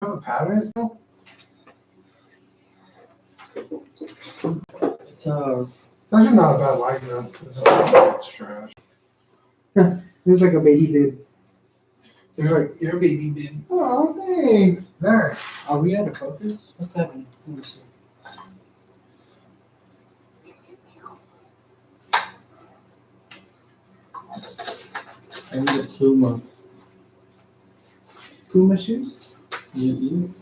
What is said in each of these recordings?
have a pattern still? It's actually not a bad likeness. It's just trash. There's like a baby bib. He's like, your baby bib. Oh, thanks. Zach. Are we out of focus? What's happening? Let me see. I need a Puma. Puma shoes? You?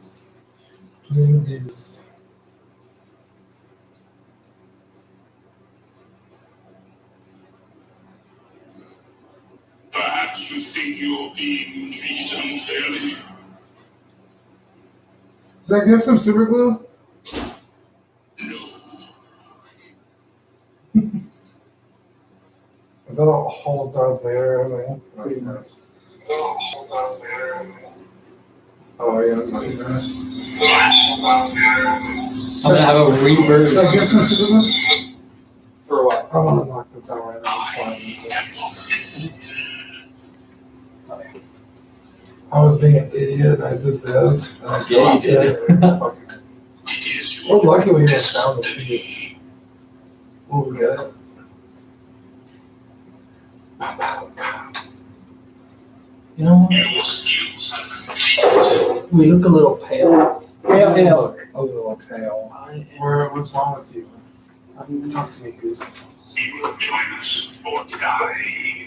Blue deuce. Perhaps you think you're being treated unfairly. Zach, do you have some super glue? No. Is that a whole Darth Vader thing? Pretty much. Is that a whole Darth Vader thing? Oh, yeah, that's nice. I'm gonna have a rebirth. Zach, do you have some super glue? For what? I want to knock this out right now. I was being an idiot and I did this. And I Yeah, you did it. We're lucky we didn't sound the feet. We'll get it. You know what? We look a little pale. Pale. A little pale. What's wrong with you? Talk to me, Goose.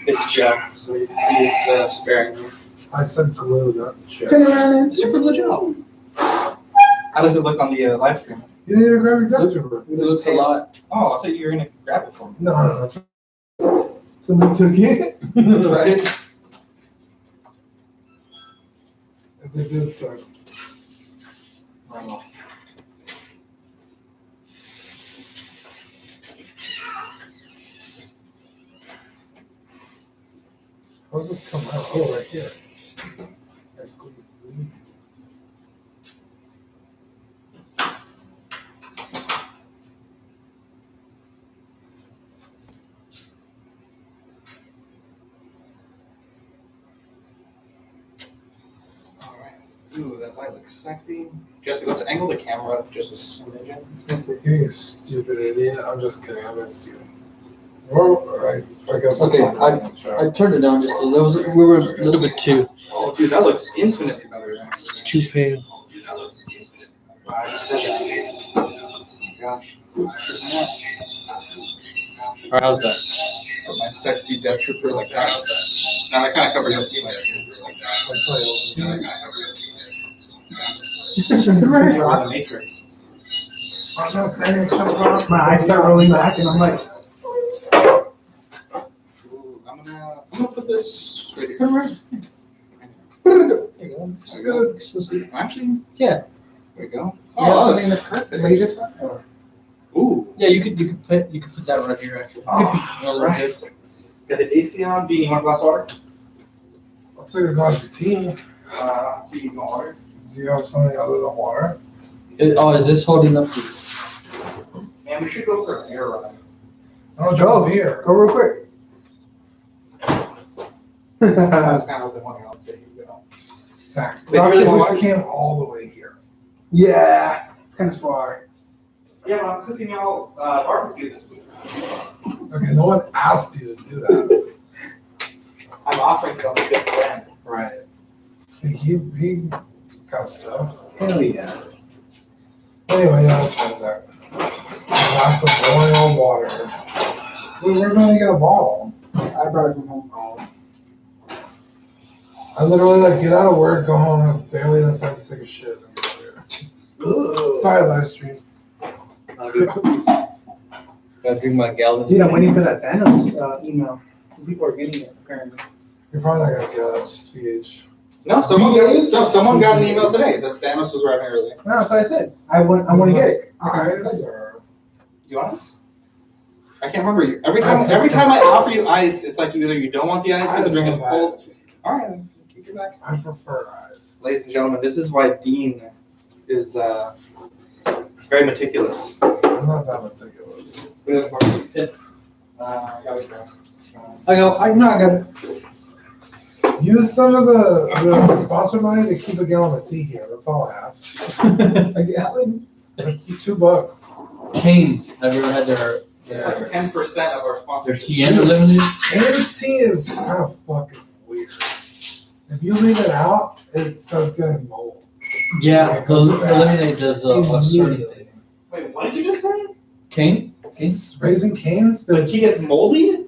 It's gel, so he's sparing me. I said glue, not chip. Turn around and Super glue gel. How does it look on the live stream? You didn't even grab your death trooper. It looks a lot. Oh, I thought you were gonna grab it for me. No, that's somebody took it. Right? If they did, sucks. My loss. How's this come out? Oh, right here. I squeeze these. Alright. Ooh, that light looks sexy. Jesse, let's angle the camera up just a smidgen. You stupid idiot. I'm just kidding. I'm just stupid. Well, alright. I guess we'll Okay, talk about it. I turned it down just a little. We were a little bit too. Oh, dude, that looks infinitely better. Actually. too pale. I said that. Gosh. Alright, how's that? Put my sexy death trooper like that. Now that kind of covers your feet. You're on the Matrix. I'm not saying it's so far. My eyes start rolling back and I'm like, Ooh, I'm gonna put this right here. there you go. Actually, yeah. There you go. Yeah, Oh, something that's perfect. lay this up. Or Ooh. Yeah, you could put that right here actually. Oh, Right. Got the AC on. Bean, you want a glass of water? I'll take a glass of tea. So you want water? Do you have something other than water? Is this holding up to you? Man, we should go for a air ride. Oh, Joe, here. go real quick. I was kind of the one else that you go. Zach, Wait, you really want Roxy water? came all the way here. Yeah, it's kind of far. Yeah, but I'm cooking y'all barbecue this week. Okay, no one asked you to do that. I'm offering it on a good friend. Right. See, he got stuff. Hell yeah. Anyway, yeah, that's fine, Zach. A glass of boiling on water. Wait, where did I get a bottle? I brought it from home. Oh. I literally get out of work, go home, have barely enough time to take a shit. And go there. Sorry, live stream. Gotta drink my gallon. Dude, I'm waiting for that Thanos email. People are getting it, apparently. You're probably not gonna get it, just speech. No, someone got an email today that Thanos was arriving early. No, that's what I said. I want to get it. Ice or You want ice? I can't remember you. Every time I offer you ice, it's like either you don't want the ice because the drink is cold. All right, keep it back. I prefer ice. Ladies and gentlemen, this is why Dean is it's very meticulous. I'm not that meticulous. What are you looking for? I got it. I got it. Use some of the sponsor money to keep a gallon of tea here. That's all I ask. A gallon? It's $2. Canes. Have you ever had their It's like 10% of our sponsor. their tea and limited? Cane's tea is kind of fucking weird. If you leave it out, it starts getting mold. Yeah, the lemonade does a certain Immediately. thing. Wait, what did you just say? Cane? Canes? Raising canes? The tea gets moldy?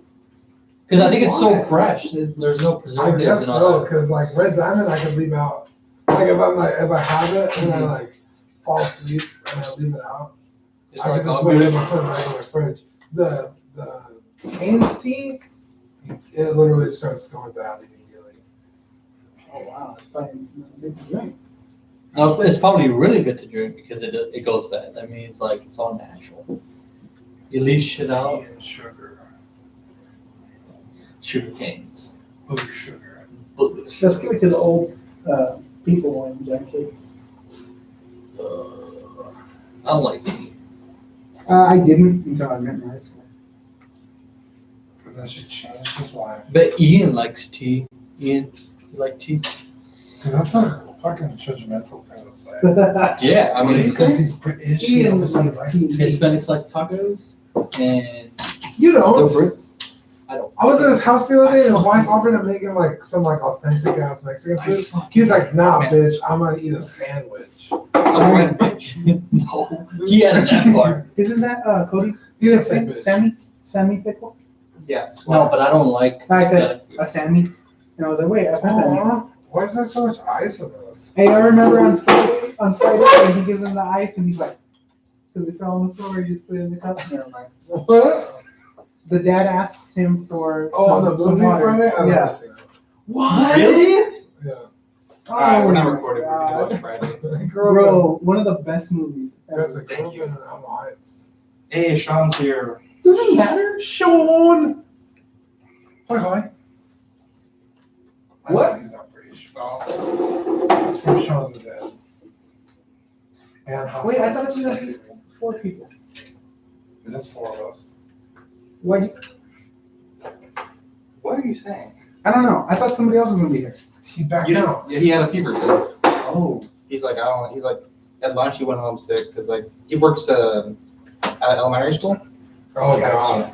Because I think it's so Why? fresh. There's no I preservatives guess and all so, that. because like Red Diamond, I could leave out. Like if I have it and I like fall asleep and I leave it out, It's I like could just all wait good. and put it right in my fridge. The Cane's tea, it literally starts going bad immediately. Oh, wow. It's probably a big drink. No, it's probably really good to drink because it goes bad. I mean, it's like it's all natural. You leave shit out. Tea and sugar. Sugar canes. Booger sugar. Bullish. Let's give it to the old people one, Jack Cakes. I don't like tea. I didn't until I met my school. And then she changed his life. But Ian likes tea. Ian, you like tea? Dude, that's a fucking judgmental thing to say. Yeah, I mean, What do you Because he's British. Ian he likes likes tea. Hispanics like tacos, and You the don't. Brits. I don't. I was at his house the other day and his wife offered to make him like some like authentic ass Mexican I food. fucking- He's like, nah, bitch, I'm gonna eat a sandwich. Sorry, bitch. No, he added that part. Isn't that Cody's? He didn't say bitch. Sammy pickle? Yes. No, but I don't like. I said a Sammy. And I was like, wait, I've had that. Aw, why is there so much ice in this? Hey, I remember on Friday when he gives him the ice and he's like, because it fell on the floor, he just put it in the cup. Never mind. What? The dad asks him for Oh, on the some movie water. Friday? I've Yeah. never seen it. What? Really? Yeah. Alright, we're not Oh my recording. We're God. gonna watch Friday. Bro, one of the best movies That's ever. a Thank girl you. in Heights. Hey, Sean's here. Doesn't matter. Sean! Hi, hi. I What? know he's not British. It's from Shaun of the Dead. And how Wait, I thought it was gonna be 4 people. It is 4 of us. What? do you- What are you saying? I don't know. I thought somebody else was gonna be here. He backed You out. didn't, he had a fever too. Oh. He's like, I don't. He's like, at lunch he went home sick because like he works at elementary school. Oh, God.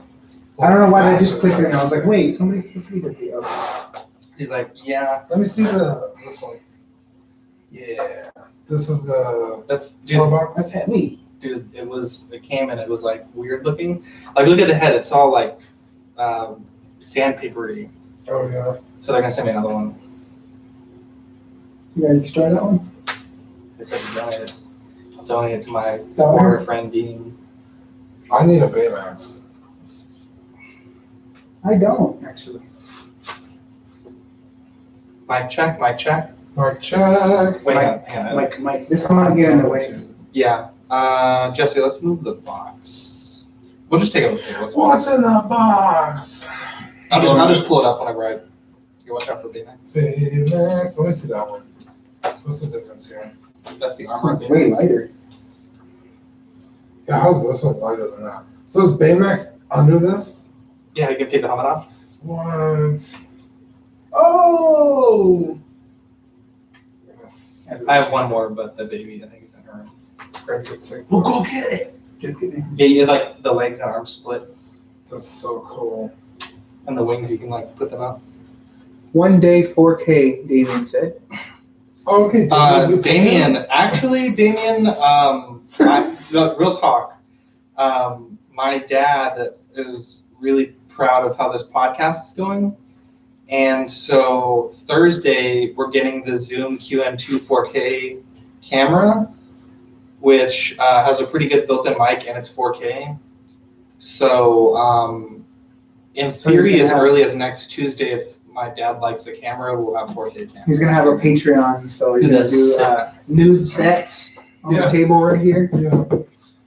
I don't know why that just clicked in. I was like, wait, somebody's supposed to be here. Okay. He's like, yeah, Let me see this one. Yeah. This is the that's $4 dude. box. That's heavy. Dude, it came and it was like weird looking. Like look at the head. It's all like sandpapery. Oh, yeah. So they're gonna send me another one. You ready to try that one? They said to donate it. I'll donate it to my That one? poor friend Dean. I need a Baymax. I don't, actually. Mic check. Mic check. Mark check. Wait, Mic- hang on. Like, this might get in the way. Yeah. Jesse, let's move the box. We'll just take a look at it. What's in the box? I'll just pull it up whenever I. You watch out for Baymax. Baymax. Let me see that one. What's the difference here? That's the This armor. one's way lighter. Yeah, how's this one lighter than that? So is Baymax under this? Yeah, you can take the helmet off. What? Oh! Yes. I have one more, but the baby, I think it's in her room. We'll go get it. Just kidding. Yeah, you like the legs and arms split, That's so cool. and the wings you can like put them up. One day 4K, Damien said. Oh, okay, David, you Damien, can? actually, Damien, no, real talk. My dad is really proud of how this podcast is going. And so Thursday, we're getting the Zoom QM2 4K camera, which has a pretty good built-in mic and it's 4K. So in So he's theory, gonna as have- early as next Tuesday, if my dad likes the camera, we'll have 4K camera. He's going to have a Patreon, so he's Dude, going to do that's nude sets on Yeah. the table right here. Yeah.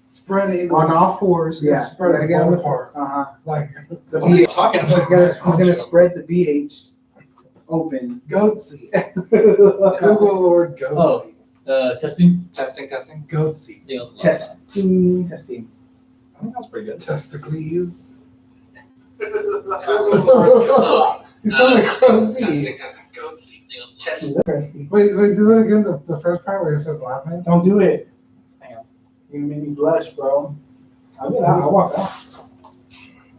Spread eagle. On all fours, yeah. Spread Gotta it get all on the- apart. Uh-huh. Like The What are you BH. talking about? He's gonna spread the BH open. goat seed. Testing. Google Lord goat Oh. seed. Testing. Testing. Goat seed. Yeah, love Testing. I think that's pretty good. Testicles. that. You sound like Crusty. He's thirsty. Wait, do that again. The first part where he says laughing. Don't do it. Hang on. You're gonna make me blush, bro. I'll walk out.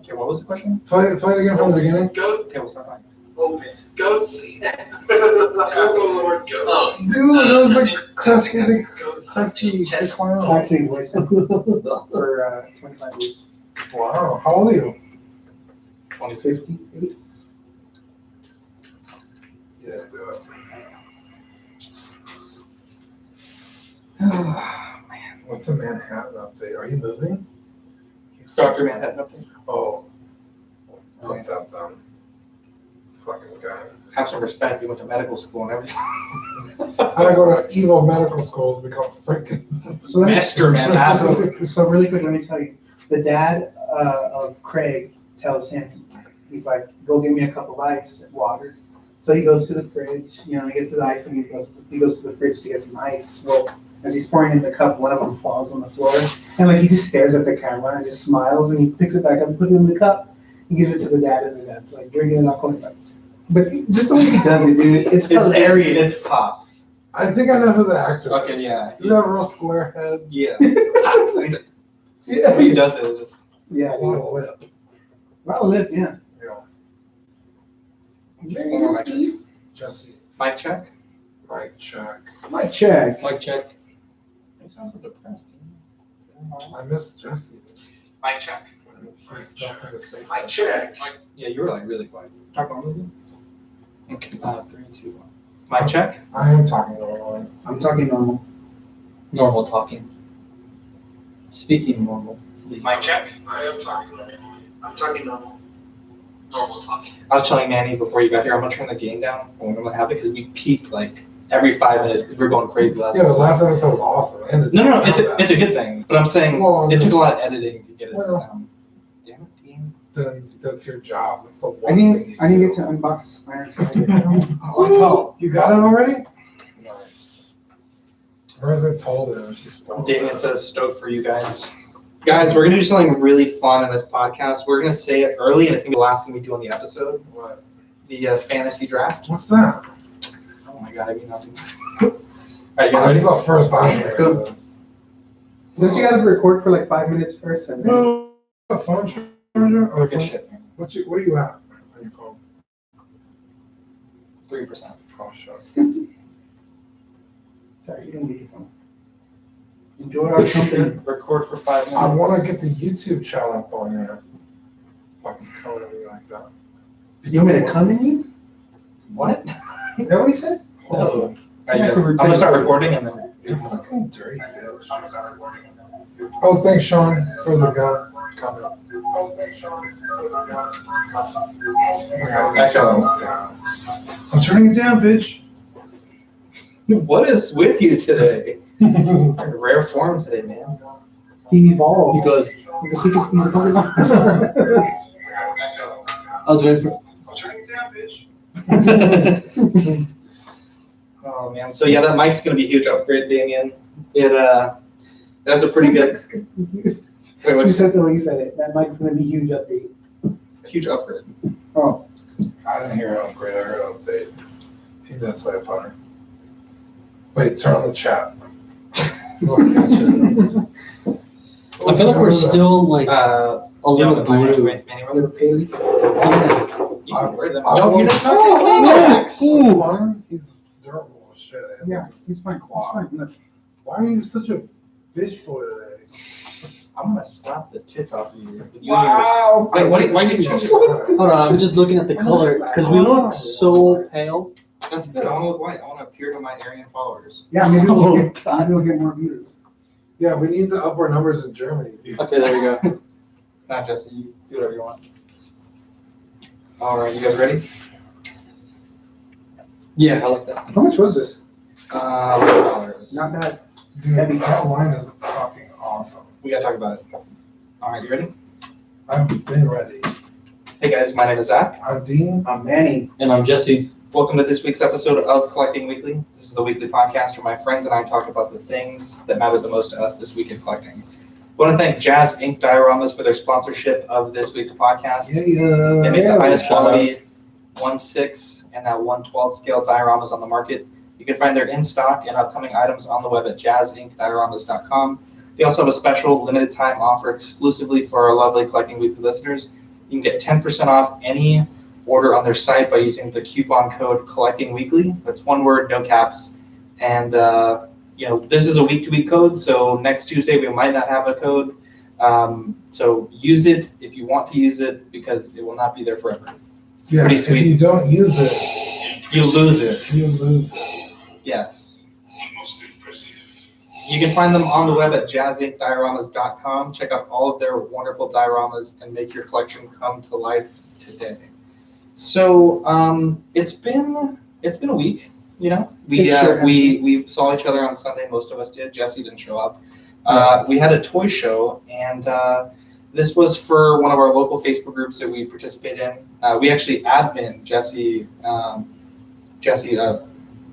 Okay, what was the question? Play it again from the beginning. Okay, we'll start back. Open. Goat seed. Google Lord goat seed. Dude, it was like Crusty the clown. Actually, voice it for 25 years. Wow, how old are you? 58. Yeah, do it. Man, what's a Manhattan update? Are you moving? Dr. Manhattan update. Oh, fuck that dumb fucking guy. Have some respect. You went to medical school and everything. I go to evil medical school to become freaking. So let me- Master Manhattan. So really quick, let me tell you. The dad of Craig tells him, he's like, go get me a cup of ice and water. So he goes to the fridge, he gets his ice and he goes to the fridge to get some ice. Well, as he's pouring in the cup, one of them falls on the floor. And like he just stares at the camera and just smiles and he picks it back up and puts it in the cup. He gives it to the dad and the dad's like drinking it up. It's like, but just the way he does it, dude, it's hilarious. It's Pops. I think I know who the actor is. Okay, yeah. Does he have a real square head? Yeah. Pops. And he's like, Yeah. the way he does it is just. Yeah, A lot dude. of lip. Well, lip, yeah. Yeah. Jesse, Mic check. mic check. My check. Mic check. You sound so depressed. I miss Jesse. Mic check. He's nothing to say. My check. Yeah, you were like really quiet. Talk normally. Okay. 3, 2, 1. Mic check. I am talking normally. I'm talking normal. Normal talking. Speaking normal. Mic check. I am talking normal. I'm talking normal. Normal talking. I was telling Manny before you got here, I'm gonna turn the game down when we have it because we peak like every 5 minutes because we were going crazy last. Yeah, but last episode was awesome. And No, it's a good thing. But I'm saying Well, it took a lot of editing to get it to well. sound. Damn it, Dean. Then that's your job. That's the I one thing didn't you get to do. unbox Iron Spider. Oh, you got it already? Nice. Marissa told him. She spoke. Damien says stoked for you guys. Guys, we're gonna do something really fun in this podcast. We're gonna say it early, and it's gonna be the last thing we do on the episode. What? The fantasy draft. What's that? Oh my god, I mean nothing. All right, you guys ready? This is the first time. Let's go. This. Don't you gotta record for like 5 minutes first and then No, a phone charger. Or Good phone? shit, man. What are you at on your phone? 3%. Oh, shucks. sorry, you didn't get your phone. Enjoy our company. Record for 5 minutes. I want to get the YouTube channel up on there. Fucking coming at me like that. You want me to come in you? What? Is that what he said? Hold on. All right, Yeah, you guys, to I'm replace gonna start the- recording and then. You're fucking dirty, bitch. Oh, thanks, Sean, for the gun comment. Oh, thanks, Sean, for the gun comment. I'm turning it down, bitch. What is with you today? In rare form today, man. He evolved. He goes, He's a Pokemon. I was waiting for. I'm turning it down, bitch. Oh man, so yeah, that mic's gonna be a huge upgrade, Damien. That's a pretty good. Wait, what You you said? said the way you said it. That mic's gonna be huge update. Huge upgrade. Oh, I didn't hear an upgrade, I heard an update. He did say it funny. Wait, turn on the chat. Look, catch it. I feel like we're still like a little blue. little Paley. No, you're just not. Baymax! He's fun. He's durable as shit. And Yeah, this is he's fine. claw. He's fine. Look. Why are you such a bitch boy today? I'm gonna slap the tits off of you. Wow. Wait, why did you change it? Hold on, I'm just looking at the color because we look so pale. That's good. I want to look white. I want to appear to my Aryan followers. Yeah, maybe Oh, we'll get more views. Yeah, we need the upward numbers in Germany, dude. Okay, there we go. Not Jesse. You do whatever you want. All right, you guys ready? Yeah, I like that. How much was this? $11. Not bad. Dude, That'd be that line is fucking awesome. We gotta talk about it. All right, you ready? I've been ready. Hey guys, my name is Zach. I'm Dean. I'm Manny. And I'm Jesse. Welcome to this week's episode of Collecting Weekly. This is the weekly podcast where my friends and I talk about the things that matter the most to us this week in collecting. I want to thank Jazz Ink Dioramas for their sponsorship of this week's podcast. They make the highest quality 1/6 and now 1/12 scale dioramas on the market. You can find their in-stock and upcoming items on the web at jazzinkdioramas.com. They also have a special limited time offer exclusively for our lovely Collecting Weekly listeners. You can get 10% off any order on their site by using the coupon code Collecting Weekly. That's one word, no caps. And this is a week-to-week code, so next Tuesday we might not have a code. So use it if you want to use it, because it will not be there forever. It's pretty sweet. If you don't use it, you lose it. You lose it. Yes. Most impressive. You can find them on the web at jazzinkdioramas.com. Check out all of their wonderful dioramas and make your collection come to life today. So it's been a week. We saw each other on Sunday. Most of us did. Jesse didn't show up. We had a toy show, and this was for one of our local Facebook groups that we participate in. We actually admin Jesse,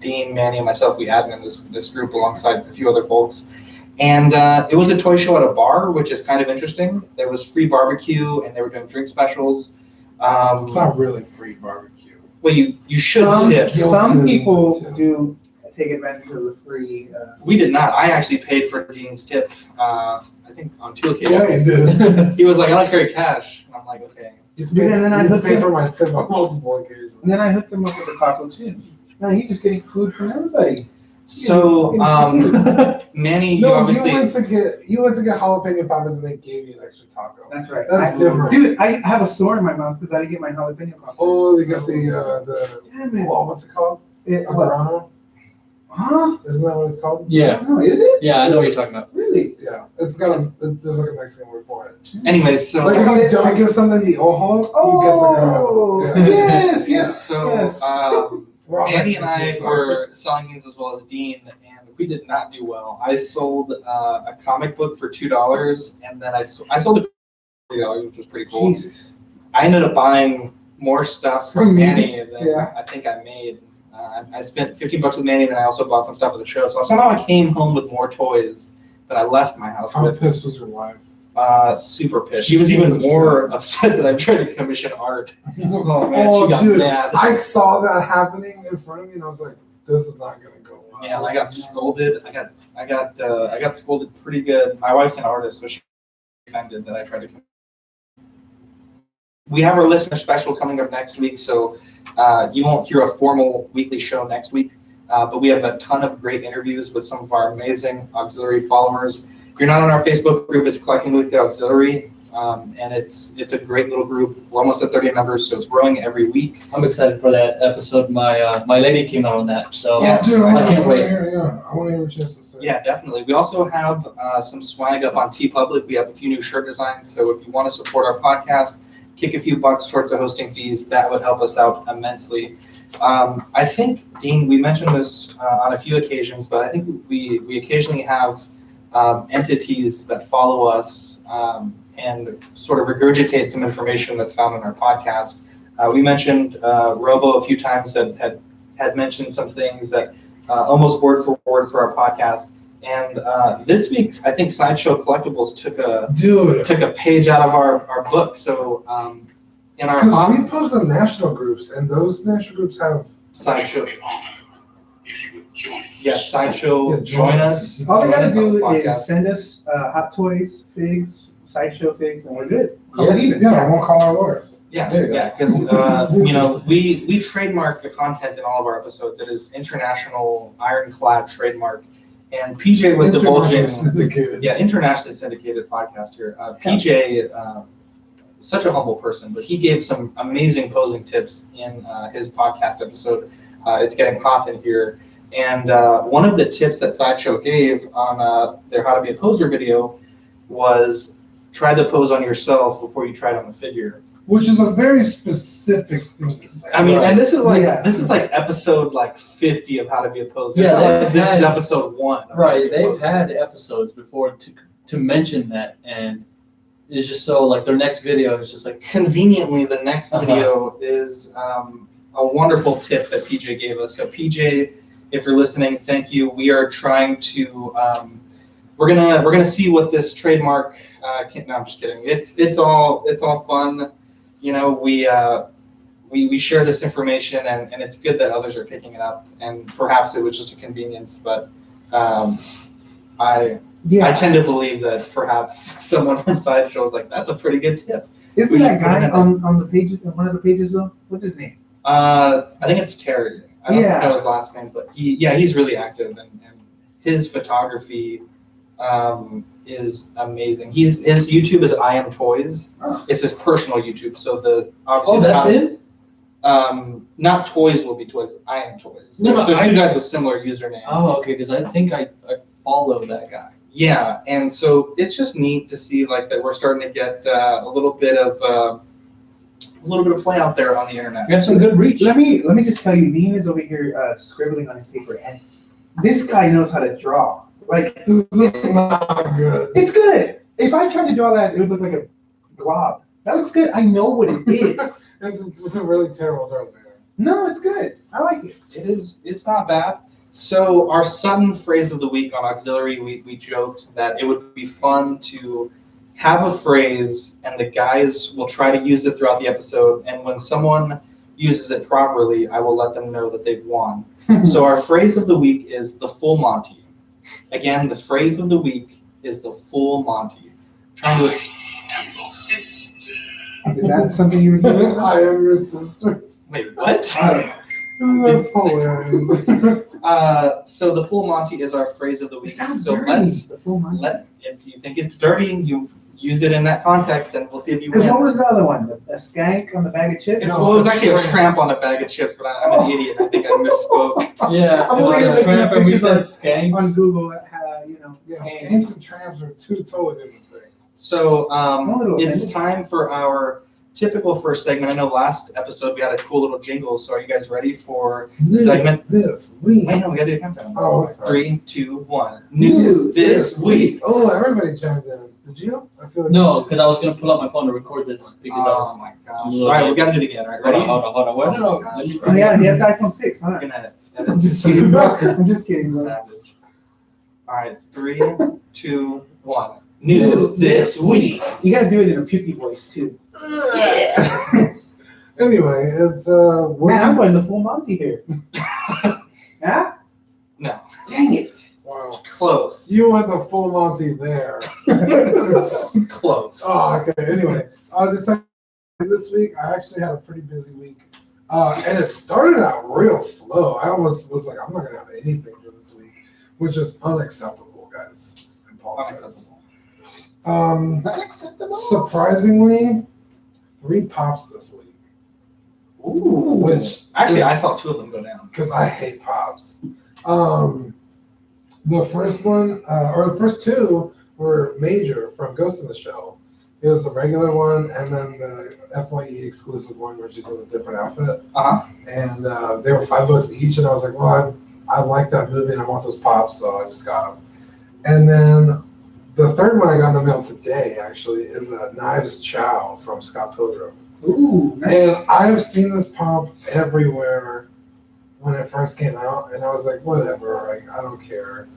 Dean, Manny, and myself. We admin this group alongside a few other folks, and it was a toy show at a bar, which is kind of interesting. There was free barbecue, and they were doing drink specials. It's not really free barbecue. Well, you should tip. Some people do take advantage of the free. We did not. I actually paid for Dean's tip. I think on 2 occasions. Yeah, you did. He was like, "I don't carry cash." And I'm like, "Okay." And then I paid for my tip on multiple occasions. And then I hooked him up with a taco too. No, you're just getting food from everybody. So, Manny, you obviously. You went to get jalapeno poppers and they gave you an extra taco. That's right. That's different. Dude, I have a sore in my mouth because I didn't get my jalapeno poppers. Oh, they got the Damn it. well, what's it called? A Verano? Huh? Isn't that what it's called? Yeah. No, is it? Yeah, I know what you're talking about. Really? Yeah. There's like a Mexican word for it. Anyways, so. Like if you don't give something the ojo, you get the grano. Yeah. Yes, yes. So, yes. We're all Andy and Mexicans, I so were selling these as well as Dean, and we did not do well. I sold a comic book for $2, and then I sold it for $3, which was pretty cool. Jesus. I ended up buying more stuff from Manny than Yeah. I think I made. I spent $15 with Manny, and I also bought some stuff at the show. So somehow I came home with more toys than I left my house How with. pissed was your wife? Super pissed. She was even more upset that I tried to commission art. Oh man, she got dude, mad. I saw that happening in front of me, and I was like, "This is not gonna go well." Yeah, I got scolded. I got scolded pretty good. My wife's an artist, so she was offended that I tried to. We have our listener special coming up next week, so you won't hear a formal weekly show next week, but we have a ton of great interviews with some of our amazing auxiliary followers. If you're not on our Facebook group, it's Collecting Weekly Auxiliary, and it's a great little group. We're almost at 30 members, so it's growing every week. I'm excited for that episode. My lady came out on that, so Yes, Dude, I can't wait. I want to hear what she has to say. Yeah, definitely. We also have some swag up on TeePublic. We have a few new shirt designs, so if you want to support our podcast, kick a few bucks towards the hosting fees, that would help us out immensely. I think, Dean, we mentioned this on a few occasions, but I think we occasionally have entities that follow us and sort of regurgitate some information that's found in our podcast. We mentioned Robo a few times that had mentioned some things that almost word for word for our podcast. And this week, I think Sideshow Collectibles took a page out of our book. So in our because we post on national groups, and those national groups have Sideshow. If you would join. Yes, Sideshow, Yeah, join us. All they Join gotta us on this do podcast. is send us Hot Toys, figs, Sideshow figs, and we're good. Yeah. Even. I won't call our lawyers. Yeah, There you go. yeah, because we trademark the content in all of our episodes. It is international ironclad trademark, and PJ was divulging. Syndicated. Yeah, internationally syndicated podcast here. PJ, such a humble person, but he gave some amazing posing tips in his podcast episode. It's getting hot in here, and one of the tips that Sideshow gave on their How to Be a Poser video was try the pose on yourself before you try it on the figure. Which is a very specific thing to say. I mean, Right. and this is like Yeah. episode like 50 of How to Be a Poser. Yeah, It's not they like this is had- episode 1. of How to Right, Be a they've Poser. had episodes before to mention that, and it's just so like their next video is just like Conveniently, the next Uh-huh. video is a wonderful tip that PJ gave us. So PJ, if you're listening, thank you. We are trying to we're gonna see what this trademark. No, I'm just kidding. It's all fun. You know, we share this information, and it's good that others are picking it up. And perhaps it was just a convenience, but I tend to believe that perhaps someone from Sideshow was like, "That's a pretty good tip." Isn't We that should put it guy in on the pages, on one of the pages though? What's his name? I think it's Terry. I don't Yeah. know his last name, but he's really active, and his photography is amazing. His YouTube is I Am Toys. Oh. It's his personal YouTube, so Oh, that's it? not Toys will be Toys. I Am Toys. No, no, There's two I- guys with similar usernames. Oh, okay, because I think I follow that guy. Yeah, and so it's just neat to see like that we're starting to get a little bit of play out there on the internet. You have some good reach. Let me just tell you, Dean is over here scribbling on his paper, and this guy knows how to draw. Like, This is not good. it's good. If I tried to draw that, it would look like a glob. That looks good. I know what it is. It's a really terrible drawing. No, it's good. I like it. It's not bad. So our sudden phrase of the week on auxiliary, we joked that it would be fun to have a phrase and the guys will try to use it throughout the episode. And when someone uses it properly, I will let them know that they've won. So our phrase of the week is the full Monty. Again, the phrase of the week is the full Monty. Trying to Sister. Is that something you were doing? I am your sister. wait, what? That's hilarious. So the full Monty is our phrase of the It week. sounds So dirty. let's The full Monty. if you think it's dirty, you use it in that context, and we'll see if you Because win. what was the other one? A skank on the bag of chips? Well, it was actually a tramp on a bag of chips, but I'm an idiot. I think I misspoke. Yeah, I'm it was looking a at the tramp and we pictures said on skanks. Google, Yeah, skanks. skanks and tramps are two totally different things. So I'm a little it's offended. time for our typical first segment. I know last episode we had a cool little jingle, so are you guys ready for segment? This week. Wait, no, we gotta do a countdown. Oh, sorry. 3, 2, 1. New this week. Oh, everybody chimed in. Did you? I feel like No, you did. because I was going to pull out my phone to record this because I Oh was. my gosh. All right, we gotta do it again. All right, Hold ready? on, hold on. Wait, no, let me. Oh yeah, he has the iPhone 6, huh? We're gonna edit. I'm just kidding, bro. I'm just kidding, bro. Savage. All right, 3, 2, 1. New this week. You gotta do it in a pukey voice too. Anyway, it's Man, I'm going the full Monty here. Huh? No. Dang it. wow. Close. You went the full Monty there. Close. Oh, okay. Anyway, I'll just tell you this week I actually had a pretty busy week. And it started out real slow. I almost was like, I'm not gonna have anything for this week, which is unacceptable, guys. I apologize. Unacceptable. Surprisingly, 3 pops this week. Ooh. Which Actually, is- I saw 2 of them go down. Because I hate pops. The first one, or the first 2 were Major from Ghost in the Shell. It was the regular one, and then the FYE exclusive one, where she's in a different outfit. Uh-huh. And they were $5 each, and I was like, well, I like that movie, and I want those pops, so I just got them. And then the third one I got in the mail today, actually, is a Knives Chow from Scott Pilgrim. Ooh, And nice. I've seen this pop everywhere when it first came out, and I was like, whatever, like, I don't care.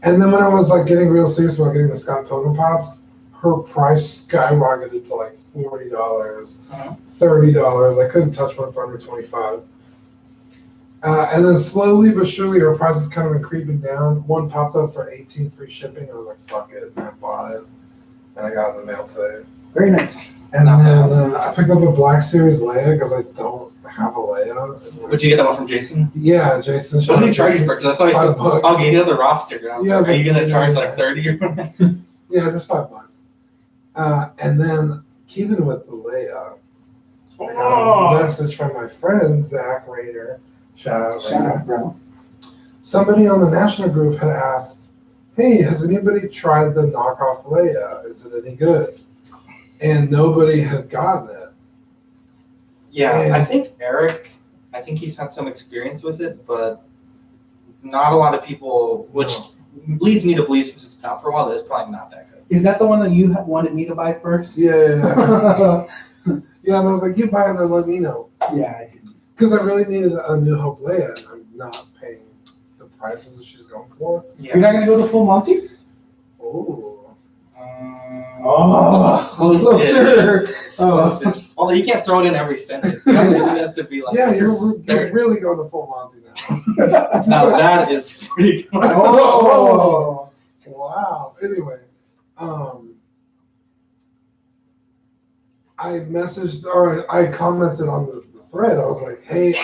And then when I was like getting real serious about getting the Scott Pilgrim pops, her price skyrocketed to like $40, Uh-huh. $30. I couldn't touch one for under $25. And then slowly but surely, her price has kind of been creeping down. One popped up for $18 free shipping. I was like, fuck it, and I bought it, and I got it in the mail today. Very nice. And Not then I picked up a Black Series Leia because I don't have a Leia. Would you get that one from Jason? Yeah, Jason. What did he charge you for? Because I saw you said, $5. oh, he had the roster. And I was Yeah, like, are you it's going to like- charge like 30 or whatever? Yeah, just $5. And then keeping with the Leia, I got a message from my friend Zach Rayner. Shout out, Shout Rayner. out, bro. Somebody on the national group had asked, "Hey, has anybody tried the knockoff Leia? Is it any good?" And nobody had gotten it. Yeah, And- I think Eric, he's had some experience with it, but not a lot of people, which leads me to believe since it's been out for a while, that it's probably not that good. Is that the one that you wanted me to buy first? Yeah. Yeah, and I was like, "You buy it and then let me know." Yeah, I didn't. Because I really needed a New Hope Leia, and I'm not paying the prices that she's going for. You're not gonna go the full Monty? Oh. Oh, Close-ish. closer. Oh, Close-ish. Although you can't throw it in every sentence. It has to be like. Yeah, you're very- really going the full Monty now. Now that is pretty good. Oh, wow. Anyway, I messaged or I commented on the thread. I was like, hey,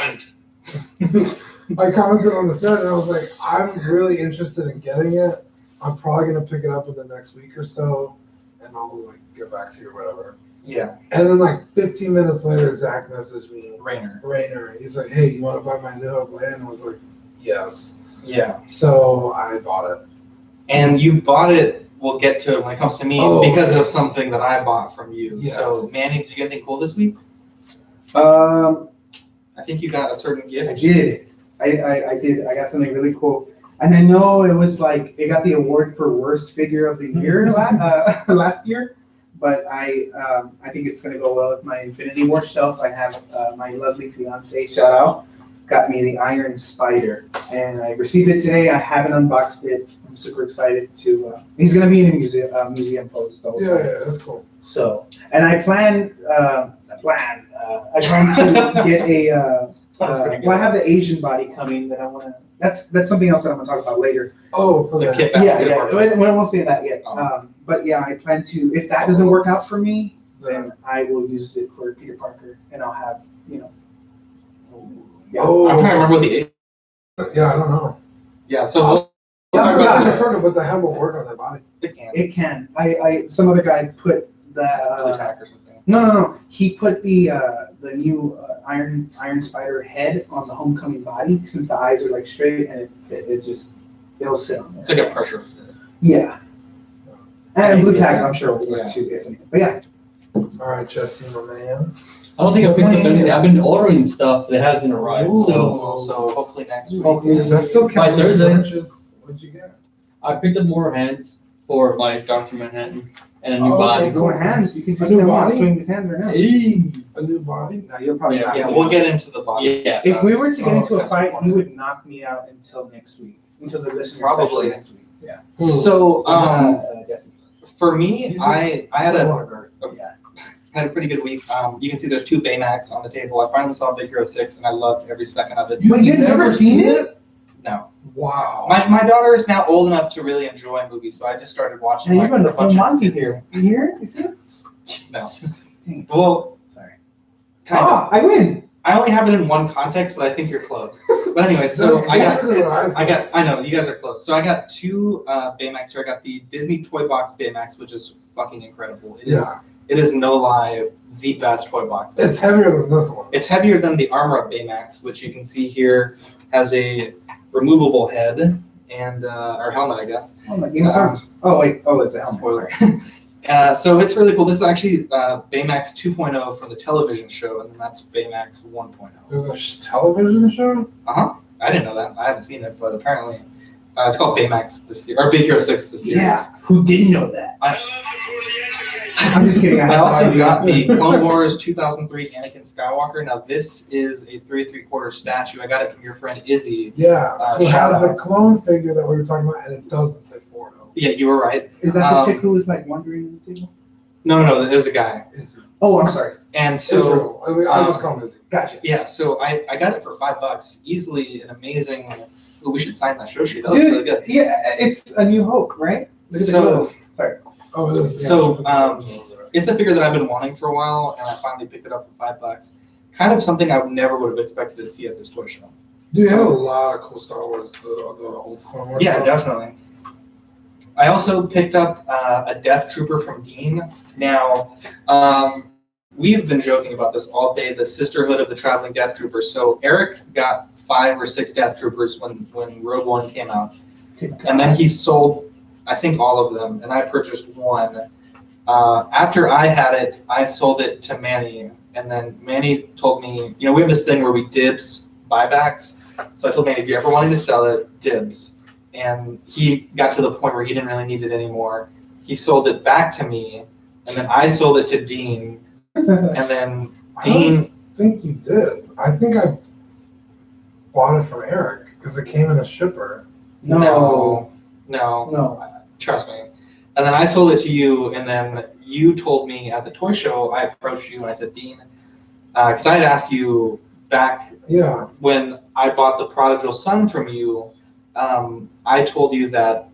I commented on the thread and I was like, I'm really interested in getting it. I'm probably gonna pick it up in the next week or so, and I'll like get back to you or whatever. Yeah, And then like 15 minutes later, Zach messaged me, Rainer. He's like, hey, you want to buy my new Hope-Land? And I was like, yes. Yeah. So I bought it. And you bought it, we'll get to it when it comes to me, because of something that I bought from you. Yes. So, Manny, did you get anything cool this week? I think you got a certain gift. I did. I did. I got something really cool. And I know it was like, it got the award for worst figure of the year last year, but I think it's going to go well with my Infinity War shelf. I have my lovely fiance, shout out, got me the Iron Spider, and I received it today. I haven't unboxed it. I'm super excited to, he's going to be in a museum post. Yeah, that's cool. So, and I plan to get a, well, I have the Asian body coming that I want to, that's something else that I'm going to talk about later. Oh, for The that. kit Yeah, bag. we won't say that yet. Oh. But yeah, I plan to, if that doesn't work out for me, then I will use it for Peter Parker, and I'll have, Yeah. Oh, I'm trying to remember what the age. yeah, I don't know. Yeah, so we'll Yeah, talk but about Peter that. Parker, but the head won't work on that body. It can. It can. Some other guy put Blue the, tack or something. no. He put the new Iron Spider head on the Homecoming body, since the eyes are like straight, and it'll sit on there. It's like a pressure fit. Yeah. And blue tag, I'm sure will Yeah. work too, if anything. But yeah. All right, Jesse, my man. I don't think I picked up anything. I've been ordering stuff that hasn't arrived. So So hopefully next week. Hopefully. That still By counts as Thursday. purchase. What'd you get? I picked up more hands for my Dr. Manhattan and a new Oh, body. okay. Go hands. You can just A new tell me how to body? swing his hands right now. Hey. A new body? No, you'll probably Yeah, not. Yeah, we'll get into the body. Yeah. If we were to get into a okay. fight, he would knock me out until next week, until the listener Probably. special next week. Yeah. So, Jesse. for me, I had Still a lot of girth. had a pretty good week. You can see there's 2 Baymax on the table. I finally saw Big Hero 6, and I loved every second of it. Wait, you've never seen it? No. Wow. My daughter is now old enough to really enjoy movies, so I just started watching. And you're on the a full bunch of- Monty here. You hear it? You see it? No. Dang. Well, Sorry. kind of. I win. I only have it in one context, but I think you're close. But anyway, so That's I got. basically what said. I know, you guys are close. So I got 2 Baymax here. I got the Disneytoybox Baymax, which is fucking incredible. It is no lie, the best toy box. It's heavier than this one. It's heavier than the Armor Up Baymax, which you can see here has a removable head and or helmet, I guess. Oh my Game of Thrones. Oh wait. Oh, it's a helmet. Spoiler. So it's really cool. This is actually Baymax 2.0 from the television show, and then that's Baymax 1.0. There's a television show? I didn't know that. I haven't seen it, but apparently it's called Baymax the series, or Big Hero 6 the series. Yeah. Who didn't know that? I'm just kidding. I have also no idea. got the Clone Wars 2003 Anakin Skywalker. Now this is a 3 3/4 statue. I got it from your friend Izzy. Yeah. Who shout had the out. clone figure that we were talking about, and it doesn't say Fordo. Yeah, you were right. Is that the chick who was like wandering the table? No, there's a guy. It's Oh, I'm sorry. And so Israel. I mean, I'll just call him Izzy. Gotcha. yeah, so I got it for $5. Easily an amazing. Ooh, we should sign that show sheet. That was really good. Yeah, it's A New Hope, right? Look at the So- clothes. Sorry. Oh, it is. So, It's a figure that I've been wanting for a while, and I finally picked it up for $5. Kind of something I never would have expected to see at this toy show. Dude, you have a lot of cool Star Wars, the old Clone Wars. Yeah, stuff. definitely. I also picked up a Death Trooper from Dean. Now, we've been joking about this all day, the Sisterhood of the Traveling Death Troopers. So Eric got 5 or 6 Death Troopers when Rogue One came out. And then he sold, I think, all of them, and I purchased 1. After I had it, I sold it to Manny, and then Manny told me, we have this thing where we dibs buybacks. So I told Manny, if you're ever wanting to sell it, dibs. And he got to the point where he didn't really need it anymore. He sold it back to me, and then I sold it to Dean, and then Dean. I think you did. I think I bought it from Eric because it came in a shipper. No. No. Trust me. And then I sold it to you, and then you told me at the toy show, I approached you and I said, Dean, because I had asked you back when I bought the Prodigal Son from you, I told you that,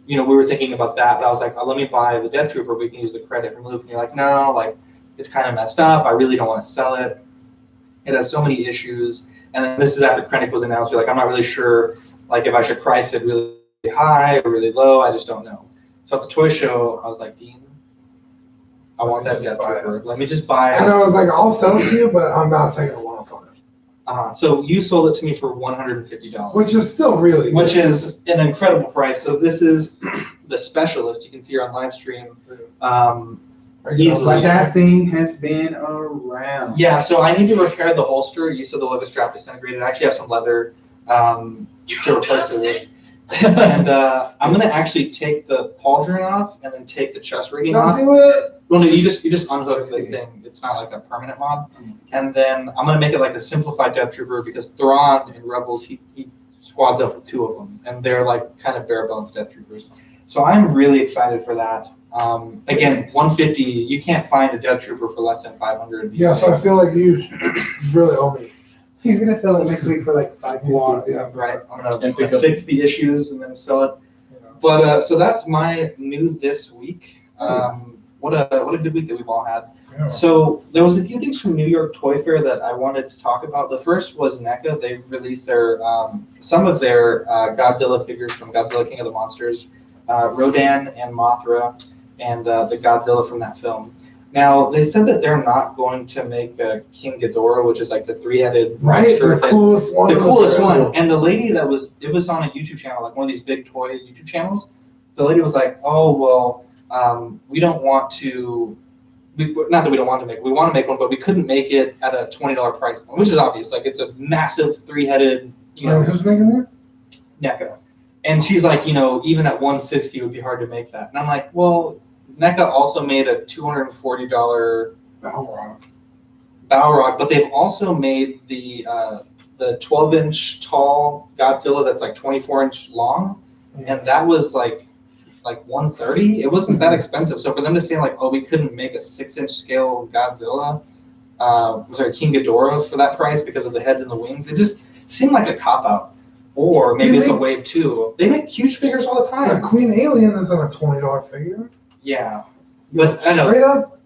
we were thinking about that, but I was like, oh, let me buy the Death Trooper, we can use the credit from Luke. And you're like, no, like, it's kind of messed up. I really don't want to sell it. It has so many issues. And then this is after Krennic was announced. You're like, I'm not really sure, like, if I should price it really high or really low. I just don't know. So at the toy show, I was like, Dean, I want that Death Trooper. Let me just buy it. And I was like, I'll sell it to you, but I'm not taking a loss on it. So you sold it to me for $150. Which is still really good. Which is an incredible price. So this is the Specialist. You can see her on live stream. Easily. But that thing has been around. Yeah, so I need to repair the holster. You said the leather strap disintegrated. I actually have some leather to replace it with. And I'm going to actually take the pauldron off and then take the chest rigging off. Don't do it. Well, no, you just unhook the thing. It's not like a permanent mod. And then I'm going to make it like a simplified Death Trooper because Thrawn in Rebels, he squads up with 2 of them. And they're like kind of bare bones Death Troopers. So I'm really excited for that. Again, 150, you can't find a Death Trooper for less than 500. Yeah, so I feel like you really owe me. He's going to sell it next week for like $5. Yeah, right. I'm going to fix the issues and then sell it. Yeah. But so that's my new this week. What a good week that we've all had. Yeah. So there was a few things from New York Toy Fair that I wanted to talk about. The first was NECA. They've released their some of their Godzilla figures from Godzilla King of the Monsters, Rodan and Mothra, and the Godzilla from that film. Now, they said that they're not going to make King Ghidorah, which is like the 3-headed monster. The coolest one. The coolest one. And the lady it was on a YouTube channel, like one of these big toy YouTube channels. The lady was like, oh, well, we don't want to, not that we don't want to make, we want to make one, but we couldn't make it at a $20 price point, which is obvious. Like, it's a massive 3-headed, Who's making this? NECA. And she's like, even at $160, it would be hard to make that. And I'm like, well, NECA also made a $240 Balrog, but they've also made the 12-inch tall Godzilla that's like 24-inch long, and that was like $130. It wasn't that expensive. So for them to say like, oh, we couldn't make a 6-inch scale Godzilla, King Ghidorah for that price because of the heads and the wings, it just seemed like a cop out. Or maybe it's a wave 2. They make huge figures all the time. The Queen Alien isn't a $20 figure. Yeah, but I know. Straight up,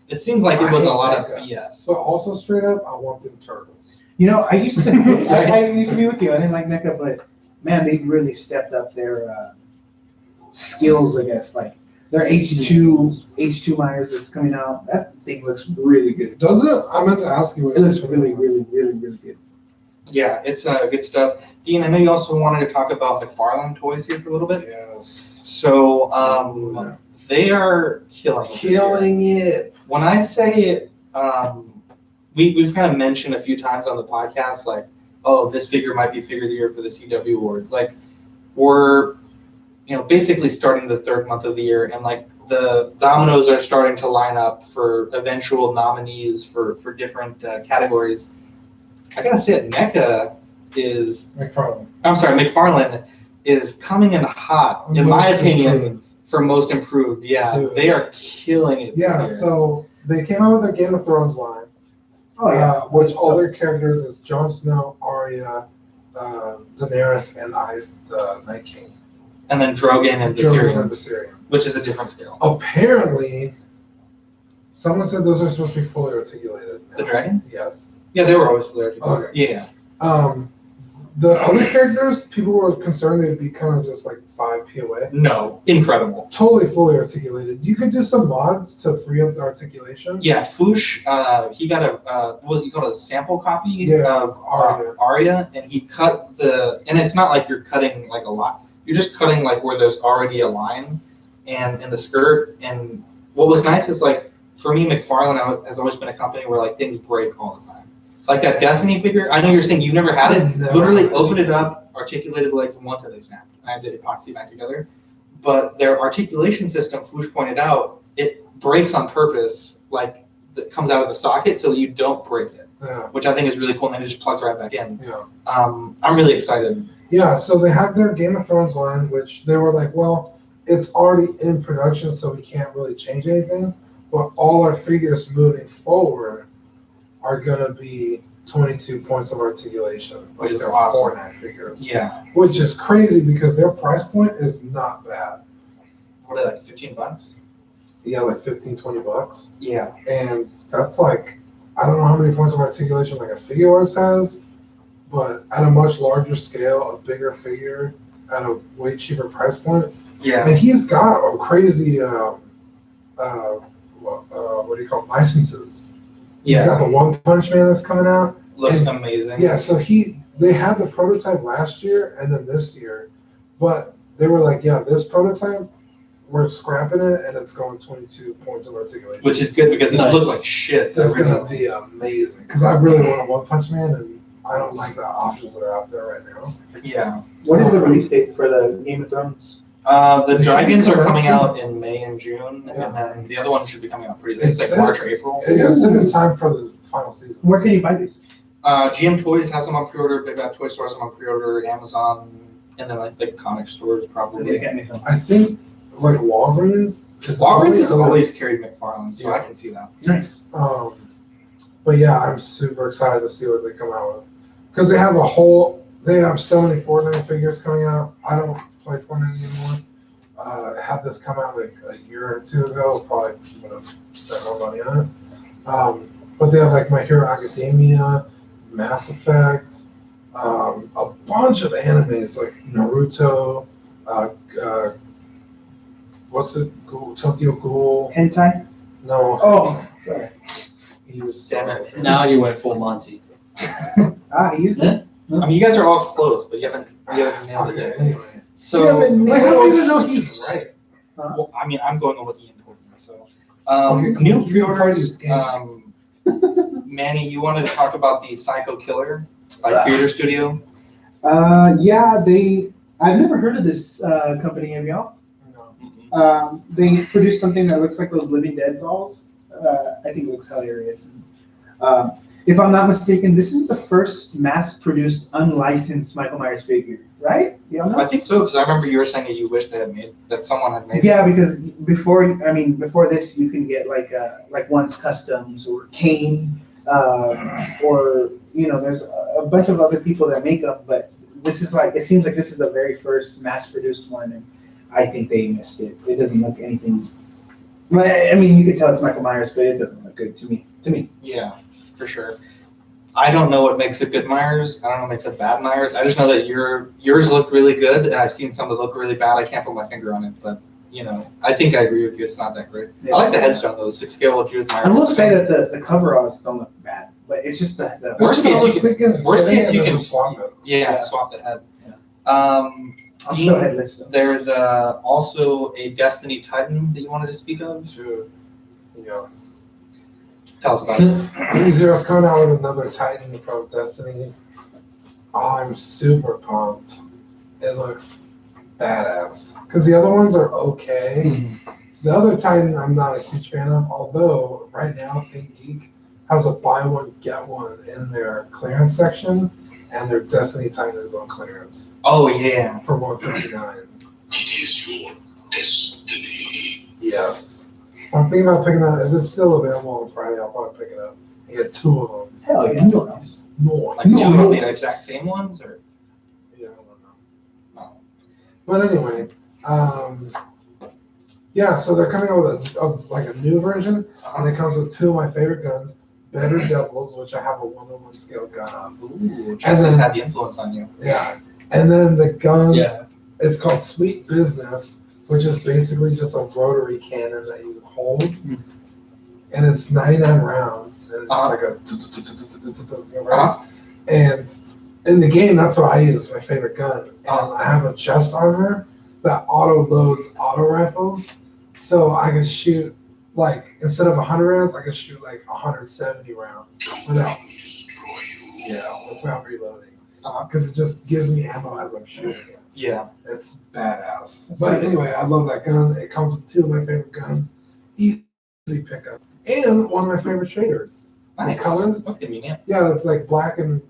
it seems like it was a lot of NECA. BS. But also straight up, I want them turtles. I used to I used to be with you. I didn't like NECA, but man, they really stepped up their skills, I guess. Like their H2 Myers that's coming out. That thing looks really good. Does it? I meant to ask you. It looks really, really, really, really good. Yeah, it's good stuff. Dean, I know you also wanted to talk about McFarlane toys here for a little bit. Yes. So they are killing it. When I say we've kind of mentioned a few times on the podcast, like, oh, this figure might be Figure of the Year for the CW Awards. Like, we're basically starting the 3rd month of the year, and like the dominoes are starting to line up for eventual nominees for different categories. I gotta say it, NECA is McFarlane is coming in hot, in my opinion, for most improved. Yeah, they are killing it. Yeah, so they came out with their Game of Thrones line. Oh yeah, which all their characters is Jon Snow, Arya, Daenerys, and the Night King. And then Drogon and Viserion, which is a different scale. Apparently, someone said those are supposed to be fully articulated now. The dragons? Yes. Yeah, they were always fully articulated. Okay. Yeah. The other characters, people were concerned they'd be kind of just like 5 POA. No, incredible. Totally fully articulated. You could do some mods to free up the articulation. Yeah, Foosh, he got what you call it, a sample copy of Arya, and he cut and it's not like you're cutting like a lot. You're just cutting like where there's already a line and in the skirt. And what was nice is like, for me, McFarlane has always been a company where like things break all the time. Like that Destiny figure, I know you're saying you never had it. Literally opened it up, articulated the legs, and once they snapped. I had to epoxy back together. But their articulation system, Foosh pointed out, it breaks on purpose, like that comes out of the socket so that you don't break it. Yeah. Which I think is really cool, and then it just plugs right back in. Yeah. I'm really excited. Yeah, so they have their Game of Thrones line, which they were like, well, it's already in production, so we can't really change anything. But all our figures moving forward are gonna be 22 points of articulation, Which like is they're awesome. Fortnite figures, Yeah. which is crazy because their price point is not bad. What are they, like $15? Yeah, like 15, $20. Yeah. And that's like, I don't know how many points of articulation like a Figure Arts has, but at a much larger scale, a bigger figure at a way cheaper price point. Yeah. And he's got a crazy, what do you call it, licenses. He's got the One Punch Man that's coming out. Looks And- amazing. Yeah, so they had the prototype last year and then this year, but they were like, yeah, this prototype, we're scrapping it and it's going 22 points of articulation. Which is good because it Nice. looked like shit. That's gonna originally. be amazing because I really want a One Punch Man and I don't like the options that are out there right now. Yeah. What is the release date for the Game of Thrones? The They should be Dragons are coming coming out in May and June, Yeah. and then the other one should be coming out pretty soon. It's like It's March or April. Yeah, it's in time for the final season. Where can you buy these? GM Toys has them on pre-order. Big Bad Toy Store has them on pre-order. Amazon, and then like the comic stores probably. I think like Walgreens. Walgreens has always- always carried McFarlane, so I Yeah. can see that. Nice. But yeah, I'm super excited to see what they come out with because they have so many Fortnite figures coming out. I don't play Fortnite anymore. Had this come out like a year or two ago, probably would have spent more money on it. But they have like My Hero Academia, Mass Effect, a bunch of animes like Naruto, what's it? Tokyo Ghoul. Hentai? No. Oh, sorry. You Damn it. Now you went full Monty. He used it. I mean, you guys are all close, but you haven't nailed it Okay, yet. anyway. So, Wait, how do you even know he's right? well, I mean, I'm going on what Ian told me. So, Okay, cool. new You can tell pre-orders. you scan. Manny, you wanted to talk about the Psycho Killer by Creator Studio? Yeah, I've never heard of this company, have y'all? No. They produced something that looks like those Living Dead dolls. I think it looks hilarious. If I'm not mistaken, this is the first mass-produced, unlicensed Michael Myers figure, right? Y'all know? I think so, because I remember you were saying that you wish that someone had made it. Yeah, because before this, you can get like one's customs or Kane, or there's a bunch of other people that make them, but this is it seems like this is the very first mass-produced one, and I think they missed it. It doesn't look anything. I mean, you could tell it's Michael Myers, but it doesn't look good to me. Yeah, for sure. I don't know what makes a good Myers. I don't know what makes a bad Myers. I just know that yours looked really good, and I've seen some that look really bad. I can't put my finger on it, but I think I agree with you. It's not that great. Yeah. I like the headstone though. The 6-scale Judith Myers. I will say that the coveralls don't look bad, but it's just the Worst That's what I case, was you can- thinking. worst case, And you then can- just swap it. Yeah, swap the head. Yeah. I'm still headless though. There's also a Destiny Titan that you wanted to speak of. Dude, yes. Tell us about it. Zero's coming out with another Titan from Destiny. Oh, I'm super pumped. It looks badass. Because the other ones are okay. The other Titan I'm not a huge fan of, although right now ThinkGeek has a buy one, get one in their clearance section, and their Destiny Titan is on clearance Oh yeah. for $159. It is your destiny. Yes. So I'm thinking about picking that. If it's still available on Friday, I'll probably pick it up and get two of them. Hell yeah. Nice. Like two of the exact same ones, or Yeah, I don't know. no? But anyway, yeah, so they're coming out with a new version, and it comes with two of my favorite guns, Better Devils, which I have a 1-to-1 scale gun of. Ooh, Chelsea's had the influence on you. Yeah. And then the gun, Yeah. it's called Sweet Business, which is basically just a rotary cannon that you hold. And it's 99 rounds. And it's just like a right? And in the game, that's what I use, my favorite gun. And I have a chest armor that auto loads auto rifles. So I can shoot, instead of 100 rounds, I can shoot 170 rounds without, without reloading. Because it just gives me ammo as I'm shooting it. Yeah. It's badass. But anyway, I love that gun. It comes with two of my favorite guns. Easy pickup. And one of my favorite shaders. Nice. The colors. That's convenient. Yeah, it's like black and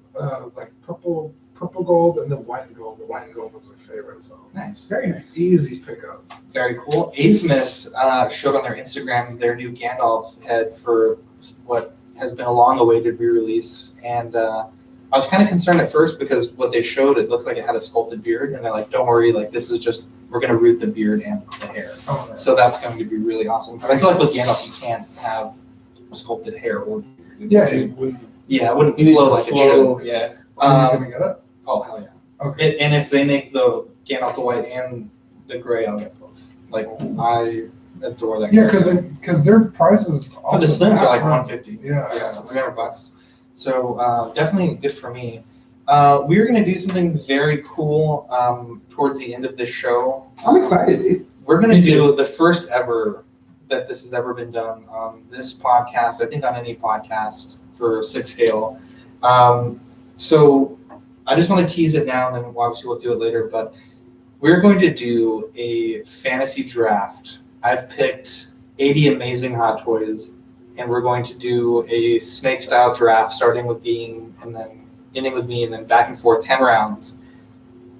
purple purple gold and then white and gold. The white and gold was my favorite, so Nice. Very nice. easy pickup. Very cool. Asmus showed on their Instagram their new Gandalf head for what has been a long-awaited re-release, and I was kind of concerned at first because what they showed, it looks like it had a sculpted beard, and they're like, "Don't worry, like this is just we're gonna root the beard and the hair." Oh, man. So that's going to be really awesome. Because I feel like with Gandalf, you can't have sculpted hair or beard. Yeah, it wouldn't. Yeah, it wouldn't You need flow to like flow, it should. yeah. Are you gonna get it? Oh hell yeah! Okay. And if they make the Gandalf the white and the gray, I'll get both. Like I adore that. Yeah, character. because their prices for the slims are like aren't- 150. Yeah. Yeah, so $300. So definitely good for me. We're gonna do something very cool towards the end of this show. I'm excited, dude. We're gonna Me do the first ever that this has ever been done on this podcast. I think on any podcast for 6 Scale. So I just want to tease it now, and then obviously we'll do it later. But we're going to do a fantasy draft. I've picked 80 amazing Hot Toys, and we're going to do a snake-style draft, starting with Dean, and then ending with me, and then back and forth 10 rounds.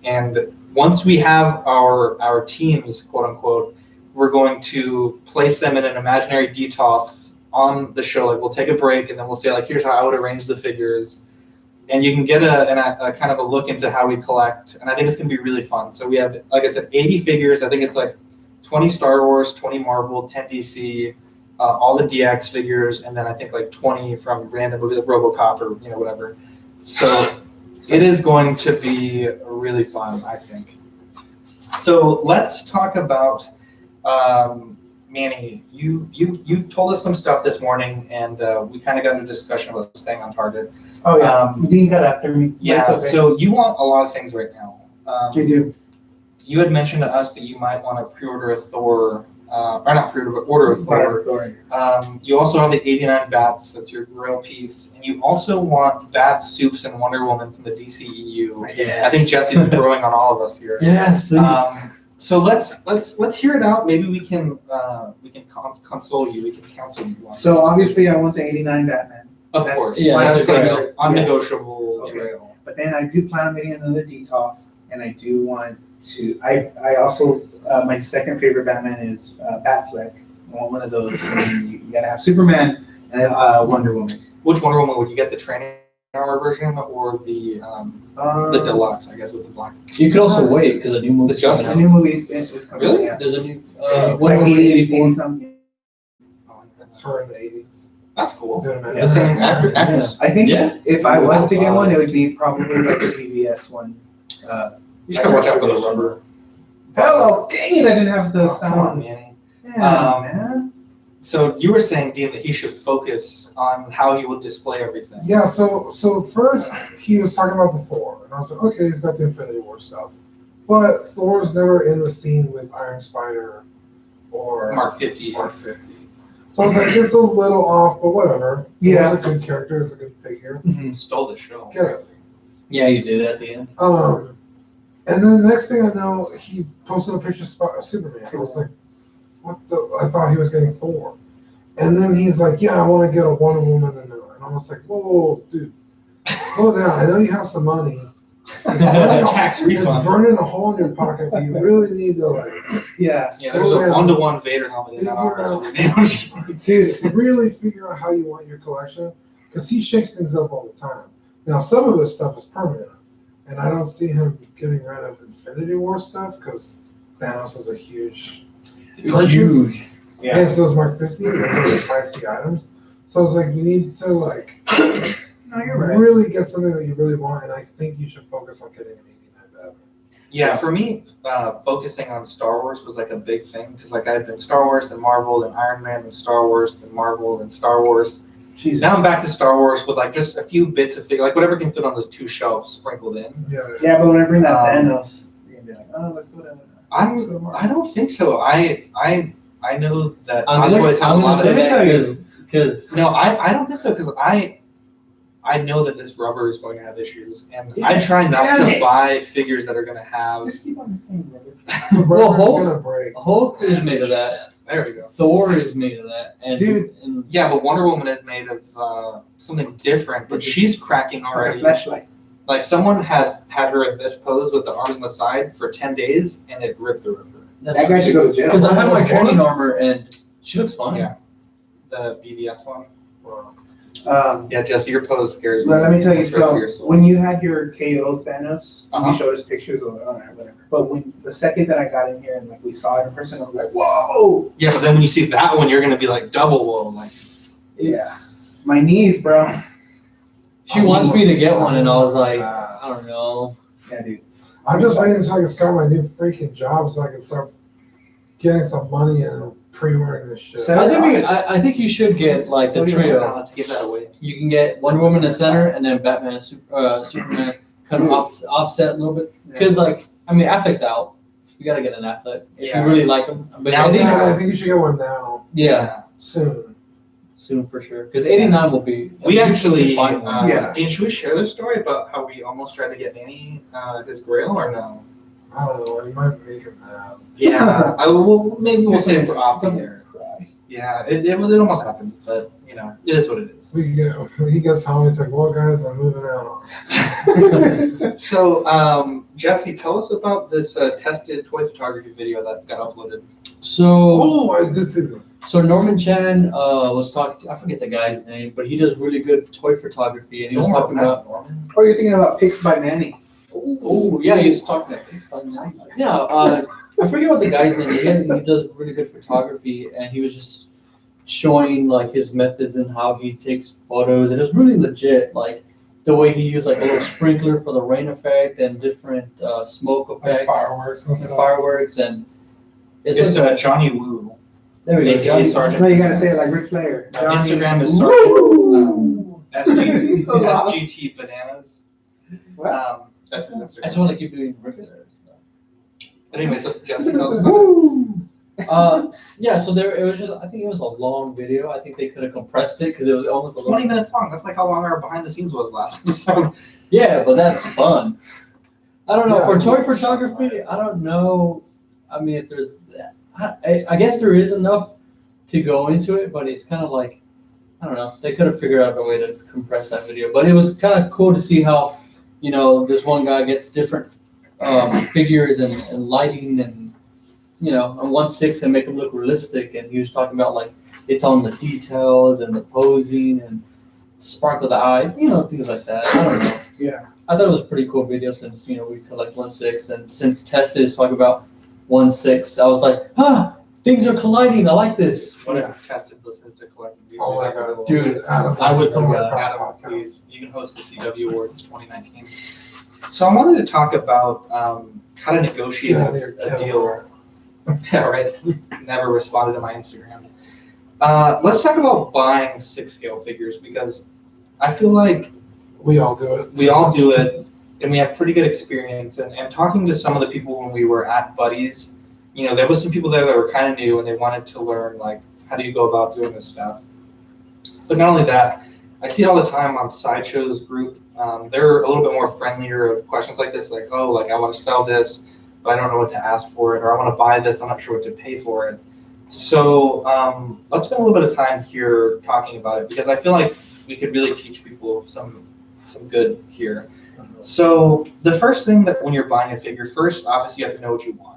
And once we have our teams, quote unquote, we're going to place them in an imaginary DTOF on the show. Like we'll take a break, and then we'll say like, here's how I would arrange the figures. And you can get a kind of a look into how we collect, and I think it's going to be really fun. So we have, like I said, 80 figures. I think it's like 20 Star Wars, 20 Marvel, 10 DC, all the DX figures, and then I think like 20 from random movies like RoboCop or whatever. So it is going to be really fun, I think. So let's talk about Manny. You told us some stuff this morning, and we kind of got into a discussion about staying on target. Oh yeah, Dean got after me. Yeah, That's okay. so you want a lot of things right now. I do. You had mentioned to us that you might want to pre-order a Thor, or not pre-order, but order a Thor. You also have the 89 Bats, that's your Grail piece, and you also want Bat Soups and Wonder Woman from the DCEU. Yes. I think Jesse's growing on all of us here. Yes, please. So let's hear it out. Maybe we can console you. We can counsel you. on So this. obviously I want the 89 Batman. Of That's course, Yeah, that's that's like fair. unnegotiable. Okay. But then I do plan on getting another DTOF, and I do want to. I also my second favorite Batman is Batfleck. I want one of those. And then you gotta have Superman and then Wonder Woman. Which Wonder Woman would you get? The training armor version or the deluxe? I guess with the black. You could also wait because a new movie. The Justice- The new movie is coming. Really? Yeah. There's a new. It's like 80 something. It's her in the 80s. That's cool. Is it a The same actress. I think Yeah. if I was to get one, it would be probably like the PVS one. You should watch out for the rubber. Hello, dang it! I didn't have the Oh, come on, sound. Manny. Yeah, man. So you were saying, Dean, that he should focus on how he would display everything. Yeah, so first he was talking about the Thor, and I was like, okay, he's got the Infinity War stuff, but Thor's never in the scene with Iron Spider or Mark 50. Mark 50. So I was like, it's a little off, but whatever. Yeah. Thor's a good character, it's a good figure. Stole the show. Get it. Yeah, you did at the end. And then next thing I know, he posted a picture of Superman. I was like, what the? I thought he was getting Thor. And then he's like, yeah, I want to get a Wonder Woman. And I was like, whoa, dude, slow down. I know you have some money. Tax refund. It's burning a hole in your pocket, but you really need to, like, Yeah. Yeah, there's a 1-to-1 Vader helmet in that office. dude, really figure out how you want your collection. Because he shakes things up all the time. Now, some of his stuff is permanent. And I don't see him getting rid of Infinity War stuff because Thanos is a huge purchase. Yeah. And so is Mark 50. Those are the pricey items. So I was like, you need to like No, you're right. really get something that you really want. And I think you should focus on getting an 89 Batman. Yeah, for me, focusing on Star Wars was like a big thing because like I had been Star Wars, then Marvel, then Iron Man, then Star Wars, then Marvel, then Star Wars. Jesus. Now I'm back to Star Wars with like just a few bits of figure, like whatever can fit on those 2 shelves sprinkled in. Yeah. Yeah, but when I bring that Thanos, you're gonna be like, oh, let's go to. I don't think so. I know that I'm Hot gonna, Toys has a I'm lot gonna of. say tell that because No, I don't think so because I know that this rubber is going to have issues, and I try not Damn to it. buy figures that are going to have. Just keep on saying, brother. The rubber's Hulk- gonna break. Hulk is made of that. There we go. Thor is made of that. And, Dude. and Yeah, but Wonder Woman is made of something different, but she's cracking Like a already. flashlight. Like someone had her in this pose with the arms on the side for 10 days, and it ripped through her. That guy should go to jail. Because I have my training armor and she looks fine. Yeah. The BVS one. Wow. Yeah, Jesse, your pose scares me. But let me tell you, I'm sure for your so soul. when you had your KO Thanos, Uh-huh. you showed us pictures or whatever. But when the second that I got in here and like we saw it in person, I was like, whoa! Yeah, but then when you see that one, you're gonna be like double whoa, like It's my knees, bro. She wants me to get one, and I was like, Ah. I don't know. Yeah, dude. I'm just waiting until I can start my new freaking job so I can start getting some money and pre-ordering this shit. So- I think you should get like the So you're trio. let's give that away. You can get Wonder Woman in the center, and then Batman, Superman, kind of offset a little bit. Because like, I mean, Affleck's out. You gotta get an Affleck if Yeah. you really like him. But Now I think, I think you should get one now, yeah, soon. soon for sure. Because 89 will be. We actually, find one. Yeah. Dean, should we share this story about how we almost tried to get Manny his grail or no? I don't know, you might make him mad. Yeah, maybe we'll save it for off the Don't air. cry. Yeah, it almost happened, but you know, it is what it is. When he gets home, he's like, well, guys, I'm moving out. So, Jesse, tell us about this tested toy photography video that got uploaded. So, Oh, I did see this. so Norman Chan was talking. I forget the guy's name, but he does really good toy photography, and he was talking about. Norman. Oh, you're thinking about Pics by Manny. Oh, yeah, he was talking about. Yeah, I forget what the guy's name is. He does really good photography, and he was just showing like his methods and how he takes photos, and it was really legit. Like the way he used like a little sprinkler for the rain effect and different smoke Like effects, fireworks and and stuff. fireworks, and It's like, Johnny Woo. there we go. AKA Johnny. Sergeant. No, you gotta say it like Ric Flair. Instagram is Woo! SGT, So loud. SGT Bananas. What? That's his I just Instagram. want to keep doing regular stuff. But anyway, so Jesse, tell us about it. Yeah, so there it was just. I think it was a long video. I think they could have compressed it because it was almost a 20 little. minutes long. That's like how long our behind the scenes was last episode. Yeah, but that's fun. I don't know Yeah, for toy it's- photography. I don't know. I mean, if there's, I guess there is enough to go into it, but it's kind of like, I don't know. They could have figured out a way to compress that video, but it was kind of cool to see how, this one guy gets different figures and lighting and, on 1/6 and make them look realistic. And he was talking about like it's on the details and the posing and sparkle of the eye, things like that. I don't know. Yeah. I thought it was a pretty cool video since, we collect 1/6 and since Tested is talking about 1/6, I was like, things are colliding. I like this. What Yeah. if tested listens to collecting Oh my God. Dude, Adam, I would come do on that. our Adam, podcast. please, you can host the CW Awards 2019. So I wanted to talk about how to negotiate Get out of here, a Kevin. deal. Yeah, right. Never responded to my Instagram. Let's talk about buying 6-scale figures because I feel like We all do it. we all do it and we have pretty good experience. And talking to some of the people when we were at Buddies, there was some people there that were kind of new and they wanted to learn, like, how do you go about doing this stuff? But not only that, I see it all the time on Sideshow's group. They're a little bit more friendlier of questions like this, like, oh, like I want to sell this, but I don't know what to ask for it, or I want to buy this, I'm not sure what to pay for it. So let's spend a little bit of time here talking about it because I feel like we could really teach people some good here. So the first thing that when you're buying a figure, first, obviously you have to know what you want.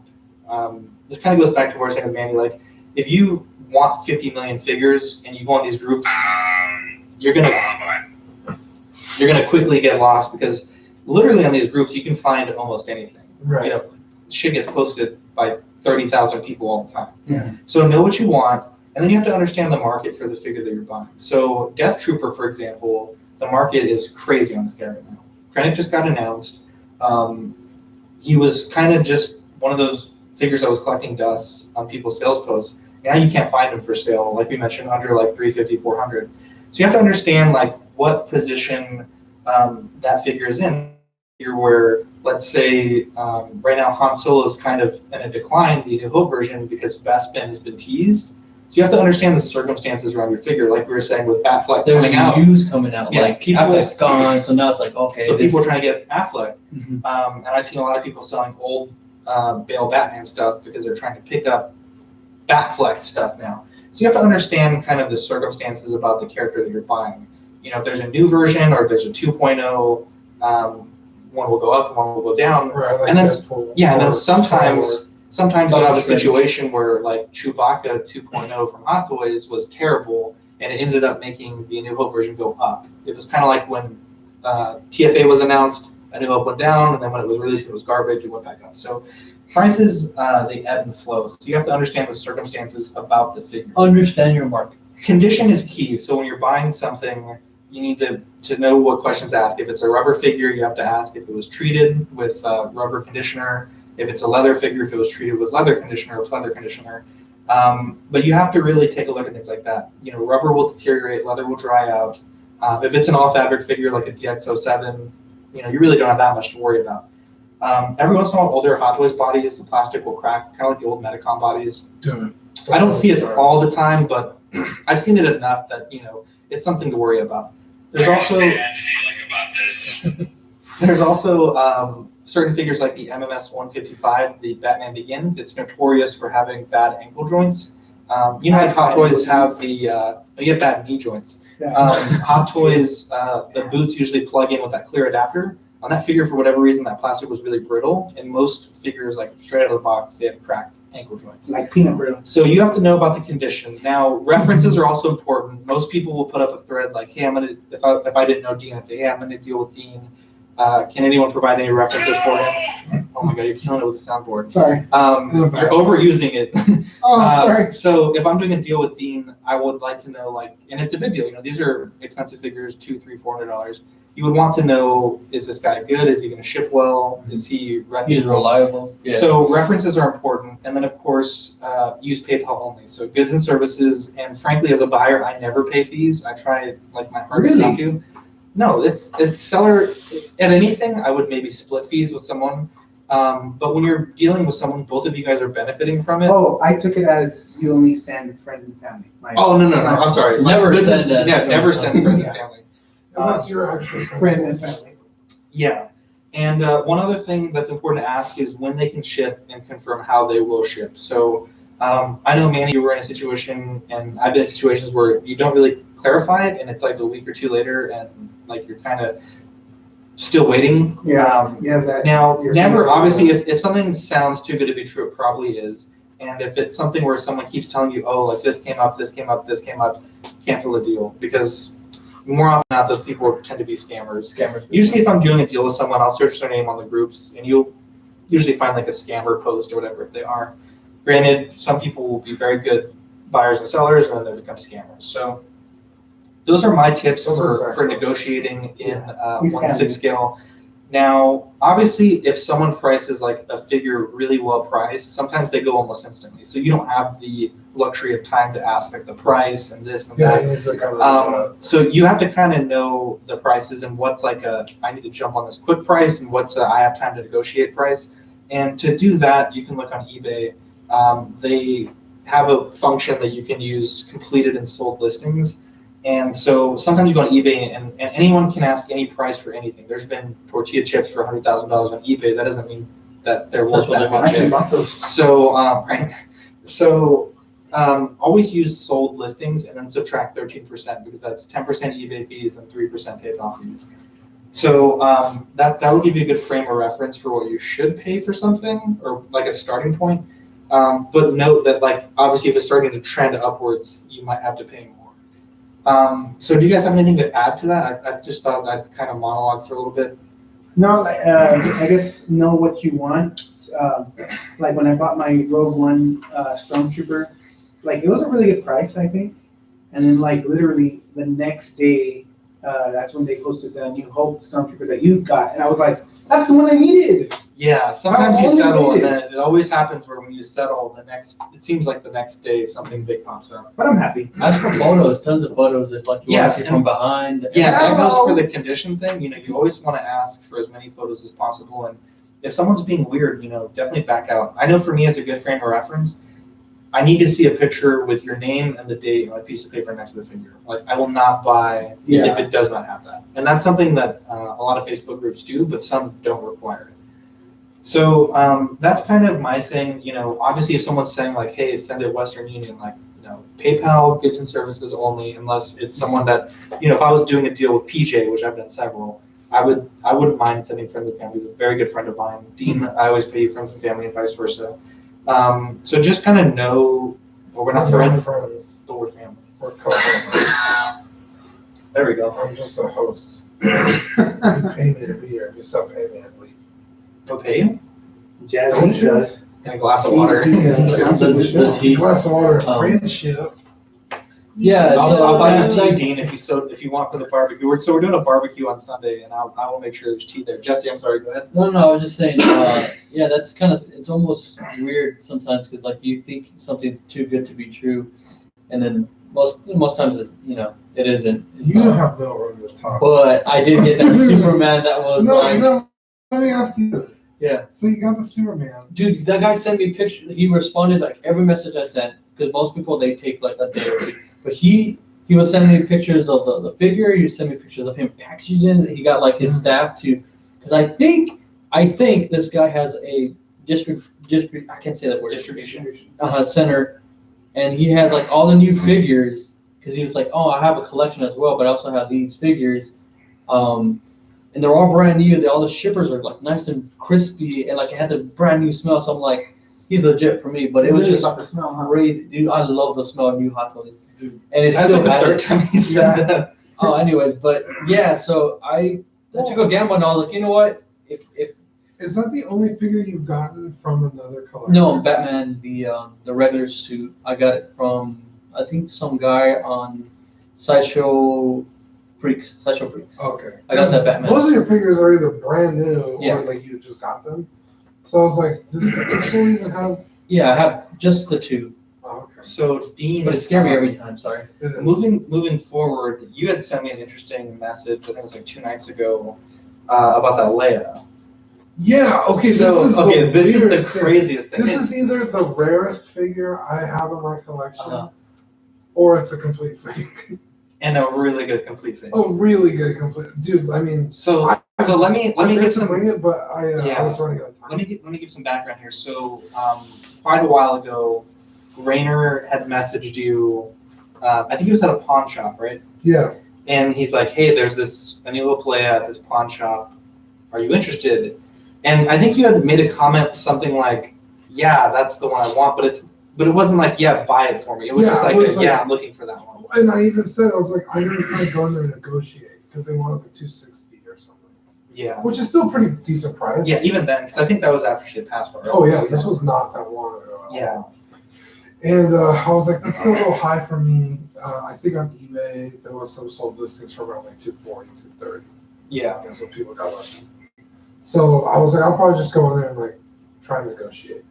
This kind of goes back to what I was saying with Mandy, like if you want 50 million figures and you go on these groups, you're gonna quickly get lost because literally on these groups you can find almost anything. Right. Shit gets posted by 30,000 people all the time. Yeah. So know what you want, and then you have to understand the market for the figure that you're buying. So Death Trooper, for example, the market is crazy on this guy right now. Krennic just got announced. He was kind of just one of those figures that was collecting dust on people's sales posts. Now you can't find him for sale, like we mentioned, under like 350, 400. So you have to understand like what position that figure is in. Here where, let's say, right now Han Solo is kind of in a decline, the New Hope version, because Bespin has been teased. So you have to understand the circumstances around your figure, like we were saying with Batfleck There's coming out. news coming out, Yeah, like people- Affleck's gone, so now it's like, okay. So people are trying to get Affleck. Mhm. And I've seen a lot of people selling old Bale Batman stuff because they're trying to pick up Batfleck stuff now. So you have to understand kind of the circumstances about the character that you're buying. If there's a new version or if there's a 2.0, one will go up and one will go down. Right, like And then Deadpool and then or sometimes you have a Strange. situation where like Chewbacca 2.0 from Hot Toys was terrible, and it ended up making the A New Hope version go up. It was kind of like when TFA was announced, A New Hope went down, and then when it was released, it was garbage. It went back up. So prices they ebb and flow. So you have to understand the circumstances about the figure. Understand your market. Condition is key. So when you're buying something, you need to know what questions to ask. If it's a rubber figure, you have to ask if it was treated with rubber conditioner. If it's a leather figure, if it was treated with leather conditioner or leather conditioner. But you have to really take a look at things like that. You know, rubber will deteriorate, leather will dry out. If it's an all fabric figure like a DX07, you know, you really don't have that much to worry about. Every once in a while, older Hot Toys bodies, the plastic will crack, kind of like the old Metacom bodies. Dude, I don't see it all the time, but I've seen it enough that, you know, it's something to worry about. There's also bad feeling about this. there's also certain figures like the Mms 155, the Batman Begins. It's notorious for having bad ankle joints. You know, like Hot Toys have the you have bad knee joints. Hot Toys, the boots usually plug in with that clear adapter. On that figure, for whatever reason, that plastic was really brittle, and most figures, like straight out of the box, they have cracked ankle joints. Like peanut brittle. So you have to know about the condition. Now, references are also important. Most people will put up a thread like, "Hey, I'm gonna if I didn't know Dean, I'd say, hey, I'm gonna deal with Dean. Can anyone provide any references for him?" Oh my God, you're killing it with the soundboard. Sorry. You're overusing it. Oh, sorry. So if I'm doing a deal with Dean, I would like to know, like, and it's a big deal. You know, these are expensive figures, $200, $300, $400. You would want to know: is this guy good? Is he going to ship well? Is he reputable? He's reliable. Yeah. So references are important, and then of course use PayPal only. So goods and services, and frankly, as a buyer, I never pay fees. I try like my hardest not to. No, it's seller at anything. I would maybe split fees with someone, but when you're dealing with someone, both of you guys are benefiting from it. Oh, I took it as you only send friends and family. Oh no, I'm sorry. Never Goodness, send that. Yeah, never send friends and family. unless you're actually Friends and family. Yeah, and one other thing that's important to ask is when they can ship and confirm how they will ship. So I know, Manny, you were in a situation, and I've been in situations where you don't really clarify it, and it's like a week or two later, and like you're kind of still waiting. Yeah, you have that. Now, You're never, saying- obviously, if something sounds too good to be true, it probably is. And if it's something where someone keeps telling you, oh, like this came up, this came up, this came up, cancel the deal, because more often than not, those people tend to be scammers. Usually if I'm doing a deal with someone, I'll search their name on the groups, and you'll usually find like a scammer post or whatever if they are. Granted, some people will be very good buyers and sellers, and then they become scammers. So those are my tips for negotiating in 1/6 scale. Now, obviously, if someone prices like a figure really well priced, sometimes they go almost instantly. So you don't have the luxury of time to ask like the price and this and that. it's like a, So you have to kind of know the prices and what's like I need to jump on this quick price, and what's I have time to negotiate price. And to do that, you can look on eBay. They have a function that you can use completed and sold listings. And so sometimes you go on eBay and anyone can ask any price for anything. There's been tortilla chips for $100,000 on eBay. That doesn't mean that they're worth that I much. actually bought those. So, right. So always use sold listings and then subtract 13% because that's 10% eBay fees and 3% PayPal fees. So that will give you a good frame of reference for what you should pay for something, or like a starting point. But note that, like, obviously if it's starting to trend upwards, you might have to pay more. So do you guys have anything to add to that? I just thought I'd kind of monologue for a little bit. No, I guess know what you want. Like when I bought my Rogue One Stormtrooper, like it was a really good price, I think. And then like literally the next day, that's when they posted the New Hope Stormtrooper that you got, and I was like, that's the one I needed. Yeah, sometimes you How long settle, did and you then it always happens where when you settle, it seems like the next day something big pops up. But I'm happy. Ask for photos, tons of photos if like you want to see from behind. Yeah, that goes No. for the condition thing. You know, you always want to ask for as many photos as possible, and if someone's being weird, you know, definitely back out. I know for me, as a good frame of reference, I need to see a picture with your name and the date on a piece of paper next to the figure. Like, I will not buy if it does not have that. And that's something that a lot of Facebook groups do, but some don't require it. So that's kind of my thing. You know, obviously if someone's saying like, hey, send it Western Union, like, you know, PayPal, goods and services only, unless it's someone that, you know, if I was doing a deal with PJ, which I've done several, I wouldn't mind sending friends and family. He's a very good friend of mine. Dean, I always pay you friends and family and vice versa. So just kind of know, well, we're not friends, but we're family. We're co-hosts. There we go. I'm just a host. You pay me to be here. If you stop paying me, I'd leave. They'll pay you? Jazz Don't you? does. And a glass of water. The tea. Glass of water, Um, friendship. Yeah, I'll buy you so- tea, Dean, if you want for the barbecue. We're doing a barbecue on Sunday, and I will make sure there's tea there. Jesse, I'm sorry. Go ahead. No, I was just saying, yeah, that's kind of, it's almost weird sometimes because like you think something's too good to be true, and then most times it's, it isn't. It's You not. have no room to talk. But I did get that Superman that was like, No. Let me ask you this. yeah, So you got the Superman. dude, that guy sent me pictures. He responded like every message I sent because most people they take like a day or two, but he was sending me pictures of the figure. He was sending me pictures of him packaging. He got like his staff to, because I think this guy has a district. I can't say that word. Distribution. Center, and he has like all the new figures because he was like, oh, I have a collection as well, but I also have these figures, and they're all brand new. All the shippers are like nice and crispy, and like it had the brand new smell. So I'm like, he's legit for me. But it was Really just about the smell, huh? crazy, dude. I love the smell of new hot toys, Dude. and it's That's still like the had third it. time he said that. Oh, anyways, but yeah, so I took a gamble and I was like, you know what? If Is that the only figure you've gotten from another collector? no, Batman, the regular suit, I got it from I think some guy on Sideshow Freaks. Okay. I got that Batman. Most of your figures are either brand new Yeah. or like you just got them. So I was like, does this fool even have? Yeah, I have just the two, Oh, okay. So Dean, but it's scary every time. Sorry. It is. Moving forward, you had sent me an interesting message. I think it was like 2 nights ago about that Leia. Yeah. Okay. So this is okay, this is the weirdest thing. craziest thing. This is either the rarest figure I have in my collection, Uh-huh. or it's a complete fake. And a really good complete fit. Oh, really good complete, dude. I mean, So let me I meant give to some bring it, but I Yeah. was running out of time. let me give some background here. So quite a while ago, Rainer had messaged you. I think he was at a pawn shop, right? Yeah. And he's like, "Hey, there's this Anilo Playa at this pawn shop. Are you interested?" And I think you had made a comment something like, "Yeah, that's the one I want," but it wasn't like, "Yeah, buy it for me." It was Yeah, just like, it was like- "Yeah, I'm looking for that one." And I even said, I was like, I'm gonna try to go in there and negotiate because they wanted like 260 or something, Yeah. which is still pretty decent price. Yeah, even then, because I think that was after she had passed away. Oh yeah, this was not that long ago. At all. Yeah. And I was like, that's still a little high for me. I think on eBay there was some sold listings for around like 240, 230. Yeah. And so people got less. So I was like, I'll probably just go in there and like try and negotiate.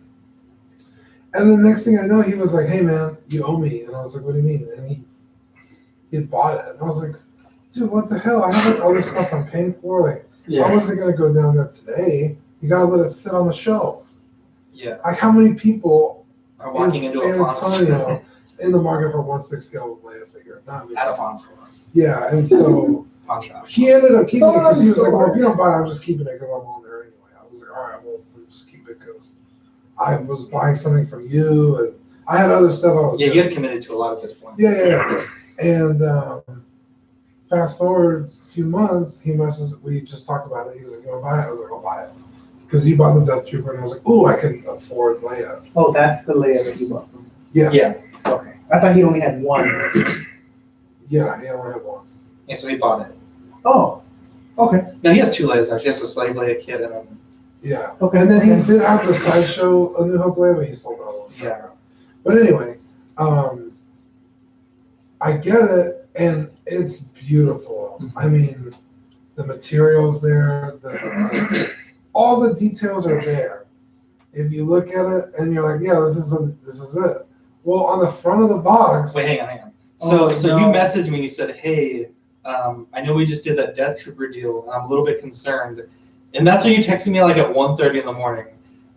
And the next thing I know, he was like, hey man, you owe me. And I was like, what do you mean? And he had bought it. And I was like, dude, what the hell? I have like other stuff I'm paying for. Like, I Yeah. wasn't gonna go down there today. You gotta let it sit on the shelf. Yeah. Like, how many people Are walking in into San a pawn Antonio store. in the market for 1/6 scale Leia figure? Not me. At a pawn store. Yeah, and so Pawn shop. he ended up keeping it because he was like, well, if you don't buy it, I'm just keeping it because I'm on there anyway. I was like, all right, well, just keep it because I was buying something from you and I had other stuff I was Yeah, doing. you had committed to a lot at this point. Yeah. And fast forward a few months, he messaged, we just talked about it. He was like, you want to buy it? I was like, I'll buy it. Because you bought the Death Trooper, and I was like, oh, I can afford Leia. Oh, that's the layer that you bought from me. Yes. Yeah. Okay. I thought he only had one. Yeah, he only had one. And so he bought it. Oh, okay. No, he has 2 Leias actually. He has a slave Leia kit and then Yeah. Okay. And then he did have the Sideshow A New Hope Leia, but he sold that one. Yeah. But anyway, I get it, and it's beautiful. I mean, the materials there, all the details are there. If you look at it and you're like, yeah, this is it. Well, on the front of the box, Wait, hang on. So Oh, so no. you messaged me and you said, hey, I know we just did that Death Trooper deal and I'm a little bit concerned. And that's when you texted me like at 1:30 in the morning.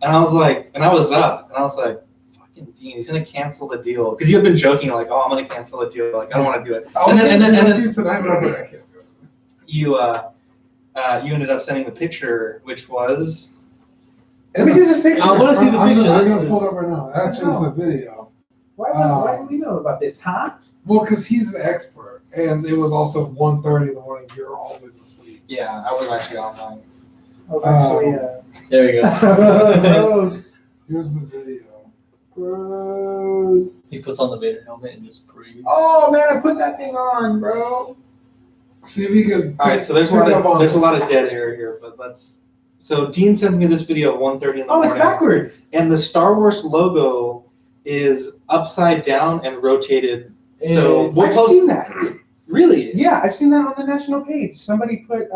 And I was like, and I was up and I was like, fucking Dean, he's gonna cancel the deal. Because you had been joking like, oh, I'm gonna cancel the deal. Like, I don't want to do it. I was going to see it tonight, but I was like, I can't do it. You ended up sending the picture, which was Let me see this picture. I want to see the I'm picture. gonna This pull it is- up right now. Actually, it's a video. Why do we know about this, huh? Well, because he's the expert, and it was also 1:30 in the morning. You're always asleep. Yeah, I was actually online. I was actually, There you go. gross. Here's the video. Gross. He puts on the Vader helmet and just breathes. Oh man, I put that thing on, bro. See if you can. All right, so there's a lot of dead air here, but let's. So Dean sent me this video at 1:30 in the Oh, morning. it's backwards. And the Star Wars logo is upside down and rotated. So It's- I've seen that. Really? Yeah, I've seen that on the national page. Somebody put,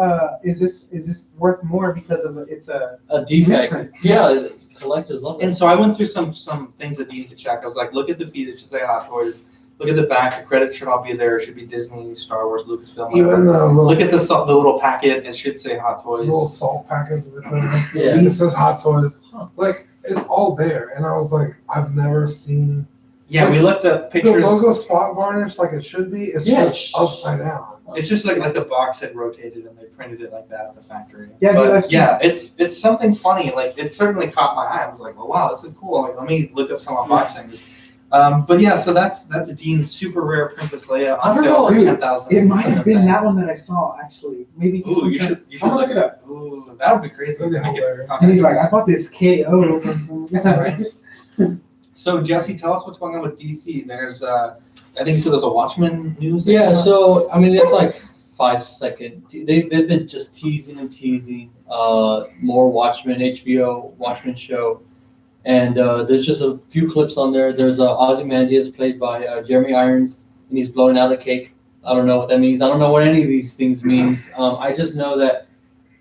is this worth more because of it's a A defect. misprint. Yeah, collectors love it. And so I went through some things that Dean could check. I was like, look at the feed, it should say Hot Toys. Look at the back, the credits should all be there. It should be Disney, Star Wars, Lucasfilm. Even whatever. the little, Look at the little packet, it should say Hot Toys. little salt packets that they put in. Yeah. It says Hot Toys. Huh. Like, it's all there. And I was like, I've never seen Yeah, we looked at the pictures. logo spot varnished like it should be. It's Yeah. just upside down. It's just like the box had rotated and they printed it like that at the factory. Yeah, dude, but I've seen yeah, it's something funny. Like it certainly caught my eye. I was like, oh wow, this is cool. Like let me look up some unboxings. But yeah, so that's Dean's super rare Princess Leia I on don't sale know, for dude. 10,000. It might have been that one that I saw actually. Maybe. Ooh, you should I'm gonna look it up. Ooh, that would be crazy. That'd be Make it hilarious. And he's like, I bought this KO from some guy. So Jesse, tell us what's going on with DC. There's I think you said there's a Watchmen news. Yeah, so I mean it's like 5 second. They've been just teasing and teasing. More Watchmen, HBO Watchmen show, and there's just a few clips on there. There's Ozymandias played by Jeremy Irons, and he's blowing out a cake. I don't know what that means. I don't know what any of these things means. I just know that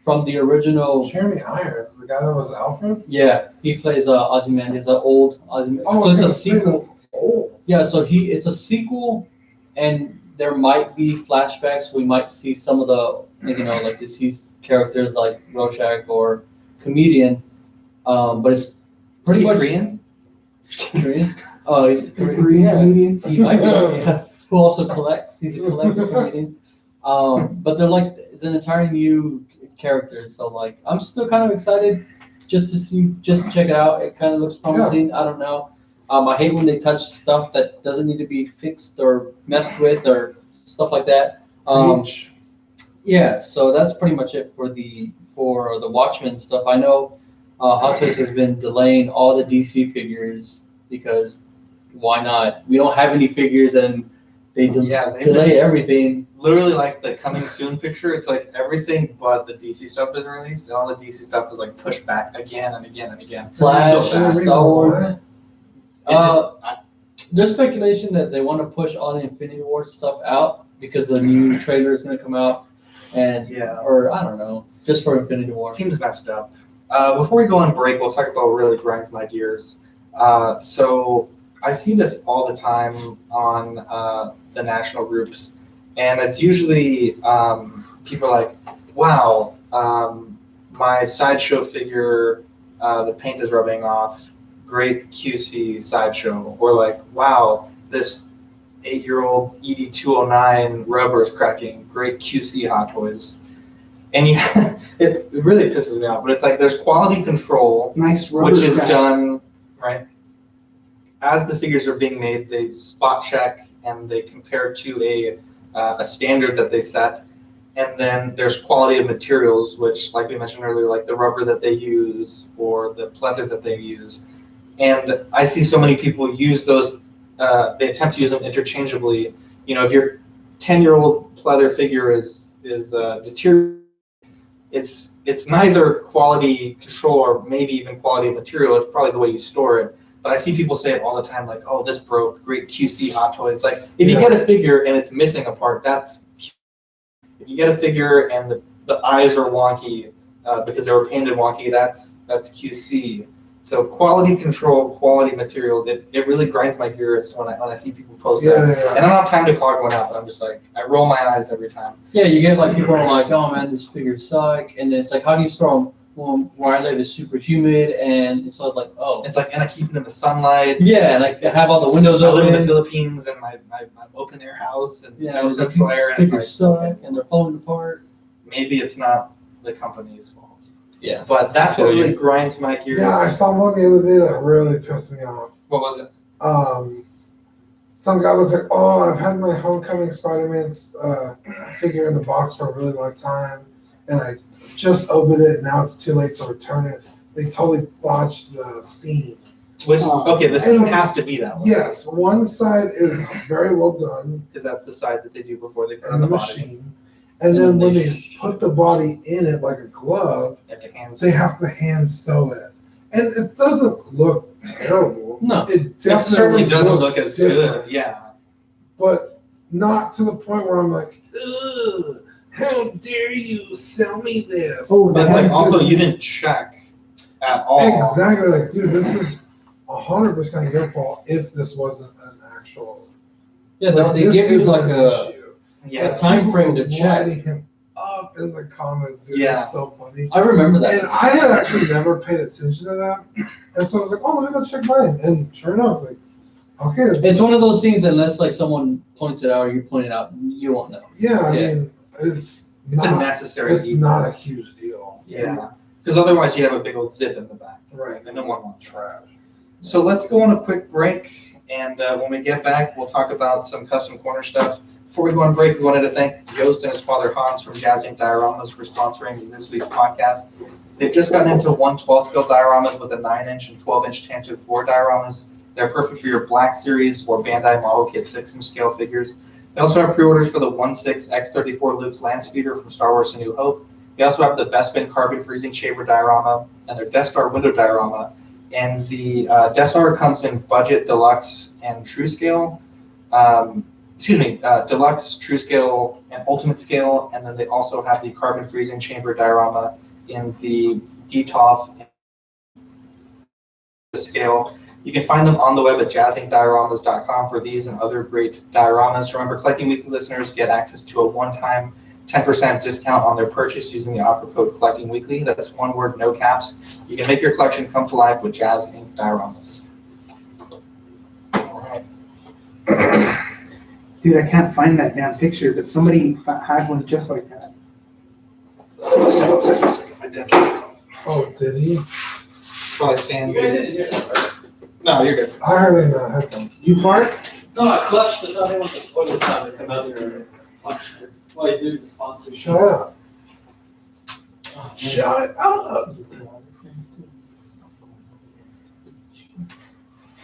from the original. Jeremy Irons, the guy that was Alfred? Yeah, he plays Ozymandias, an old Ozymandias. Oh, So I it's a was gonna say sequel. that's old. Yeah, so it's a sequel, and there might be flashbacks. We might see some of the like deceased characters like Rorschach or Comedian, but it's pretty much Korean. Korean. Oh, he's Korean yeah. comedian. He might be. Yeah. Who also collects? He's a collector comedian. But they're like it's an entirely new characters. So like I'm still kind of excited just to check it out. It kind of looks promising. I don't know. I hate when they touch stuff that doesn't need to be fixed or messed with or stuff like that. Preach. Yeah, so that's pretty much it for the Watchmen stuff. I know Hot Toys has been delaying all the DC figures because why not? We don't have any figures and they They've delay everything. literally like the coming soon picture. It's like everything but the DC stuff is released, and all the DC stuff is like pushed back again and again and again. Flash, So bad. Star Wars. It just, There's speculation that they want to push all the Infinity War stuff out because the new trailer is going to come out, and Yeah. or I don't know, just for Infinity War. it seems messed up. Before we go on break, we'll talk about what really grinds my gears. So I see this all the time on the national groups, and it's usually people are like, wow, my sideshow figure, the paint is rubbing off. Great QC sideshow. Or like, wow, this 8-year-old ED209 rubber is cracking. Great QC Hot Toys. And it really pisses me off, but it's like there's quality control, Nice rubber. which is wrap. done, right? As the figures are being made, they spot check and they compare to a standard that they set. And then there's quality of materials, which, like we mentioned earlier, like the rubber that they use or the pleather that they use. And I see so many people use those, they attempt to use them interchangeably. You know, if your 10-year-old pleather figure is deteriorating, it's neither quality control or maybe even quality of material. It's probably the way you store it. But I see people say it all the time, like, "Oh, this broke. Great QC Hot Toys." Like, if you get a figure and it's missing a part, that's. If you get a figure and the eyes are wonky because they were painted wonky, that's QC. So quality control, quality materials, it really grinds my gears when I see people post that. Yeah. And I don't have time to clog one out, but I'm just like, I roll my eyes every time. Yeah, you get like people are like, oh man, this figures suck, and then it's like, how do you store them? Well, where I live is super humid, and it's sort of like, oh, It's like, and I keep it in the sunlight. yeah, and I have all the windows I live in the open. Philippines and my open air house and Yeah, no it's like, central air. And it's figures suck, like, and they're falling apart. maybe it's not the company's fault. Yeah. But that's what really grinds my gears. Yeah, I saw one the other day that really pissed me off. What was it? Some guy was like, "Oh, I've had my Homecoming Spider-Man figure in the box for a really long time, and I just opened it, and now it's too late to return it. They totally botched the seam. Which, okay, the seam has to be that way. Yes, one side is very well done Because that's the side that they do before they put in on the the body. machine, and then when they put the body in it like a glove, they have to hand sew it, and it doesn't look terrible. No. It It certainly doesn't looks look as different, good, yeah. but not to the point where I'm like, ugh, how dare you sell me this? Oh, But it's Yeah. like, also, you didn't check at all. Exactly, like, dude, this is 100% your fault if this wasn't an actual. Yeah, like, they this give you isn't like an a issue. Yeah. time People frame to were check. lighting him up in the comments, dude. Yeah. It's so funny. I remember that. And I had actually never paid attention to that, and so I was like, "Oh, let me go check mine." And sure enough, like, okay, It's one of those things that unless like someone points it out or you point it out, you won't know. yeah, I Yeah. mean, it's It's a not, necessary it's evil. not a huge deal, Yeah. Because otherwise you have a big old zip in the back. right? And no one wants trash. So let's go on a quick break, and when we get back, we'll talk about some custom corner stuff. Before we go on break, we wanted to thank Joost and his father Hans from Jazz Ink Dioramas for sponsoring this week's podcast. They've just gotten into 1/12 scale dioramas with a 9-inch and 12-inch Tanto 4 dioramas. They're perfect for your Black Series or Bandai Model Kit 6-inch scale figures. They also have pre-orders for the 1/6x34 Luke's Land Speeder from Star Wars A New Hope. They also have the Bespin Carbon Freezing Chamber diorama and their Death Star window diorama. And the Death Star comes in budget, deluxe, and true scale. Deluxe, true scale, and ultimate scale. And then they also have the Carbon Freezing Chamber diorama in the DTOF scale. You can find them on the web at jazzinkdioramas.com for these and other great dioramas. Remember, Collecting Weekly listeners get access to a one-time 10% discount on their purchase using the offer code Collecting Weekly. That's one word, no caps. You can make your collection come to life with Jazz Ink Dioramas. All right. Dude, I can't find that damn picture, but somebody had one just like that. Step outside for a second. My dad gave me a call. Oh, did he? Probably Sandy. No, you're good. I heard it in the headphones. You fart? No, I flushed. I thought I want the toilet sound to come out here. Well, he's doing the sponsor. Shut up. Shut it up.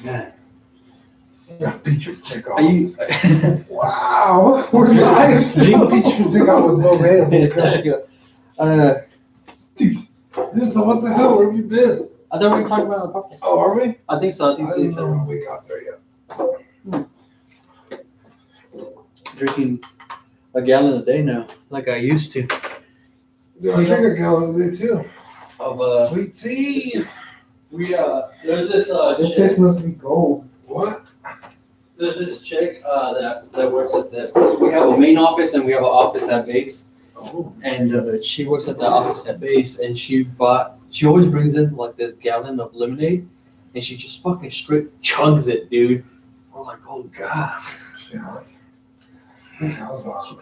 Man. Yeah, beat your dick off. Are you? Wow, we're live still. Beat your dick off with no man. Dude, so what the hell? Where have you been? I thought we were talking about the podcast. Oh, are we? I think so. I I think didn't know so. when we got there yet. Drinking a gallon a day now, like I used to. Dude, I drink a gallon a day too. Of Sweet tea. there's this This chick, place must be gold. What? there's this chick that works at we have a main office and we have an office at base, Oh, and she works at the office at base, and she always brings in like this gallon of lemonade, and she just fucking straight chugs it, dude. I'm like, oh god. yeah. Sounds awesome.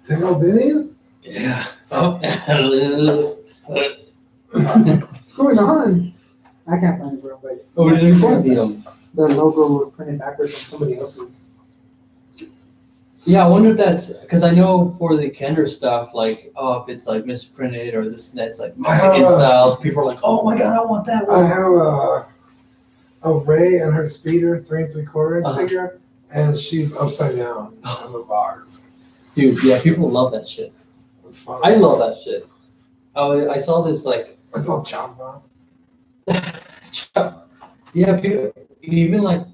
Tingle Bennies? Yeah. What's going on? I can't find it, bro, but Oh, it is important. the logo was printed backwards on somebody else's. Yeah, I wonder if that's because I know for the Kenner stuff, like, oh, if it's like misprinted or this and that's like Mexican style, people are like, oh my god, I want that I one. have a Ray and her speeder 3 3/4 inch Uh-huh. figure, and she's upside down in the box. Dude, yeah, people love that shit. It's fun. I love that shit. Oh, I saw this like, It's all chopped up. yeah, people, even like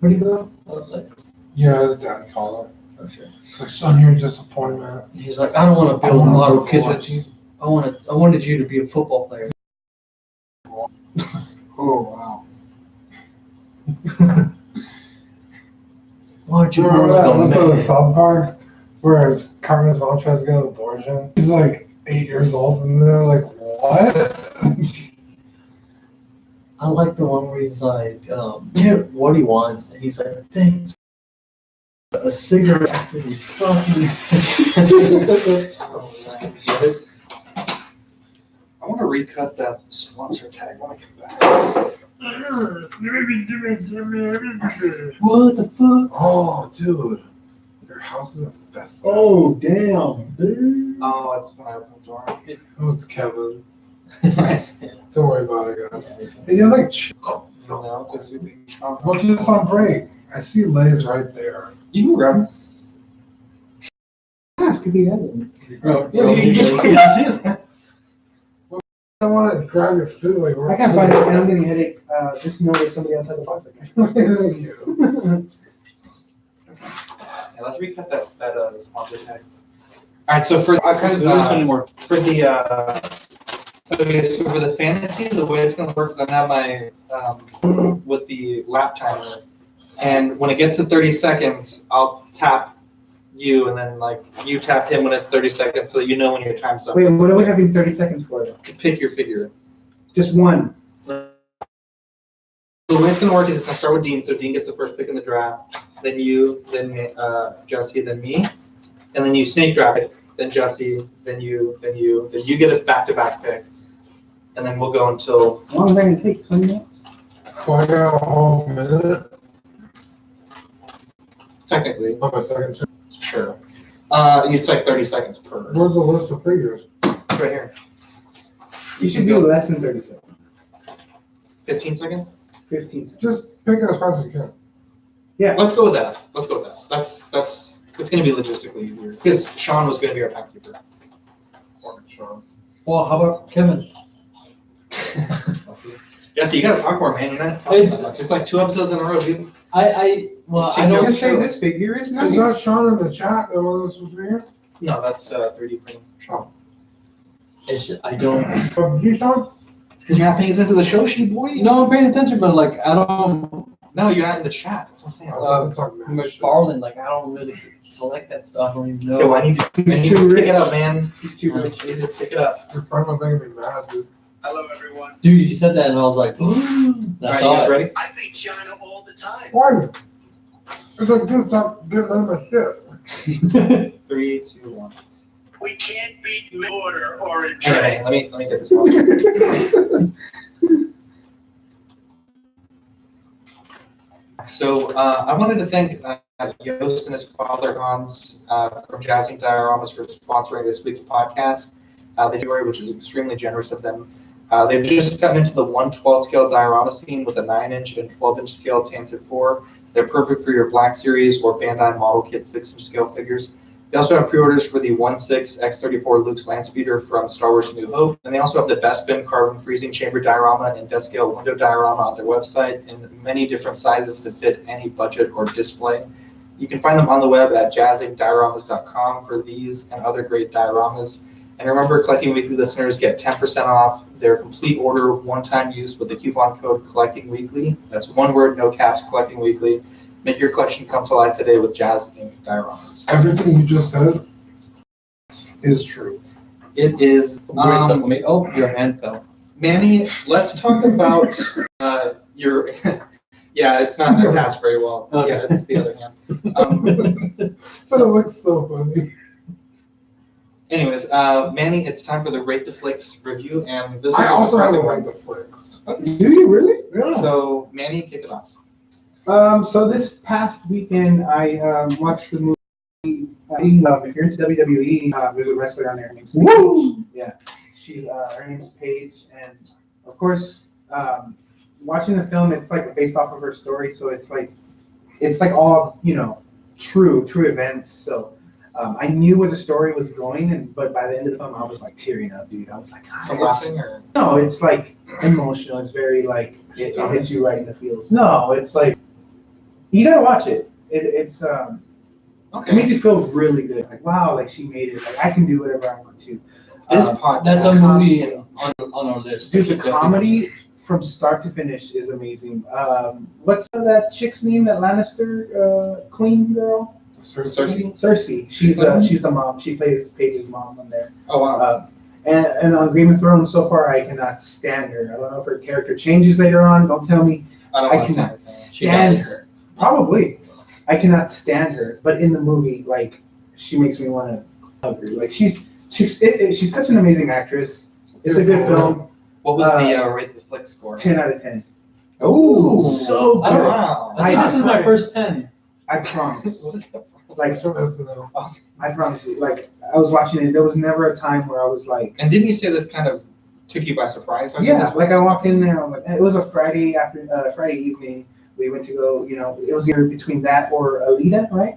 what do you call it? I was like, Yeah, his dad called her. oh shit. It's like, son, you're a disappointment. He's like, I don't want to build I wanna model do kits what? with you. I wanted you to be a football player. Oh, wow. Why don't Do you you remember work that on episode of man? South Park where Carmen's mom tries to get an abortion? He's like 8 years old, and they're like, what? I like the one where he's like, yeah, what he wants, and he's like, thanks. A cigarette. Fucking. So nice. I want to recut that sponsor tag when I come back. What the fuck? Oh, dude. Your house is infested. Oh, damn, dude. Oh, that's when I opened the door. Oh, it's Kevin. Right. Don't worry about it, guys. Hey, you're like, oh, no. No, 'cause we- Look, just on break. I see Lay's right there. You can grab him. Ask if he hasn't. Bro, Yeah, bro, you just you- can't see that. I want to grab your food. Like, I can't find it, and I'm getting a headache. Just know that somebody else has a box. Thank you. Yeah, let's recut that sponsor tag. All right, so for I can't do this anymore. for the okay, so for the fantasy, the way it's gonna work is I'm gonna have my with the lap timer, and when it gets to 30 seconds, I'll tap you, and then like you tap him when it's 30 seconds, so that you know when your time's up. Wait, what are we having 30 seconds for? Pick your figure. Just one. So the way it's gonna work is it's gonna start with Dean, so Dean gets the first pick in the draft, then you, then Jesse, then me, and then you snake draft it, then Jesse, then you get a back-to-back pick, and then we'll go until How long is that gonna take? 20 minutes? So I got a whole minute. technically, On my second turn. sure. It's like 30 seconds per. Where's the list of figures? It's right here. You should do less than 30 seconds. 15 seconds. 15 seconds. Just pick it as fast as you can. Let's go with that. That's it's gonna be logistically easier because Sean was gonna be our timekeeper. Fucking Sean. Well, how about Kevin? Jesse, you gotta talk more, man. You're not talking It's- that much. It's like 2 episodes in a row, dude. I Can you don't. Just say this figure is Is that nice. Sean in the chat that was supposed to be here? No, that's 3D printing. Sean. I don't. You, Sean? It's because you're not paying attention to the show sheet, boy. No, I'm paying attention, but like I don't. No, you're not in the chat. That's what I'm saying. I was about to talk mad shit. McFarlane, like I don't really collect that stuff. I don't even know. Yo, I need to He's too pick rich. it up, man. He's too rich. I need to pick it up. Your friend was making me mad, dude. Hello, everyone. Dude, you said that, and I was like, All I right, you saw guys it. ready? I beat China all the time. Why? It's like, dude, stop getting rid of my shit. 3, 2, 1. We can't beat order or a Okay, trade. let me get this going. So I wanted to thank Yost and his father Hans from Jazzing Dioramas for sponsoring this week's podcast. Which is extremely generous of them. They've just gotten into the 1/12 scale diorama scene with a 9-inch and 12-inch scale Tantive 4. They're perfect for your Black Series or Bandai Model Kit 6-inch scale figures. They also have pre-orders for the 1/6 X34 Luke's Landspeeder from Star Wars: New Hope, and they also have the Bespin Carbon Freezing Chamber diorama and death scale window diorama on their website in many different sizes to fit any budget or display. You can find them on the web at jazzingdioramas.com for these and other great dioramas. And remember, Collecting Weekly listeners get 10% off their complete order one-time use with the coupon code Collecting Weekly. That's one word, no caps, Collecting Weekly. Make your collection come to life today with Jazz Inc. dioramas. Everything you just said is true. It is. Brace up with me. Oh, your hand fell. Manny, let's talk about your. Yeah, it's not attached very well. Okay. Yeah, it's the other hand. But it looks so funny. Anyways, Manny, it's time for the Rate the Flicks review, and this was I also have a surprising right one. to flicks. Do you really? Yeah. So, Manny, kick it off. So this past weekend, I watched the movie. If you're into WWE, there's a wrestler on there. Her name's Woo! Yeah, she's her name's Paige, and of course, watching the film, it's like based off of her story, so it's like all true events. So I knew where the story was going, but by the end of the film, I was like tearing up, dude. I was like, From it's- laughing, or No, it's like emotional. It's very like it hits you right in the feels. No, it's like you gotta watch it. It's it okay. makes you feel really good. Like wow, like she made it. Like I can do whatever I want to. This podcast. That's a movie on our list. Dude, the comedy from start to finish is amazing. What's that chick's name? That Lannister queen girl? Cersei? Cersei. She's the mom. She plays Paige's mom on there. Oh wow. And on Game of Thrones, so far, I cannot stand her. I don't know if her character changes later on. Don't tell me. I don't I want to cannot say stand does. her. Probably. I cannot stand her. But in the movie, like, she makes me want to hug her. Like, she's such an amazing actress. It's a good film. What was the Rate the Flick score? 10 out of 10. Oh, So I don't good. Wow. I think this is my first 10. I promise. What is that from? Like, It's from SNL. I promise you, like, I was watching it. There was never a time where I was like, And didn't you say this kind of took you by surprise? yeah, like I walked in there. I'm like, it was a Friday Friday evening. We went to go. It was either between that or Alita, right?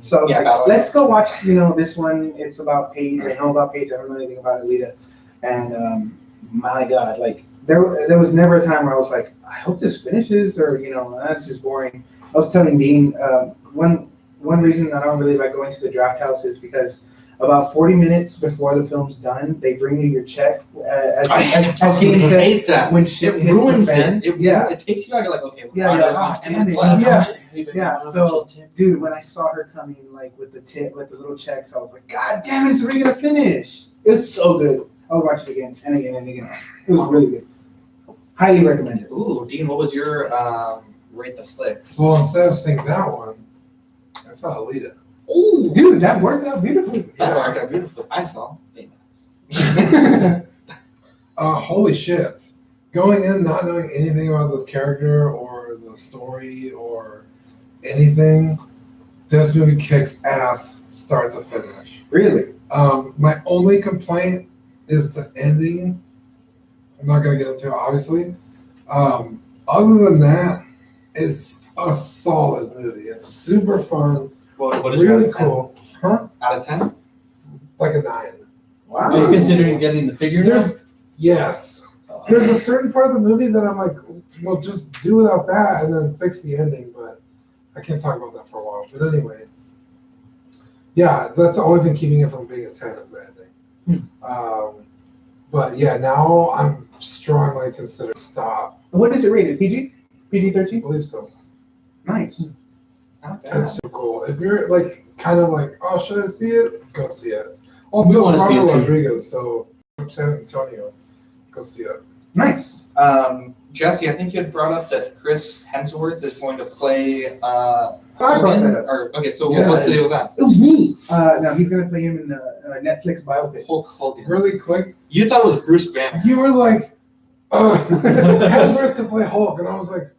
So I was Yeah, like, about let's go watch. This one. It's about Paige. I know about Paige. I don't know anything about Alita. And my God, like there was never a time where I was like, I hope this finishes, or that's just boring. I was telling Dean, one reason that I don't really like going to the draft house is because about 40 minutes before the film's done, they bring you your check. As Dean said, hate that. when shit It hits ruins the fan. it. Yeah. It takes you out. You're like, okay, Yeah, well, yeah, there's oh, 10 damn minutes it. left. Yeah, so, dude, when I saw her coming, like, with the little checks, I was like, God damn it, it's really gonna finish. It was so good. I'll watch it again and again and again. It was really good. Highly recommended. Ooh, Dean, what was your rate the flicks? Well, instead of saying that one, I saw Alita. Ooh, Dude, that worked out beautifully. that worked out beautifully. I saw Baymax. Holy shit. Going in not knowing anything about this character or the story or anything, this movie kicks ass start to finish. Really? My only complaint is the ending. I'm not going to get into it, obviously. Other than that, it's a solid movie. It's super fun, What is your really out of 10? cool. Huh? Out of 10? Like a 9. Wow. Are you considering getting the figure now? Yes. There's a certain part of the movie that I'm like, well, just do without that and then fix the ending, but I can't talk about that for a while. But anyway, yeah, that's the only thing keeping it from being a 10 is the ending. But yeah, now I'm strongly considering stop. What is it rated? PG? I PG-13? believe so. Nice. Not bad. It's so cool. If you're like kind of like, oh, should I see it? Go see it. We Also, wanna it's see it Robert too. Rodriguez, so from San Antonio. Go see it. Nice. Jesse, I think you had brought up that Chris Hemsworth is going to play I brought Hogan. that up. Or, okay, so Yeah, what's the deal with that? It was me. No, he's gonna play him in the Netflix biopic. Hulk Hogan. Really quick, You thought it was Bruce Banner. you were like, Hemsworth to play Hulk, and I was like,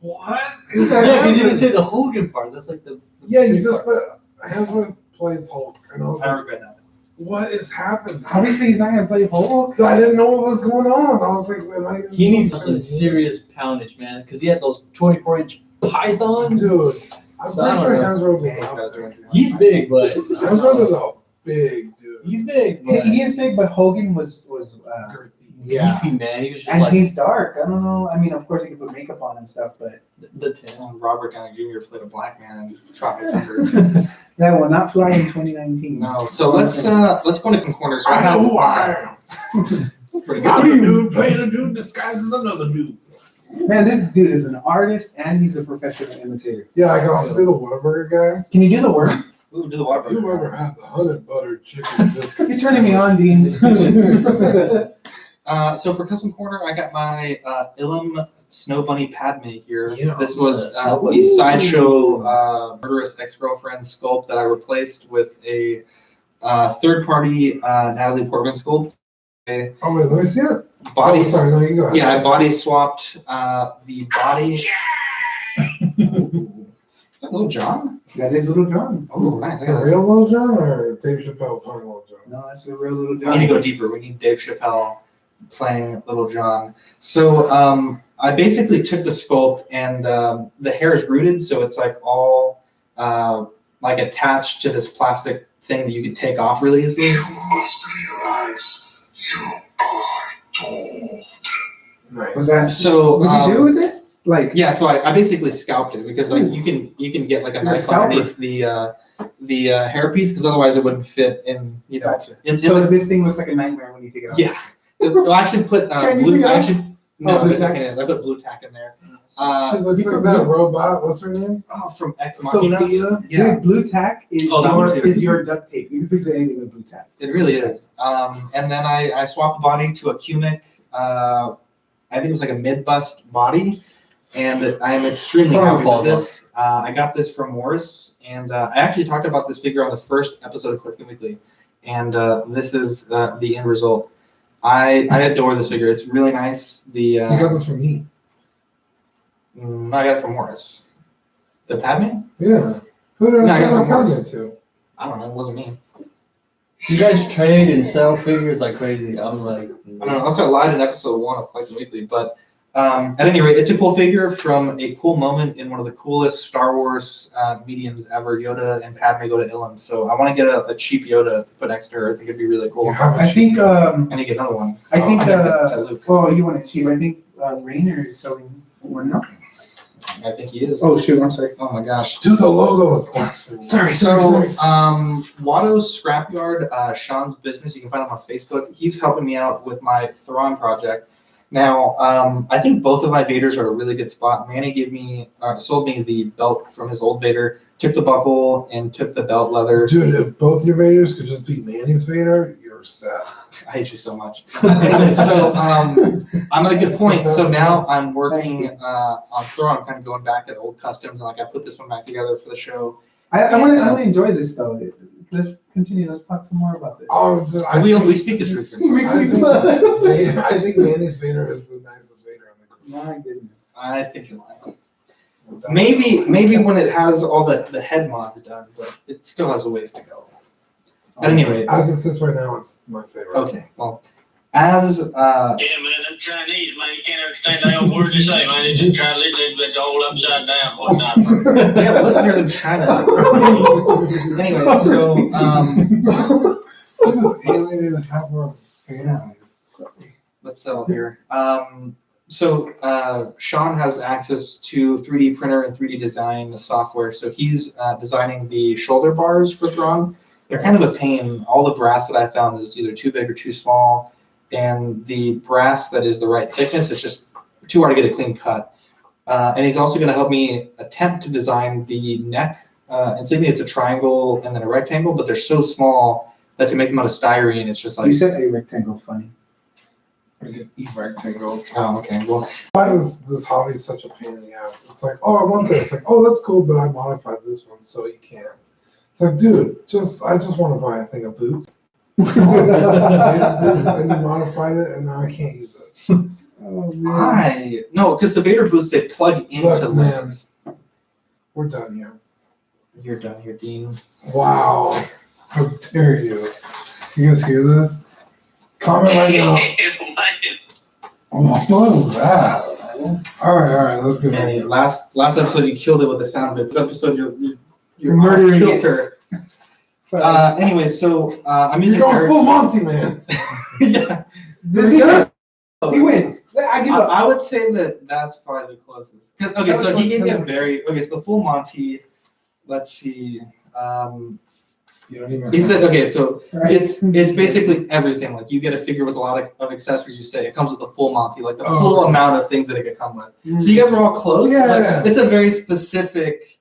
what? Is that Yeah, because you didn't happening? say the Hogan part. That's like the Yeah, you big just part. put Hemsworth plays Hulk, and I was I like, regret that. what is happening? Obviously, he's not gonna play Hulk. I didn't know what was going on. I was like, am I? He needs some serious poundage, man, because he had those 24-inch pythons. Dude, I'm So, I pretty don't sure know. Hemsworth Yeah, he's is got out a there. He's big, but Hemsworth is a big dude. he's big, He, but he is big, but Hogan was Girthy. yeah. beefy, man. He was just And like he's dark. I don't know. I mean, of course, you can put makeup on and stuff, but the 10. Robert Downey Jr. played a black man in Tropic Thunder. that will not fly in 2019. No, so let's go into some corners. So I have who I am. pretty good. I'm a dude playing a dude disguised as another dude. Man, this dude is an artist and he's a professional imitator. Yeah, I can also be the Whataburger guy. Can you do the work? Ooh, do the water. You ever had the honey butter chicken biscuit? You're turning me on, Dean. So for custom corner, I got my Ilum Snow Bunny Padme here. Yeah. This was Snow the Bunny. Sideshow Murderous Ex-Girlfriend sculpt that I replaced with a third-party Natalie Portman sculpt. A Oh wait, let me see it. body, Oh, sorry, no, you go ahead. yeah, I body swapped the body. Is that Little John? That is Little John. Oh, nice. The real Lil Jon or Dave Chappelle playing Lil Jon? No, that's the real Little We John. need to go deeper. We need Dave Chappelle playing Little John. So I basically took the sculpt and the hair is rooted, so it's like all like attached to this plastic thing that you can take off really easily. You must realize you are doomed. Nice. Was that? So What'd you do with it? Like, yeah, so I basically scalped it because like you can get like a You're a knife scalper. underneath the hairpiece because otherwise it wouldn't fit in Gotcha. in So the- this thing looks like a nightmare when you take it off. yeah. So I actually put Can you blue. take it I off? actually no, Blue I tack? put blue tack in there. She looks like that robot. What's her name? Oh, from Ex Machina. Sophia. Yeah, Dude, blue tack is, Oh, that one too. your duct tape. You can fix anything with blue tack. it really is. And then I swapped the body to a Cumic. I think it was like a mid-bust body, and I am extremely happy with this. I got this from Morris, and I actually talked about this figure on the first episode of Click and Weekly, and this is the end result. I adore this figure. It's really nice. You got this from me. I got it from Morris. The Padme? Yeah. Who did No, I I got send my some worse. comment to? I don't know. It wasn't me. You guys trade and sell figures like crazy. I'm like, I don't know. I lied in episode 1 of Collecting Weekly, but at any rate, it's a cool figure from a cool moment in one of the coolest Star Wars mediums ever. Yoda and Padme go to Ilum, so I want to get a cheap Yoda to put next to her. I think it'd be really cool. You have a I think, I need to get another one. I think, To Luke. well, you want it cheap. I think Rainer is selling one now. I think he is. Oh, shoot, I'm sorry. Oh my gosh. Do the logo of blasphemy. Sorry. So, Watto's Scrapyard, Sean's business, you can find him on Facebook. He's helping me out with my Thrawn project. Now, I think both of my Vaders are a really good spot. Manny sold me the belt from his old Vader, took the buckle and took the belt leather. Dude, if both your Vaders could just be Manny's Vader, you're set. I hate you so much. Anyway, so I'm at a good point. So now I'm working on Thrawn. I'm kind of going back at old customs, and like I put this one back together for the show. I want to enjoy this though. Let's continue. Let's talk some more about this. Oh, We speak the truth here. Makes me I think Manny's Vader is the nicest Vader on the group. My goodness. I think you're lying. Maybe when it has all the head mods done, but it still has a ways to go. At any rate, As it sits right now, it's my favorite. okay. Well, as Yeah, man, them Chinese, man, you can't understand the old words they say, man. They just try to live it all upside down, whatnot. we have listeners in China. Anyway, so I just alienated half of our families. let's sell here. So Sean has access to 3D printer and 3D design software. So he's designing the shoulder bars for Thrawn. They're kind of a pain. All the brass that I found is either too big or too small. And the brass that is the right thickness, it's just too hard to get a clean cut. And he's also going to help me attempt to design the neck. And so it's a triangle and then a rectangle, but they're so small that to make them out of styrene, it's just like. You said a rectangle, funny. Rectangle. Oh, okay. Well, Why is this hobby such a pain in the ass? It's like, oh, I want this. Like, oh, that's cool, but I modified this one so you can't. It's like, dude, I just want to buy a thing of boots. And you modified it, and now I can't use it. Oh, man. no, because the Vader boots, they plug into Look, man. lens. We're done here. You're done here, Dean. Wow. How dare you? You guys hear this? Comment right now. What was that? All right, let's get Manny, back. last episode you killed it with the sound bit. This episode you're murdering off it. kilter. Sorry. Anyway, so I'm You're using going Eric's. full Monty, man. Yeah. Does he win? He wins. I give up. I would say that's probably the closest. Because okay, so he gave me so the full Monty. Let's see. You don't even. He said so Right. it's basically everything. Like you get a figure with a lot of accessories. You say it comes with the full Monty, like the Oh, full okay. amount of things that it could come with. So you guys were all close. Yeah. Like, it's a very specific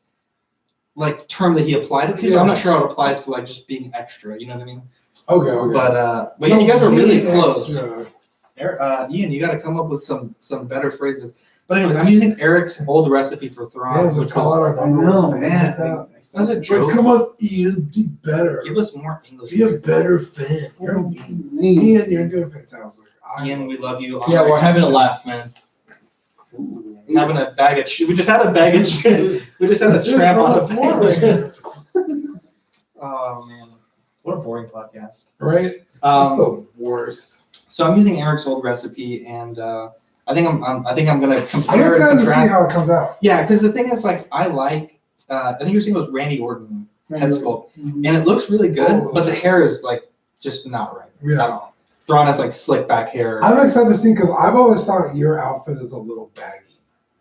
like term that he applied it to. So I'm not sure how it applies to like just being extra. You know what I mean? Okay. But yeah, you guys are really being close. extra. Ian, you got to come up with some better phrases. But anyways, I'm using Eric's old recipe for Thrawn, Yeah, just which call was out our I number. know, one fan man. like that. that's a Like, joke. come on, Ian, be better. Give us more English. Be a phrases. better fan. You're mean. Ian, you're doing fantastic. Ian, we love you. yeah, we're having a laugh, man. Having a bag of shit. We just had a bag of shit. We just had a Dude, trap it's on on the the floor right here. Oh man, what a boring podcast. Right? It's Um, the worst. so I'm using Eric's old recipe, and I think I'm gonna I'm compare and excited to see contrast. how it comes out. Yeah, because the thing is, like, I like. I think your saying was Randy Orton head sculpt, and it looks really good, Oh, but the hair is like just not right at Yeah. all. Thrawn has like slick back hair. I'm excited to see because I've always thought your outfit is a little baggy.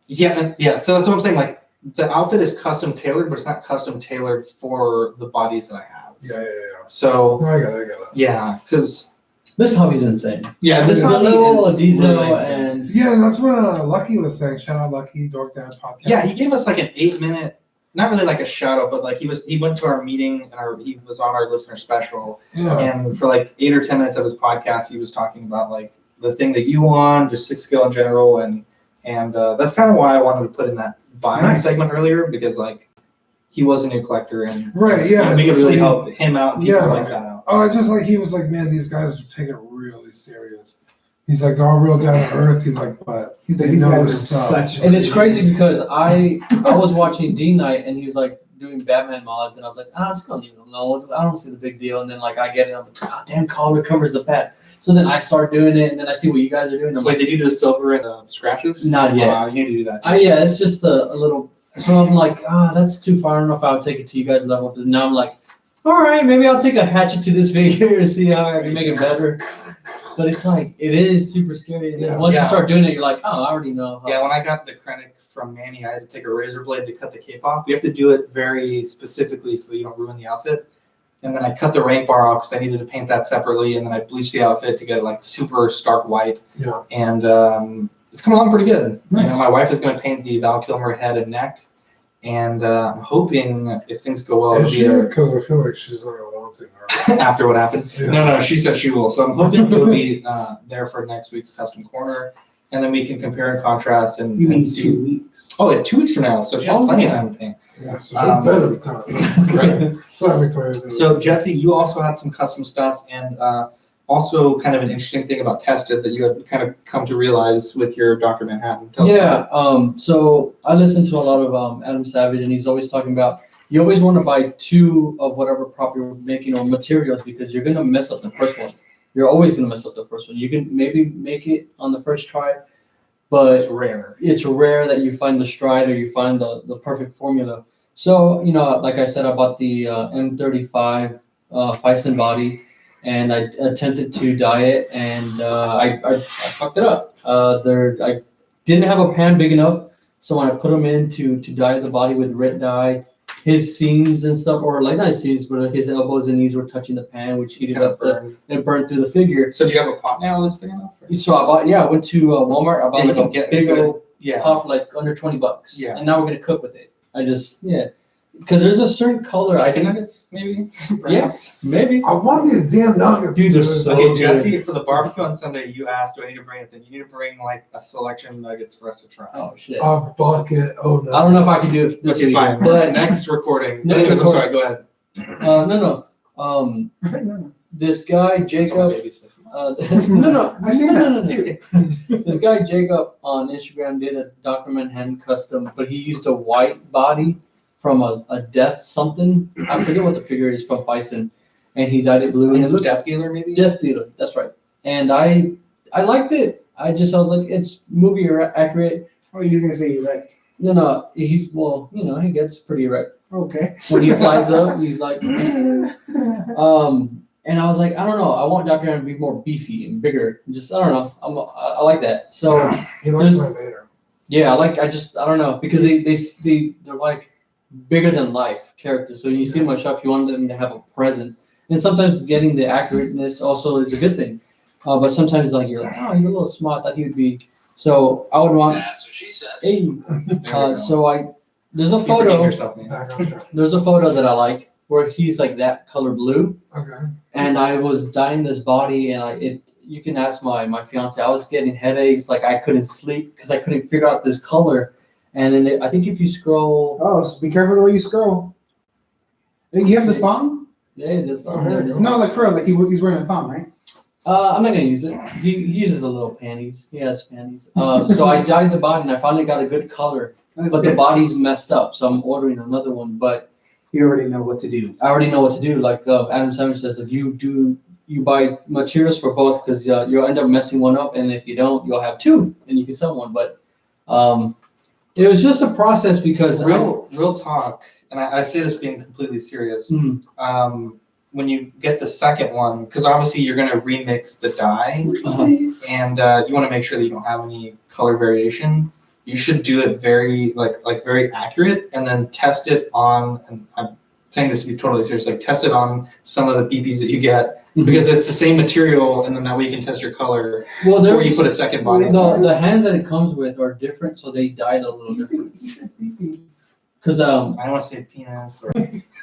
Yeah. So that's what I'm saying. Like the outfit is custom tailored, but it's not custom tailored for the bodies that I have. Yeah. So No, I got it. yeah, because This hobby's insane. this The hobby level is of detail really insane. and Yeah, and that's what Lucky was saying. Shout out Lucky, Dork Dad Podcast. Yeah, he gave us like an 8-minute, not really like a shout out, but like he went to our meeting and he was on our listener special, Yeah. and for like 8 or 10 minutes of his podcast, he was talking about like the thing that you won, just 6 skill in general, and that's kind of why I wanted to put in that Vine Nice. segment earlier, because like he was a new collector and Right, yeah. we could really So help him out and people Yeah. like that out. Oh, just like he was like, man, these guys are taking it really serious. He's like, they're all real down to earth. He's like, but He's like, they these know guys their are stuff. such- and it's crazy because I was watching D Night and he was like, doing Batman mods, and I was like, I'm just gonna leave it alone. I don't see the big deal. And then like I get it, I'm like, oh, damn, color covers the bat. So then I start doing it, and then I see what you guys are doing. I'm Wait, like, did you do the silver and the scratches? not yet. You need to do that. Too. Yeah, it's just a little. So I'm like, that's too far. I don't know if I'll take it to you guys level. But now I'm like, all right, maybe I'll take a hatchet to this figure to see how I can make it better. But it's like, it is super scary. And then once you start doing it, you're like, oh, I already know. Yeah, when I got the Krennic from Manny, I had to take a razor blade to cut the cape off. You have to do it very specifically so that you don't ruin the outfit. And then I cut the rank bar off because I needed to paint that separately. And then I bleached the outfit to get it like super stark white. Yeah. And it's coming along pretty good. Nice. You know, my wife is going to paint the Val Kilmer head and neck. And I'm hoping if things go well, Is she? Because I feel like she's not going to want to. after what happened. Yeah. No, she said she will. So I'm hoping it'll be there for next week's custom corner. And then we can compare and contrast. And You mean and see. 2 weeks? Oh, yeah, 2 weeks from now. So she has plenty of time to paint. Yeah, so she's better time. Right. Sorry, Victoria. So Jesse, you also had some custom stuff, and also kind of an interesting thing about Tested that you had kind of come to realize with your Dr. Manhattan. Tell us about Yeah, so I listen to a lot of Adam Savage, and he's always talking about you always want to buy 2 of whatever prop you're making or materials because you're going to mess up the first one. You're always going to mess up the first one. You can maybe make it on the first try, but it's rare. It's rare that you find the stride or you find the perfect formula. So, you know, like I said, I bought the M35 Fison body, and I attempted to dye it, and I fucked it up. I didn't have a pan big enough, so when I put them in to dye the body with red dye, his seams and stuff, or like not seams, but his elbows and knees were touching the pan, which heated up and burned through the figure. So do you have a pot now that's big enough? So I went to Walmart. I bought like a big old pot for like under $20. Yeah. And now we're gonna cook with it. Because there's a certain color I Chicken can. nuggets, maybe? Yeah, maybe. I want these damn nuggets. Dude, they're so Okay, good. Jesse, for the barbecue on Sunday, you asked, do I need to bring anything? You need to bring like a selection of nuggets for us to try. Oh shit. A bucket. Oh no. I don't know if I can do it this Okay, weekend, fine. but Next recording. Next Anyways, recording. I'm sorry, go ahead. no. This guy Jacob. No. I see that. This guy Jacob on Instagram did a Dr. Manhattan custom, but he used a white body from a death something. I forget what the figure is from Bison, and he dyed it blue. And it looks Death Dealer, maybe? Death Dealer. That's right. And I liked it. I was like, it's movie accurate. Oh, you're gonna say erect? No. He gets pretty erect Okay. when he flies up. He's like, and I was like, I don't know. I want Dr. Manhattan to be more beefy and bigger. Just I don't know. I like that. So He likes my Vader. yeah, I don't know because they're like bigger than life characters. So when you see them on shop, you want them to have a presence. And sometimes getting the accurateness also is a good thing. But sometimes like you're like, oh, he's a little small. I thought he would be. So I would want. That's what she said. Hey, go. so there's a You forgive photo. yourself, man. Back on track. There's a photo that I like where he's like that color blue. Okay. And I was dyeing this body, and you can ask my fiance. I was getting headaches, like I couldn't sleep because I couldn't figure out this color. And then I think if you scroll, Oh, so be careful the way you scroll. You have the thong? yeah, there it is. No, like for real, like he's wearing a thong, right? I'm not gonna use it. He uses a little panties. He has panties. So I dyed the body, and I finally got a good color, That's but the good. body's messed up. So I'm ordering another one, but You already know what to do. I already know what to do. Like Adam Savage says, if you buy materials for both because you'll end up messing one up, and if you don't, you'll have 2, and you can sell one. But it was just a process because Real talk, and I say this being completely serious. When you get the second one, because obviously you're going to remix the dye, and you want to make sure that you don't have any color variation. You should do it very very accurate, and then test it on. And I'm saying this to be totally serious. Like test it on some of the BPs that you get because it's the same material, and then that way you can test your color. Well, Or you put a second body. the hands that it comes with are different, so they dyed a little different. Because I don't want to say penis or.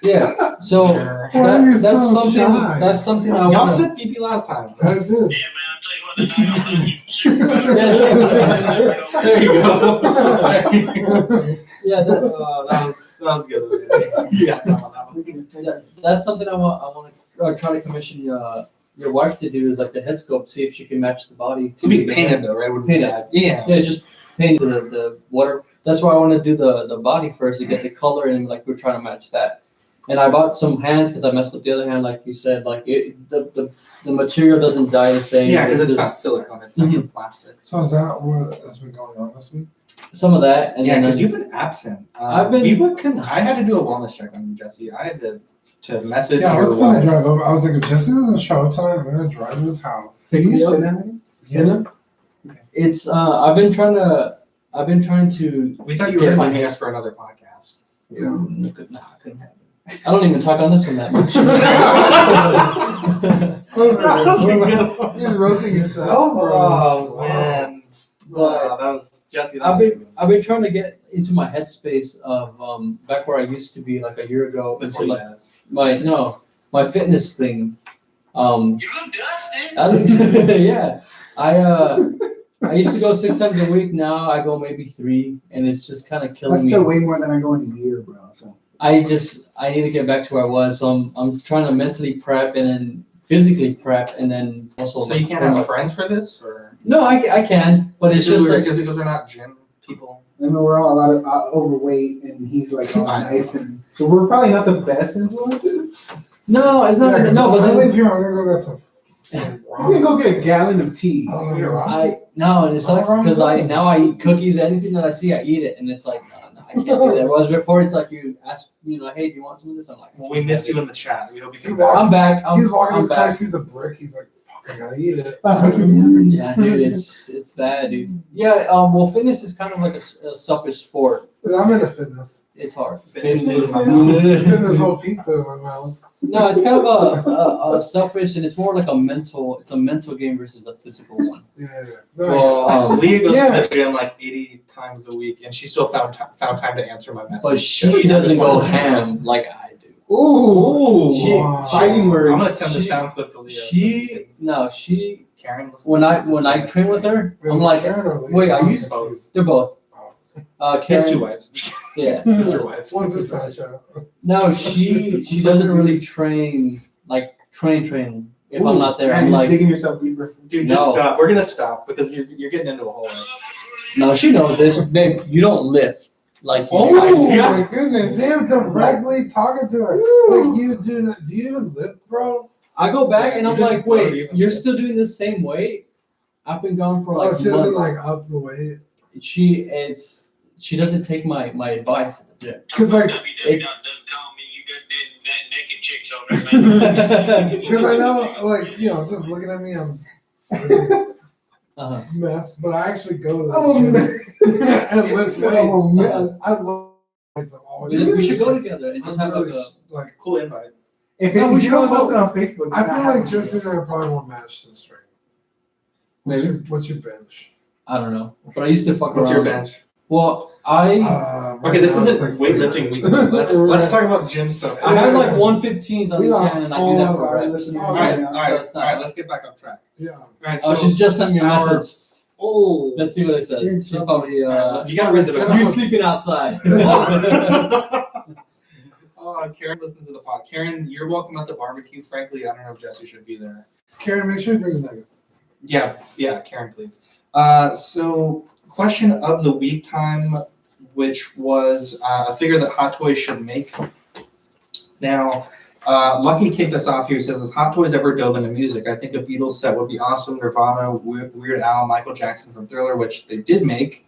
yeah, so Why are you that's so something shy? that's something I Y'all want. said PP last time. I did. Yeah, man, I'll tell you what, the There you go. Yeah, that was good. Yeah, that's something I want to try to commission your wife to do is like the head sculpt, see if she can match the body. To be painted though, right? Would be Painted. bad. Yeah. Yeah, just paint the water. that's why I want to do the body first to get the color and like we're trying to match that. And I bought some hands because I messed with the other hand, like you said. Like the material doesn't dye the same. Yeah, because it's not silicone, it's like plastic. So is that what has been going on this week? Some of that, and Yeah, then because you've been absent. I've been- I had to do a wellness check on you, Jesse. I had to message Yeah, I your was gonna wife. drive over. I was like, if Jesse doesn't show tonight, I'm gonna drive to his house. pick Can you me up. spin that again? Yes. It's I've been trying to. We thought you were get my leaving hands. us for another podcast. Yeah. Nah, I couldn't happen. I don't even talk on this one that much. He's roasting himself. Oh man. But that was Jesse. I've been trying to get into my headspace of back where I used to be like a year ago into like my fitness thing. You look dusty. Yeah, I used to go 6 times a week. Now I go maybe 3, and it's just kind of killing That's me. still way more than I go in a year, bro. So I need to get back to where I was. So I'm trying to mentally prep and then physically prep and then also. So you can't have friends for this, or No, I can, but it's just like because we're not gym people. I mean, we're all a lot of overweight, and he's like all I know. nice, and so we're probably not the best influences. no, it's not. Yeah, No, but I then, leave here, I'm gonna go get some. He's gonna go get a gallon of tea. I don't know, you're right. and it sucks because now I eat cookies. Anything that I see, I eat it, and it's like no, I can't do that. Whereas before, it's like you ask, hey, do you want some of this? I'm like, We missed you in the chat. We hope you He come walks- back. I'm back. He's walking I'm his car, back. sees a brick, he's like, fuck, I gotta eat it. Yeah, dude, it's bad, dude. Yeah, well, fitness is kind of like a selfish sport. I'm into fitness. It's hard. Fitness whole pizza in my mouth. No, it's kind of a selfish, and it's more like a mental game versus a physical one. Yeah. No, Well, Leah goes Yeah. to the gym like 80 times a week, and she still found time to answer my message. but she doesn't go ham like I do. Ooh, She- wow. fighting words. I'm gonna send the She- sound clip to Leah. She Karen. when I train with her, I'm like, wait, are you? They're both. His two Karen, wives, yeah. sister wives. One's a side show. No, she doesn't really train like train. If I'm not there, Man, I'm you're like, digging yourself deeper. Dude, No. just stop. We're gonna stop because you're getting into a hole. no, she knows this, babe. You don't lift like. Oh Yeah. my goodness! Damn, directly talking to her. Like you do not? Do you even lift, bro? I go back and I'm You just like, won't wait, even you're lift. still doing the same weight? I've been gone for Oh, like she doesn't months. like up the weight. She doesn't take my advice at the gym. Cause like, www.com, you got that naked chicks over there, man. cause I know, like just looking at me, I'm Uh-huh. a mess. But I actually go to I'm a the gym and lift I'm a weights. mess. I love weights. I'm always. We should go together and just have I'm like really, a. like. Cool invite. If No, we you should don't all post go. it on Facebook, I you're not feel like having Justin it. and I probably won't match the strength. Maybe. What's your bench? I don't know, but I used to fuck What's around. your bench? Well, I Okay, this right now isn't it's like weightlifting week. Let's talk about gym stuff. have like 115s on We each lost hand, and I all do that of for our reps. listeners. Oh, All yeah. right, So all right, it's all not- right. Let's get back on track. Yeah. All right, Oh, she's just sent me a our- message. Oh, Let's see what it says. She's probably you gotta read the Can you message. sleeping outside. Karen listens to the pod. Karen, you're welcome at the barbecue. Frankly, I don't know if Jesse should be there. Karen, make sure you bring nuggets. Yeah, Karen, please. So, question of the week time, which was a figure that Hot Toys should make. Now, Lucky kicked us off here. He says, "Has Hot Toys ever dove into music? I think a Beatles set would be awesome. Nirvana, Weird Al, Michael Jackson from Thriller, which they did make."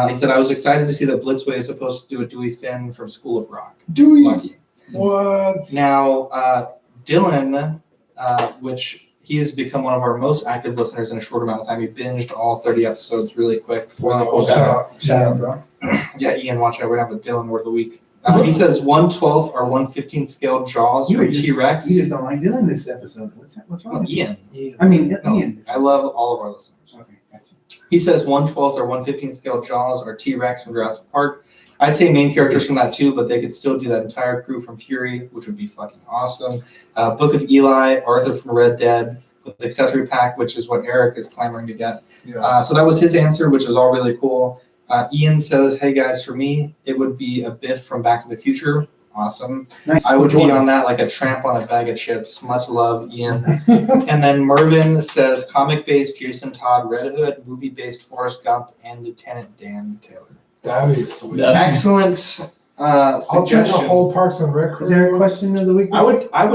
He said, "I was excited to see that Blitzway is supposed to do a Dewey Finn from School of Rock." Dewey. Lucky. What? Now, Dylan, which he has become one of our most active listeners in a short amount of time. He binged all 30 episodes really quick. Wow, shout out, bro. Yeah, Ian, watch out. We're going to have a Dylan word of the week. He says 1/12 or 1/15 scale jaws You for were just- T-Rex. You just don't like Dylan this episode. What's wrong? No, with you? Ian. I mean, No, Ian. I love all of our listeners. Okay, gotcha. He says 1/12 or 1/15 scale jaws or T-Rex from Jurassic Park. I'd say main characters from that too, but they could still do that entire crew from Fury, which would be fucking awesome. Book of Eli, Arthur from Red Dead, with the accessory pack, which is what Eric is clamoring to get. Yeah. So that was his answer, which is all really cool. Ian says, "Hey guys, for me, it would be a Biff from Back to the Future. Awesome. Nice. I would be on that like a tramp on a bag of chips. Much love, Ian." And then Mervin says, "Comic-based Jason Todd Red Hood, movie-based Forrest Gump, and Lieutenant Dan Taylor." That'd be sweet. Yeah. Excellent I'll check the suggestion. whole Parks and Rec. Is there a crew. question of the week? I would buy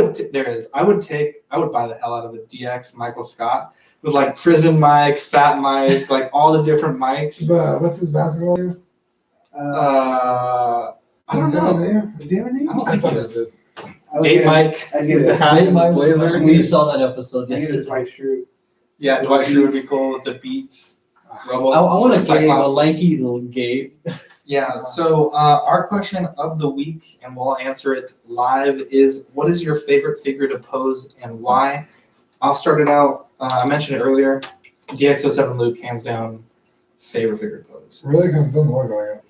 the hell out of a DX Michael Scott with like prison mic, fat mic, like all the different mics. What's his basketball name? I don't Does he have a know. name? Does he have a name? I don't I think thought he it does. did. Date Mike, I get the it. hat and the blazer. We saw that episode I get it. yesterday. Dwight Schrute. Yeah, Dwight Schrute would be cool with the beats. Robo, I want to say a Cyclops. lanky little Gabe. Yeah, so our question of the week, and we'll answer it live, is what is your favorite figure to pose and why? I'll start it out. I mentioned it earlier. DX07 Luke, hands down, favorite figure to pose. Really? Because it doesn't look like it.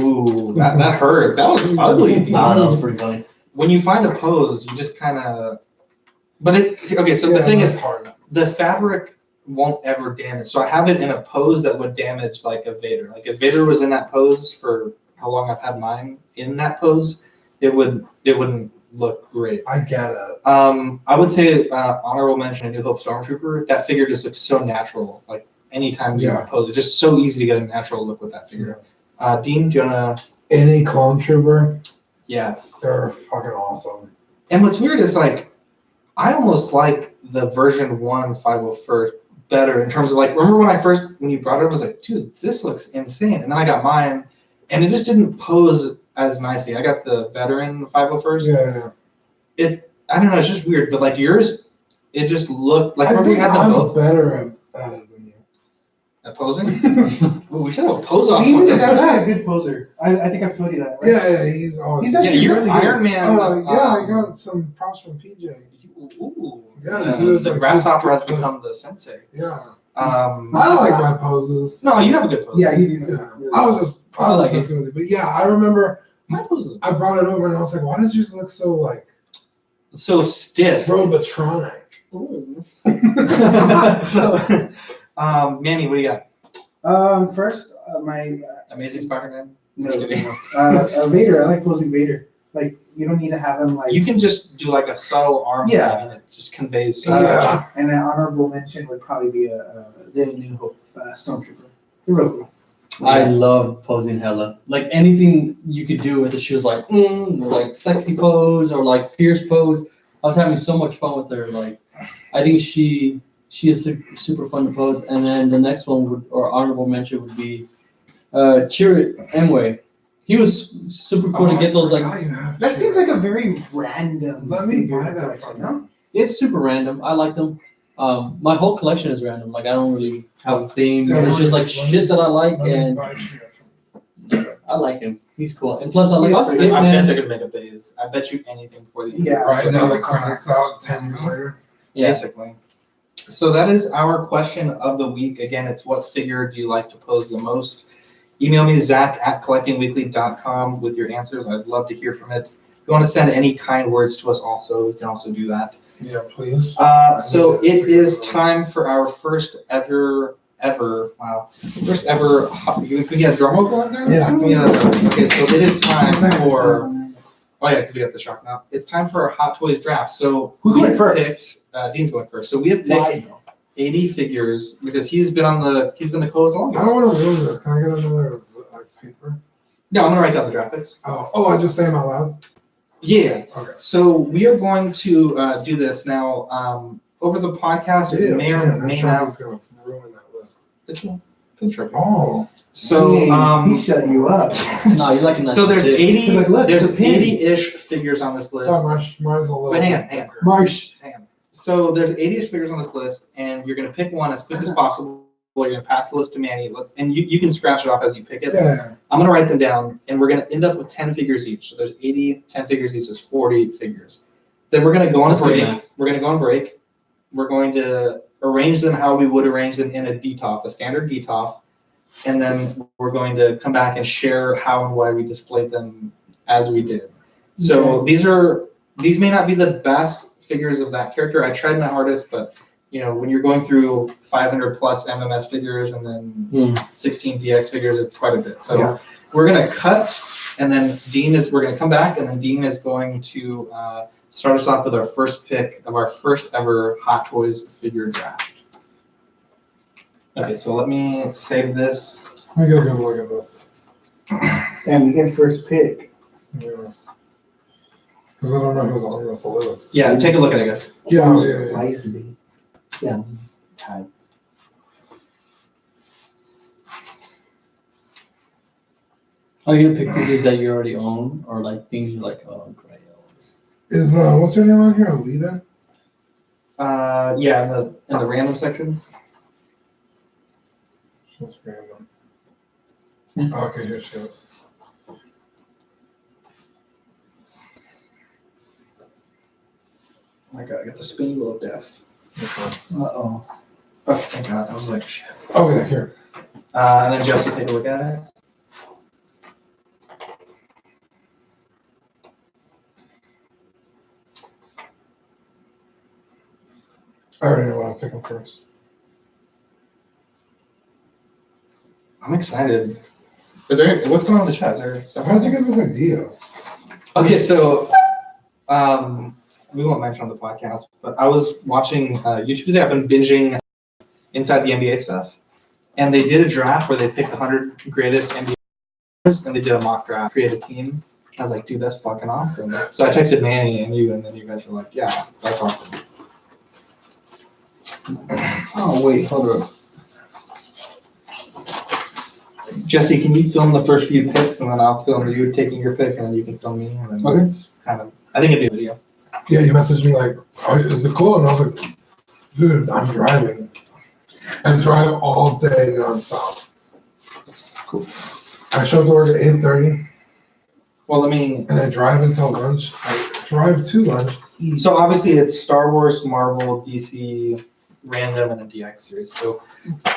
Ooh, that hurt. That was ugly. dude. That was pretty funny. When you find a pose, you just kind of. But okay. So the Yeah, thing that's is, hard. the fabric won't ever damage. So I have it in a pose that would damage like a Vader. Like if Vader was in that pose for how long I've had mine in that pose, it wouldn't look great. I get it. I would say honorable mention a New Hope Stormtrooper. That figure just looks so natural. Like anytime you Yeah. pose, it's just so easy to get a natural look with that figure. Dean, do you wanna? Any clone trooper, Yes. they're fucking awesome. And what's weird is like, I almost like the version 1 501st better in terms of like, remember when you brought it up, I was like, dude, this looks insane. And then I got mine and it just didn't pose as nicely. I got the veteran 501st. Yeah. I don't know, it's just weird, but like yours, it just looked like, I remember we think had them I'm both better at it than you. at posing? Ooh, we should have a pose off Dean one. is actually a good poser. I think I've told you that, right? Yeah, he's always. He's Yeah, actually you're really Iron good. Man. I got some props from PJ. Ooh. Yeah, he was the like, grasshopper has just- become the sensei. Yeah. I I like my poses. No, you have a good pose. Yeah, you do. Yeah. I was like it. messing with it. But yeah, I remember My pose is I brought it over and I was like, why does yours look so like so stiff. Robotronic? Ooh. So, Manny, what do you got? First, my Amazing Spider-Man? no, Just kidding. Vader. I like posing Vader. Like you don't need to have him like. You can just do like a subtle arm Yeah. thing and it just conveys. Yeah. And an honorable mention would probably be the New Hope Stormtrooper. They're real cool. I love posing Hella. Like anything you could do with it, she was like, or like sexy pose or like fierce pose. I was having so much fun with her. Like, I think she is super fun to pose. And then the next one or honorable mention would be Chirrut Emway. He was super cool to get those like. That seems like a very random. Let me figure buy that collection, from no? It's super random. I like them. My whole collection is random. Like I don't really have a theme. It's just like shit that I like, and I like him. He's cool. And plus, I like I bet they're Hitman. gonna make a base. I bet you anything before the end. Yeah. Right now the comics out 10 years later. Yeah. Basically. So that is our question of the week. Again, it's what figure do you like to pose the most? Email me, Zach@collectingweekly.com with your answers. I'd love to hear from it. If you want to send any kind words to us also, you can also do that. Yeah, please. So it is time for our first ever, first ever, can we get a drum roll going there? Yeah. Okay, so it is time for, oh yeah, because we got the shock now. It's time for our Hot Toys draft. So Who's we going have first? Dean's going first. So we have picked 80 figures because he's been the co-host longest. I don't want to ruin this. Can I get another paper? No, I'm gonna write down the draft picks. Oh, I just say them out loud? Yeah. Okay. So we are going to do this now. Over the podcast, it may or may not. Is going to ruin that list. It's a picture. Oh. So he shut you up. No, you're like a nice so there's dick. 80 He's like, look, there's it's a pin. 80-ish figures on this list. So much. Might as well. Wait, hang on. Marsh. Hang on. So there's 80-ish figures on this list, and you're gonna pick one as quick as possible. You're gonna pass the list to Manny, and you can scratch it off as you pick it. Yeah. I'm gonna write them down, and we're gonna end up with 10 figures each. So there's 80, 10 figures each is 40 figures. Then we're gonna go on a That's good break. math. We're gonna go on break. We're going to arrange them how we would arrange them in a DTOF, a standard DTOF, and then we're going to come back and share how and why we displayed them as we did. So these may not be the best figures of that character. I tried my hardest, but when you're going through 500 plus MMS figures and then 16 DX figures, it's quite a bit. So we're gonna cut, and then we're gonna come back, and then Dean is going to start us off with our first pick of our first ever Hot Toys figure draft. Okay, so let me save this. Let me get a good look at this. And you get first pick. Yeah. Because I don't know who's on this list. Yeah, take a look at it, guys. Yeah, Choose yeah, yeah. wisely. Yeah. Type. Are you gonna pick figures that you already own, or like things you're like, oh, grails? Is what's her name on here? Alita? Yeah, in the random section. She's random. Okay, here she is. Oh my god, I got the spinning wheel of death. Okay. Uh-oh. Oh, thank god. I was like, shit. Oh yeah, here. And then Jesse, take a look at it. I already know what I'm picking first. I'm excited. Is there what's going on in the chat? Is there stuff? How did you get this idea? Okay, so we won't mention on the podcast, but I was watching YouTube today. I've been binging Inside the NBA stuff, and they did a draft where they picked the 100 greatest NBA players, and they did a mock draft, create a team. I was like, dude, that's fucking awesome. So I texted Manny and you, and then you guys were like, yeah, that's awesome. Oh wait, hold on. Jesse, can you film the first few picks, and then I'll film you taking your pick, and then you can film me, and then Okay. kind of. I think it'd be a video. Yeah, you messaged me like, oh, is it cool? And I was like, dude, I'm driving. I drive all day nonstop. Cool. I show up to work at 8:30 Well, let me. and I drive until lunch. I drive to lunch. Eat. So obviously it's Star Wars, Marvel, DC, random, and a DX series. So, all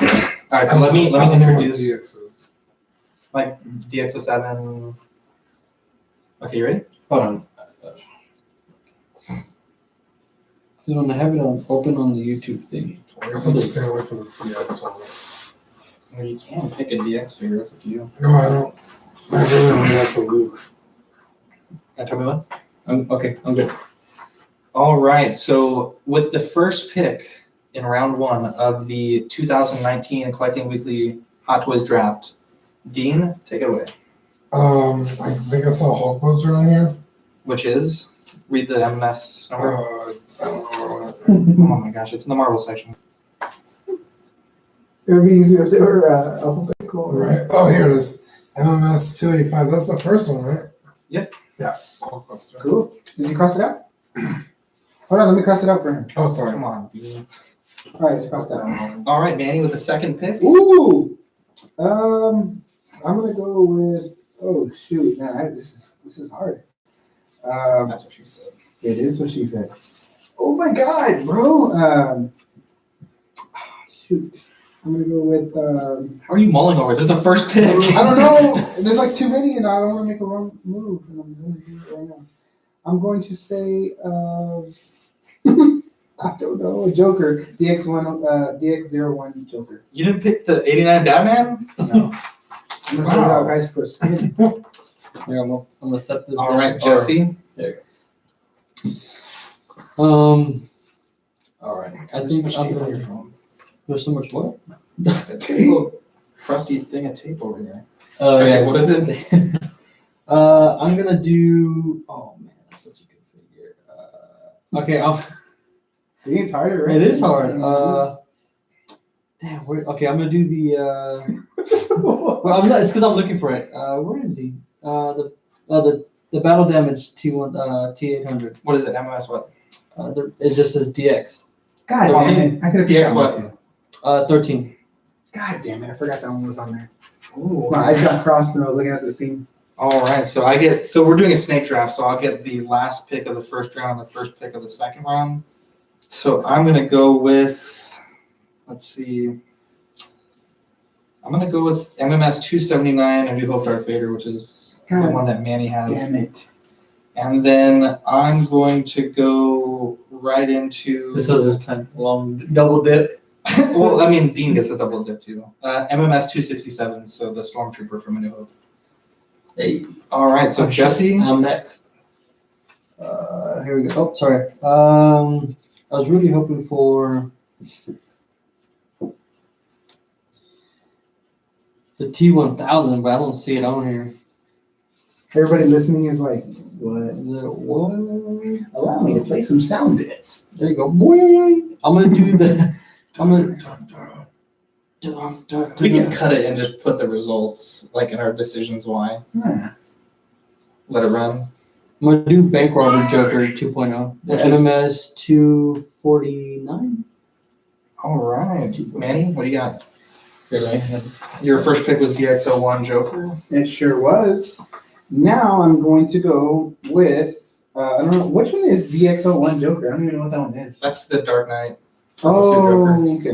right. So let me I don't know what introduce DX is. like DX07. Okay, you ready? Hold on. Because when I have it open on the YouTube thing. I guess I'm just staying away from the DX one. Well, you can pick a DX figure. It's up to you. No, I don't. I really only like the Luke. Tell me what. Okay, I'm good. All right. So with the first pick in round one of the 2019 Collecting Weekly Hot Toys Draft, Dean, take it away. I think I saw a Hulk poster on here. Which is read the MMS number. I don't know. Oh my gosh, it's in the Marvel section. It would be easier if they were alphabetical. Right. Oh, here it is. MMS 285. That's the first one, right? Yep. Yeah. Hulk poster. Cool. Did you cross it out? Hold on, let me cross it out for him. Oh, sorry. Come on, Dean. All right, it's crossed out. All right, Manny with the second pick. Ooh. I'm gonna go with. Oh shoot, man, this is hard. That's what she said. It is what she said. Oh my god, bro. Shoot. I'm gonna go with. How are you mulling over? This is the first pick. I don't know. There's like too many, and I don't want to make a wrong move, and I'm gonna do it right now. I'm going to say. I don't know. A Joker. DX01 Joker. You didn't pick the 89 Batman? No. I'm gonna put it out, guys, for a spin. Here, I'm gonna set this All down. right, Jesse. All right. I think I'm gonna. There's so much what? A little crusty thing of tape over here. Oh Okay, yeah. what is it? I'm gonna do. Oh man, that's such a good figure. Okay, See, it's harder, right? it is hard. Damn. Okay, I'm gonna do the. Well, I'm not. It's because I'm looking for it. Where is he? The battle damage T800. What is it? MMS what? It just says DX. God damn it. I could have picked DX that what? one too. 13. God damn it. I forgot that one was on there. Ooh. My eyes got crossed when I was looking at the thing. All right, so we're doing a snake draft, so I'll get the last pick of the first round and the first pick of the second round. So I'm gonna go with, let's see, I'm gonna go with MMS 279, A New Hope Darth Vader, which is the God one that Manny has. damn it. And then I'm going to go right into. This was this kind of long double dip. Well, I mean, Dean gets a double dip too. MMS 267, so the Stormtrooper from A New Hope. Hey. All right, so Jesse. I'm next. Here we go. Oh, sorry. I was really hoping for. the T1000, but I don't see it on here. Everybody listening is like, what? What? Allow me to play some sound bits. There you go. Boing. I'm gonna do the. I'm gonna. We can cut it and just put the results like in our decisions why. Huh. Let it run. I'm gonna do Bank Robber Joker 2.0. The Which is- MMS 249. All right, Manny, what do you got? Your first pick was DX01 Joker. It sure was. Now I'm going to go with, I don't know, which one is DX01 Joker? I don't even know what that one is. That's the Dark Knight. Oh, okay.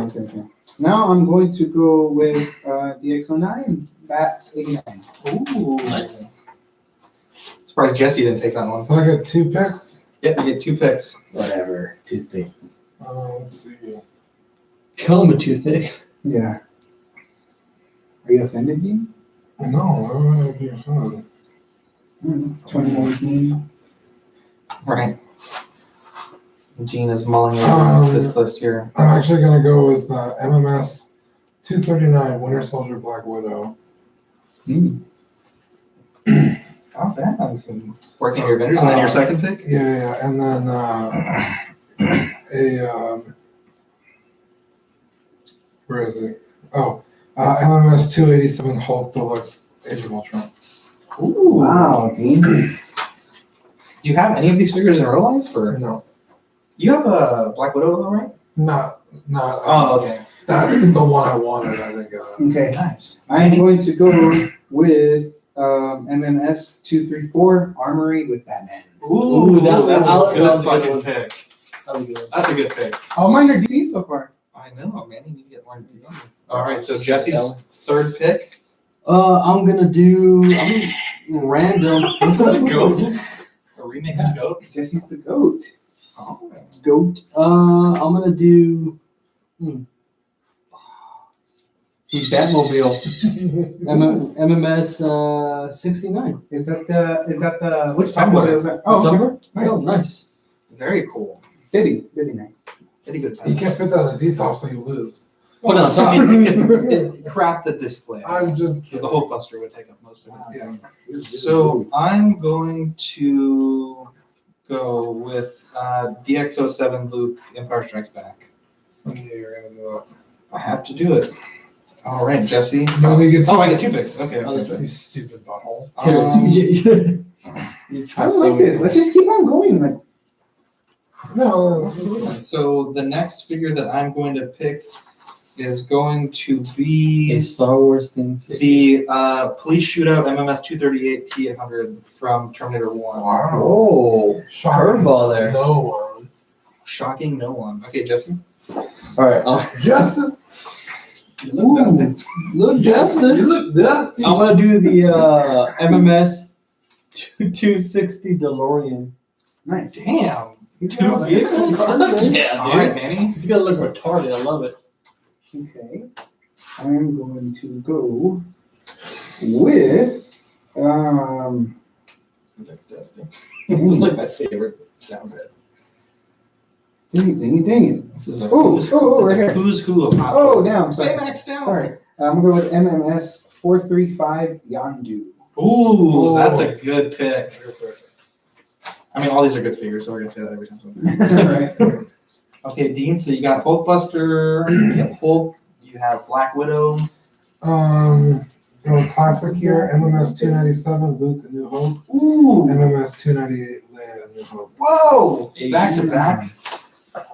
Now I'm going to go with DX09, Bats 89. Ooh, nice. Surprised Jesse didn't take that one. So I got 2 picks. Yep, you get 2 picks. Whatever, toothpick. Let's see. Call him a toothpick. Yeah. Are you offended, Dean? No, I would be fun. 2019. Right. Gene is mulling over this list here. I'm actually gonna go with MMS 239 Winter Soldier Black Widow. Not bad. Working your vendors, and then your second pick? Yeah, and then where is he? Oh, MMS 287 Hulk Deluxe Age of Ultron. Ooh. Wow, Dean. Do you have any of these figures in real life? Or No, you have a Black Widow, though, right? not. Oh, okay. That's the one I wanted. I think. Okay. Nice. I'm going to go with MMS 234 Armory with Batman. Ooh, that's that a was good a good fucking one. pick. That was good. That's a good pick. All mine are DC so far. I know, man. You need to get more DC. All right, so Jesse's third pick. I'm random. Ghost. A remix of Goat. Jesse's the GOAT. Oh. Goat. I'm gonna do the Batmobile. MMS 69. Is that the which Tumblr. Batmobile is that? Oh, okay. Number? Nice. Oh, nice. Very cool. Very nice. Very good. You can't fit that on a detox, so you lose. Put it on top. It crap the display. I'm just The kidding. Hulk Buster would take up most of it. Yeah. So I'm going to go with DX07 Luke Empire Strikes Back. I knew you were gonna do I have to do it. All right, Jesse. that. You only get Oh, I get 2 picks. Okay. Oh, that's right. You stupid butthole. I don't like this. Let's just keep on going. Like, No. So the next figure that I'm going to pick is going to A be Star Wars thing. the police shootout MMS 238 T800 from Terminator 1. Wow. Oh, Shocking. curveball there. No one. Shocking no one. Okay, Jesse. All right. Justin. You look dusty. Look, You Justin. look dusty. I'm gonna do the MMS 260 DeLorean. nice. Damn. He's 2 got all that. vehicles? Yeah, All right, Manny. He's gonna look retarded. I love it. Okay. I'm going to go with Look dusty. It's like my favorite sound bit. dang it. This is a Oh, who's, oh, this is right a here. who's who of hot Oh, dogs. down. Sorry. Baymax down. Sorry. I'm gonna go with MMS 435 Yandu. Ooh, that's a good pick. I mean, all these are good figures, so we're gonna say that every time. Right. Okay, Dean. So you got Hulkbuster, you have Hulk, you have Black Widow. Going classic here. MMS 297 Luke A New Hope. Ooh. MMS 298 Leia A New Hope. Whoa! Back to back.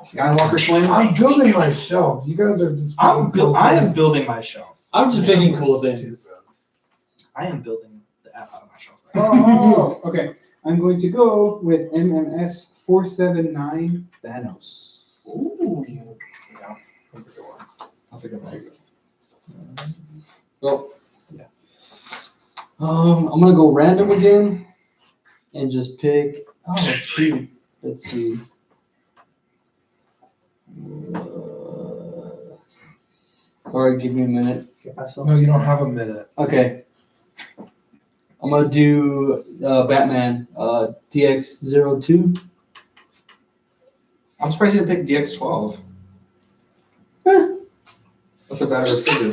Skywalker swing. I'm building my shelf. You guys are just. I am building my shelf. I'm just picking cool things. I am building the F out of my shelf. Oh, okay. I'm going to go with MMS 479 Thanos. Ooh. Yeah, that's a good one. That's a good one. Well, yeah. I'm gonna go random again, and just pick. Oh, shoot. Let's see. All right, give me a minute. ¿Qué pasó? No, you don't have a minute. Okay. I'm gonna do Batman DX02. I'm surprised you didn't pick DX12. That's a better figure.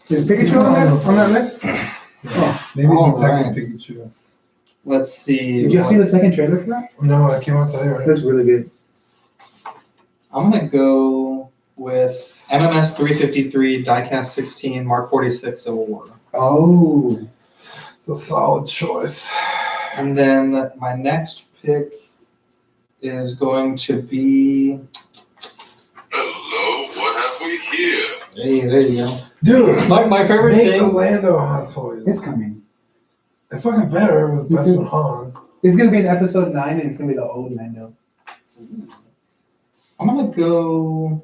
Is Pikachu on that list? Yeah. Maybe All he technically right. Pikachu. Let's see. Did you see the second trailer for that? No, I came out today, right? Looks really good. I'm gonna go with MMS 353, Diecast 16, Mark 46 Civil War. Oh. It's a solid choice. And then my next pick is going to be. Hello, what have we here? Hey, there you go. Dude, My favorite make thing. the Lando Hot Toys. It's coming. They're fucking better with It's best good. with Han. It's gonna be in episode 9 and it's gonna be the old Lando. I'm gonna go.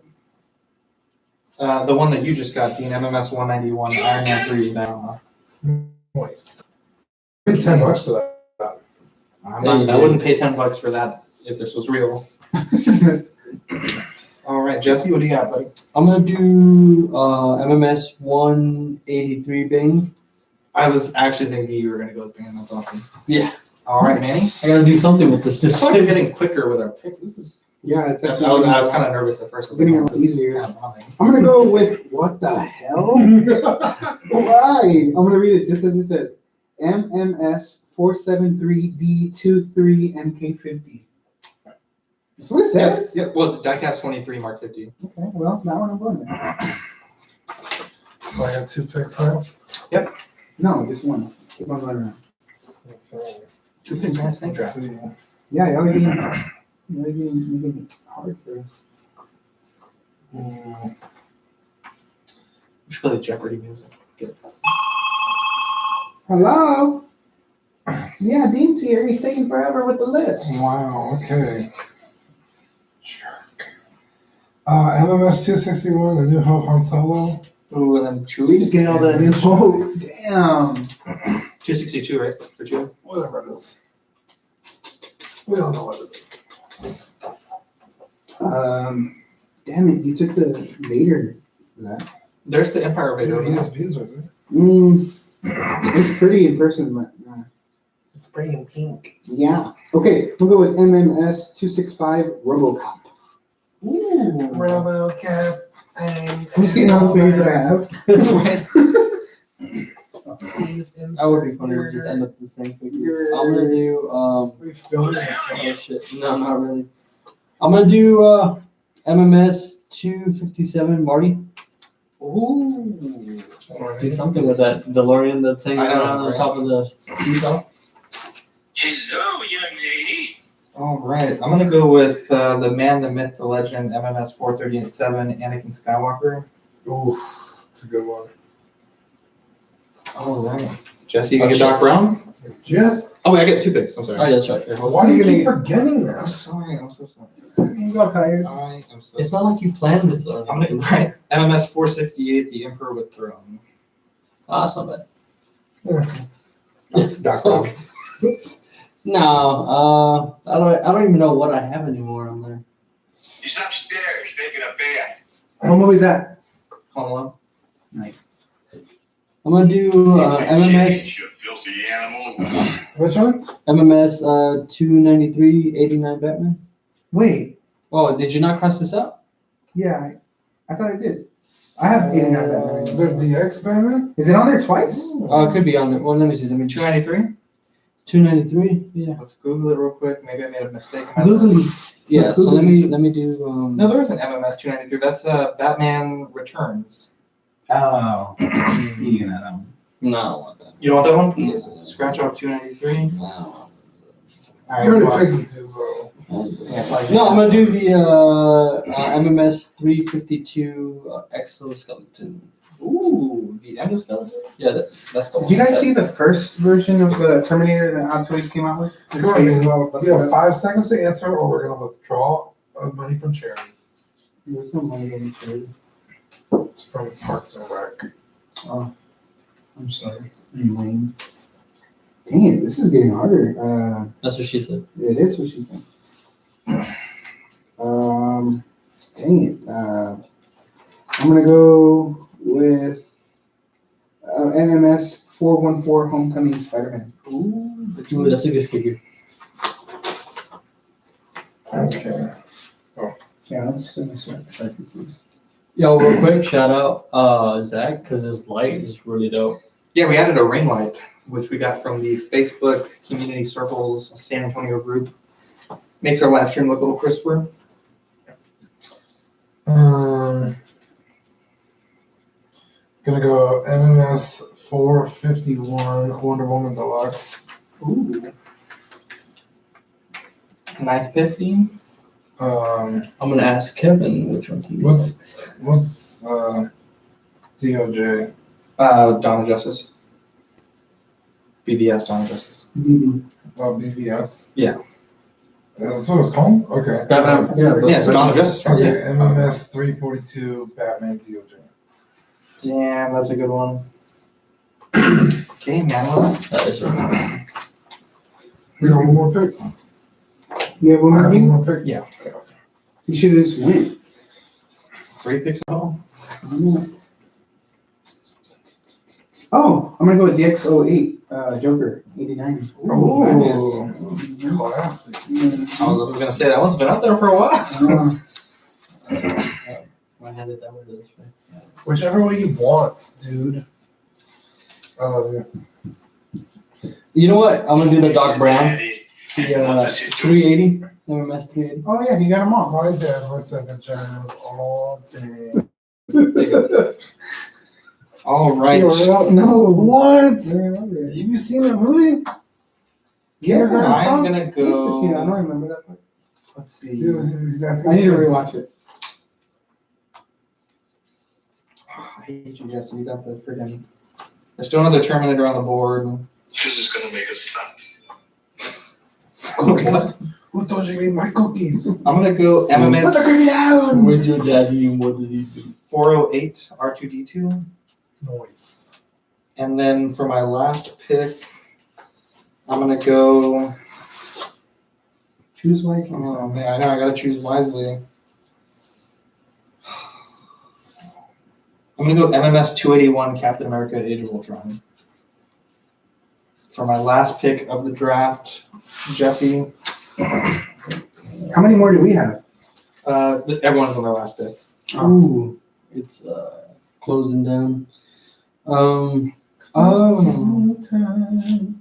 The one that you just got, the MMS 191, Iron Man 3 now. Nice. Paid $10 for that. I wouldn't pay $10 for that if this was real. All right, Jesse, what do you got, buddy? I'm gonna do MMS 183 Bing. I was actually thinking you were gonna go with Band. That's awesome. Yeah. All right, Manny. I gotta do something with this. I This feel like we're getting quicker with our picks. This is. Yeah, it's I actually. was kind of nervous at first. I was Getting like, a lot this is easier. kind of annoying. I'm gonna go with what the hell? Why? I'm gonna read it just as it says. MMS 473D23MK50. That's what it Yes, says? yeah, well, it's Diecast 23, Mark 50. Okay, well, that one I'm going with. So I got 2 picks now. No, just one. Keep on going around. Okay. Two picks, man. Snake Let's draft. see. Yeah, y'all are getting making it hard for us. Mm, We should play the Jeopardy music. Hello? Yeah, Dean's here. He's taking forever with the list. Wow, okay. Jerk. MMS 261, The New Hope Han Solo. Ooh, and then Chewie. Just getting all the new hope. Damn. 262, right? For Chewie. Whatever it is. We don't know what it is. Damn it, you took the Vader. Zach. There's the Empire He Vader. has beans right there. It's pretty in person, but It's pretty in pink. yeah. Okay, we'll go with MMS 265 RoboCop. Ooh. RoboCop. I'm just getting all the figures that I have. That would be funny to just end up the same figure. I'm gonna do We filmed this. oh shit. No, not really. I'm gonna do MMS 257 Marty. Ooh. Do something with that DeLorean that's hanging I know, around on right? top of the seatbelt. Hello, young lady. All right. I'm going to go with the man, the myth, the legend, MMS 437, Anakin Skywalker. Oof, it's a good one. All right. Jesse, you going Oh, to get Doc Brown? Jess, Oh, wait, I get 2 picks. I'm sorry. Oh yeah, that's right. Here, hold why on. do you keep forgetting I'm that? sorry. I'm so sorry. You got tired. I am so It's not like you planned this or I'm anything. right. MMS 468, the Emperor with Throne. Ah, it's not bad. Doc Brown. No, I don't even know what I have anymore on there. He's upstairs taking a bath. What movie's that? Home Alone. Nice. I'm gonna do MMS You filthy animal. Which one? MMS 293 89 Batman. Wait, Oh, did you not cross this out? yeah, I thought I did. I have 89 Batman. Is there DX Batman? Is it on there twice? Oh, it could be on there. Well, let me see. 293. 293. Yeah. Let's Google it real quick. Maybe I made a mistake. in my Google list. it. Yeah. Let's So Google let me do. No, there is an MMS 293. That's Batman Returns. Oh. No, I don't want that. You don't want that one? Yes. Scratch off 293. No, I don't want All You right, already go on. picked it too, so. Yeah, probably- No, I'm gonna do the MMS 352 exoskeleton. Ooh, the endoskeleton? Yeah, that's the one. Did you guys see the first version of the Terminator that Hot Toys came out with? His Come on, face is man. all You busted have up. 5 seconds to answer, or we're gonna withdraw money from charity. There's no money getting traded. It's from Parks and Rec. Oh, I'm sorry. I'm lame. Dang it, this is getting harder. That's what she said. It is what she said. Dang it. I'm gonna go with MMS 414 Homecoming Spider-Man. Ooh, that's a good figure. Okay. Yeah, let's start please. Yo, real quick, shout out Zach, because his light is really dope. Yeah, we added a ring light, which we got from the Facebook Community Circles San Antonio group. Makes our live stream look a little crisper. Gonna go MMS 451 Wonder Woman Deluxe. Ooh. 9th pick, Dean? Um, I'm gonna ask Kevin which one he What's- likes. what's DOJ? Dawn of Justice. BVS Dawn of Justice. BB. BVS? Yeah. That's what it's called? Okay. Batman, yeah, Yeah, it's Dawn of Justice, right? Okay, MMS 342 Batman DOJ. Damn, that's a good one. Okay, Manuel. that is right. We got one more pick? You have one I have more? one more pick? Yeah. You should just win. 3 picks at all? Oh, I'm gonna go with the X08 Joker 89. Oh, classic. I was gonna say that one's been out there for a while. I had it that way this way. Whichever way you want, dude. I love you. You know what? I'm gonna do the Doc Brown. Daddy. The That's it, 380. MMS 380. Oh yeah, you got them all. My dad looks at vaginas all day. All right. No. What? Yeah, Have you seen that movie? Kindergarten I'm Cop? gonna I don't go. remember that part. Let's see. He's asking I need to kids. rewatch it. I hate you, Jesse. You got the freaking. There's still another Terminator on the board. This is gonna make us laugh. Cookies. Who told you to eat my cookies? I'm gonna go Put the MMS cookie down! Where's your daddy and what did he do? 408 R2D2. Noise. And then for my last pick, I'm gonna go. Choose wisely. Oh man, I know I gotta choose wisely. I'm gonna go MMS 281 Captain America Age of Ultron. For my last pick of the draft, Jesse. How many more do we have? Everyone's on their last pick. Ooh, it's closing down. Oh, Time.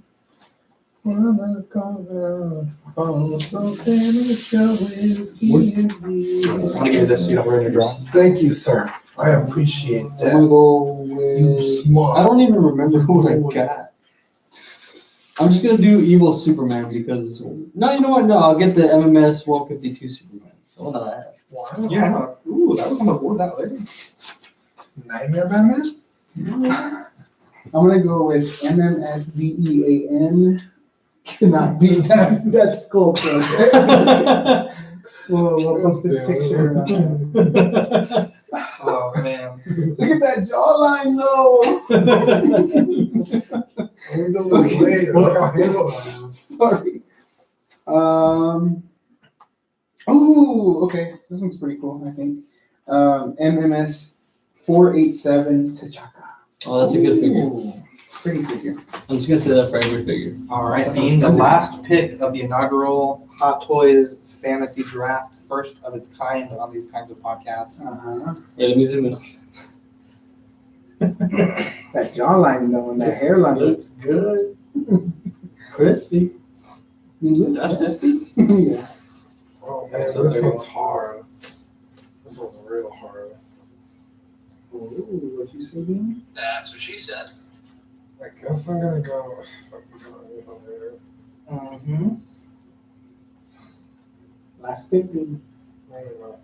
When it's gone down. Oh, so can the show is I'm gonna give you this so you don't ruin your draw. Thank you, sir. I appreciate I'm that. gonna go You with. smart. I don't even remember what I got. I'm just gonna do Evil Superman because no, you know what? No, I'll get the MMS 152 Superman. The one that I have. Wow. Yeah, no. Ooh, that was on the board that later. Nightmare Batman? I'm gonna go with MMSDEAN. Cannot beat that skull plug. We'll post this picture. Oh man. Look at that jawline though. Ain't the little way. Look how handsome I am. Sorry. Oh, okay. This one's pretty cool, I think. MMS 487 T'Chaka. Oh, that's a good figure. Ooh. Pretty figure. I'm just gonna say that for every figure. All right, Dean, the last pick of the inaugural Hot Toys Fantasy Draft, first of its kind on these kinds of podcasts. Uh-huh. Wait, let me zoom in. That jawline though, and that hairline. Looks good. Crispy. Dusty? Yeah. Oh man, That's this okay. one's hard. This one's real hard. Ooh, what'd you say, Dean? That's what she said. I guess I'm gonna go. Later. Mm-hmm. Last pick, Dean. I don't know.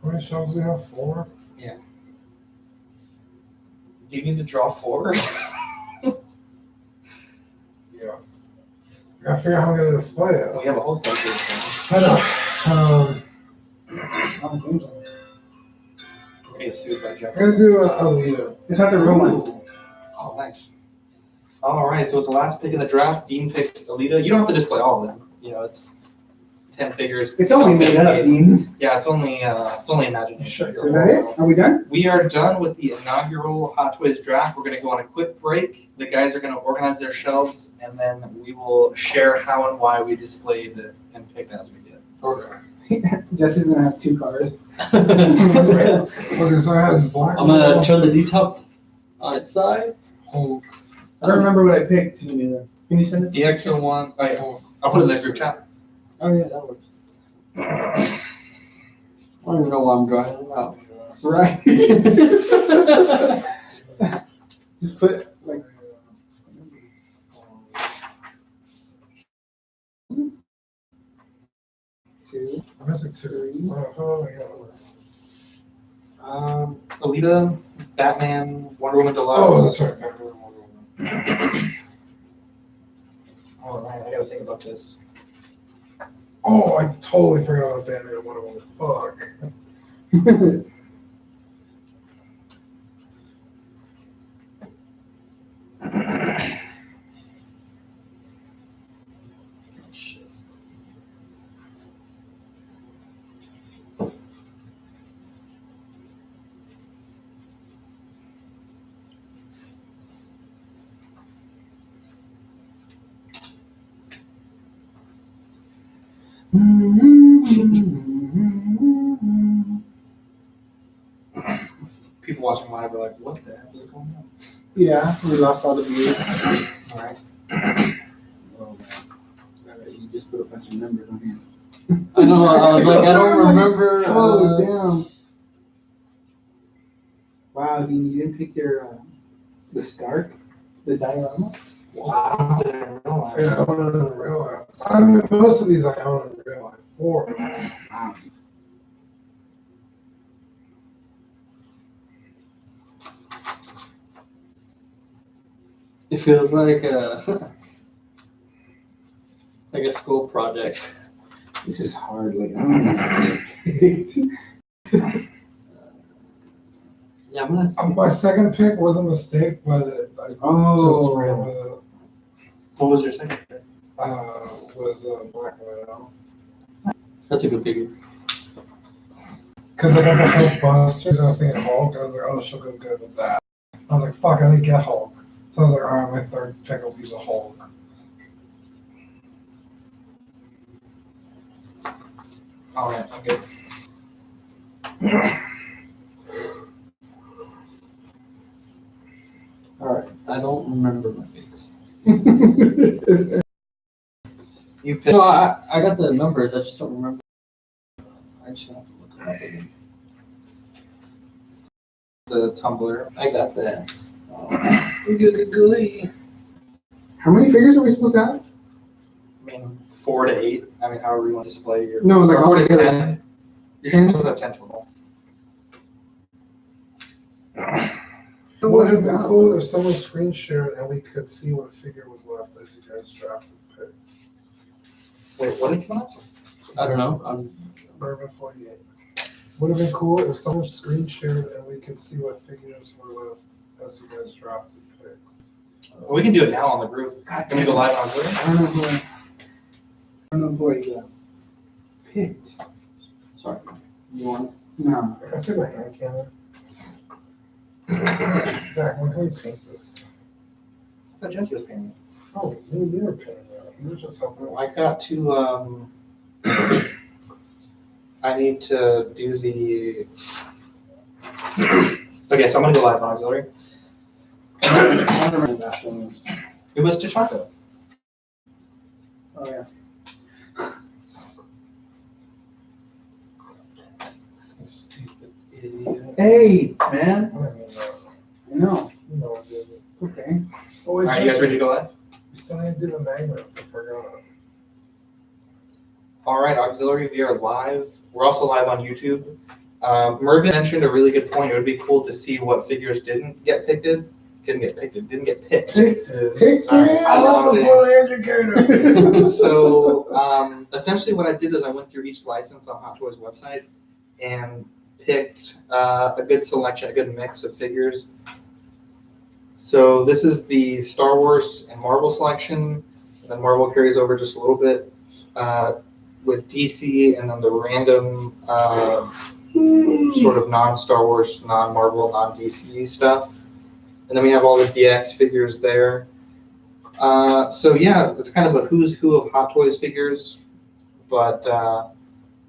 How many shows do we have? 4? Do you need to draw 4? Yes. I gotta figure out how I'm gonna display it. We have a whole bunch of I know. Oh, James. We're gonna get sued by Jeff. I'm gonna do a Alita. It's not the real one. Oh, nice. All right, so with the last pick in the draft, Dean picks Alita. You don't have to display all of them. You know, it's 10 figures. It's only made up, Dean. Yeah, it's only imagination. Shut Is your that it? mouth. Are we done? We are done with the inaugural Hot Toys draft. We're going to go on a quick break. The guys are going to organize their shelves, and then we will share how and why we displayed and picked as we did. Okay. Jesse's gonna have 2 cars. Okay, so I had black. I'm gonna turn the D-top on its side. Hulk. I don't remember what I picked. Can you send it? DX01. Oh, yeah. I'll put it in the group chat. Oh yeah, that works. I don't even know why I'm drawing it out. Right. Just put like. Two. I'm missing 2. Oh, Alita, Batman, Wonder Woman Deluxe. oh, that's right. Oh, man, I gotta think about this. Oh, I totally forgot about Batman. Wonder Woman. Fuck. People watching live are like, what the heck is going on? Yeah, we lost all the views. All right. Oh, you just put a bunch of numbers on here. I know. I was like, I don't remember. Oh, damn. Wow, Dean, you didn't pick your the Stark, the diorama. Wow. Didn't realize. Yeah, I own it in real life. I mean, most of these I own in real life. 4. Wow. It feels like like a school project. This is hard. Like, I don't know. Yeah, I'm gonna. See. My second pick was a mistake, but I just ran with it. What was your second pick? Was Black Widow. That's a good figure. Because I got the Hulk Busters, and I was thinking Hulk, and I was like, oh, she'll go good with that. I was like, fuck, I didn't get Hulk. So I was like, all right, my third pick will be the Hulk. All right, I'm good. All right, I don't remember my picks. You picked. No, I got the numbers. I just don't remember. I just have to look them up again. The tumbler. I got that. How many figures are we supposed to have? I mean, 4 to 8. I mean, however you want to display your. No, like or 4 to altogether. 10. You're supposed to have 10 total. It would have been cool if someone screen shared and we could see what figure was left as you guys drafted picks. Wait, what did you want? I don't know. I'm Bourbon 48. Would have been cool if someone screen shared and we could see what figures were left as you guys drafted picks. We can do it now on the group. God Can we go live on Twitter? I don't know who I picked. sorry. You want? No. I can see my hand cannon. Zach, when can we paint this? I thought Jesse was painting. Oh, you were painting that. You were just helping. I got to, I need to do the, okay, so I'm gonna go live on auxiliary. I don't remember that one. It was T'Chaka. Oh, yeah. Stupid idiot. Hey, man. I didn't mean that. I know. You know I did it. Okay. Oh, wait, All right, you guys ready to go live? we still need to do the magnets. I forgot. All right, auxiliary, we are live. We're also live on YouTube. Mervyn mentioned a really good point. It would be cool to see what figures didn't get picked. Didn't get picked. Picked it. Sorry. I love the poor educator. So essentially what I did is I went through each license on Hot Toys website and picked a good selection, a good mix of figures. So this is the Star Wars and Marvel selection, and then Marvel carries over just a little bit. with DC, and then the random sort of non-Star Wars, non-Marvel, non-DC stuff. And then we have all the DX figures there. So yeah, it's kind of a who's who of Hot Toys figures, but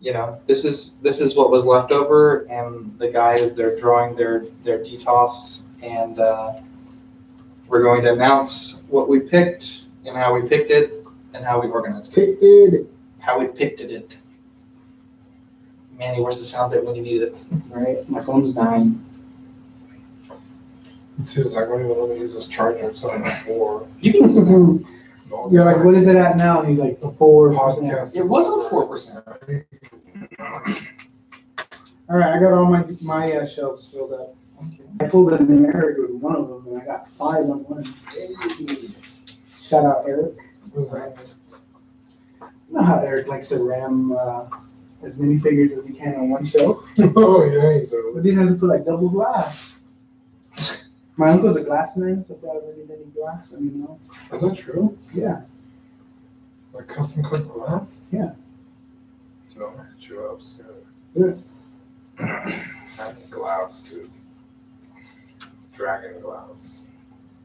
you know, this is what was left over, and the guys, they're drawing their detofs, and we're going to announce what we picked and how we picked it and how we organized it. How we picked it. Manny, where's the sound bit when you need it? Right, my phone's dying. Too, it's like, I don't even let me use this charger. It's on 4. You can. You're like, what is it at now? And he's like, the 4 Podcast. It was on 4%. All right, I got all my shelves filled up. Okay. I pulled an Eric with one of them, and I got 5 on one. Shout out Eric. What's that? You know how Eric likes to ram as many figures as he can on one shelf? Oh, yeah, he's But then he has to put like double glass. My uncle's a glass man, so if I ever need any glass, let me know. Is that true? Yeah. Like custom cuts glass? Yeah. Dude, I'm gonna hit you up soon. Yeah. I need glass, too. Dragon glass.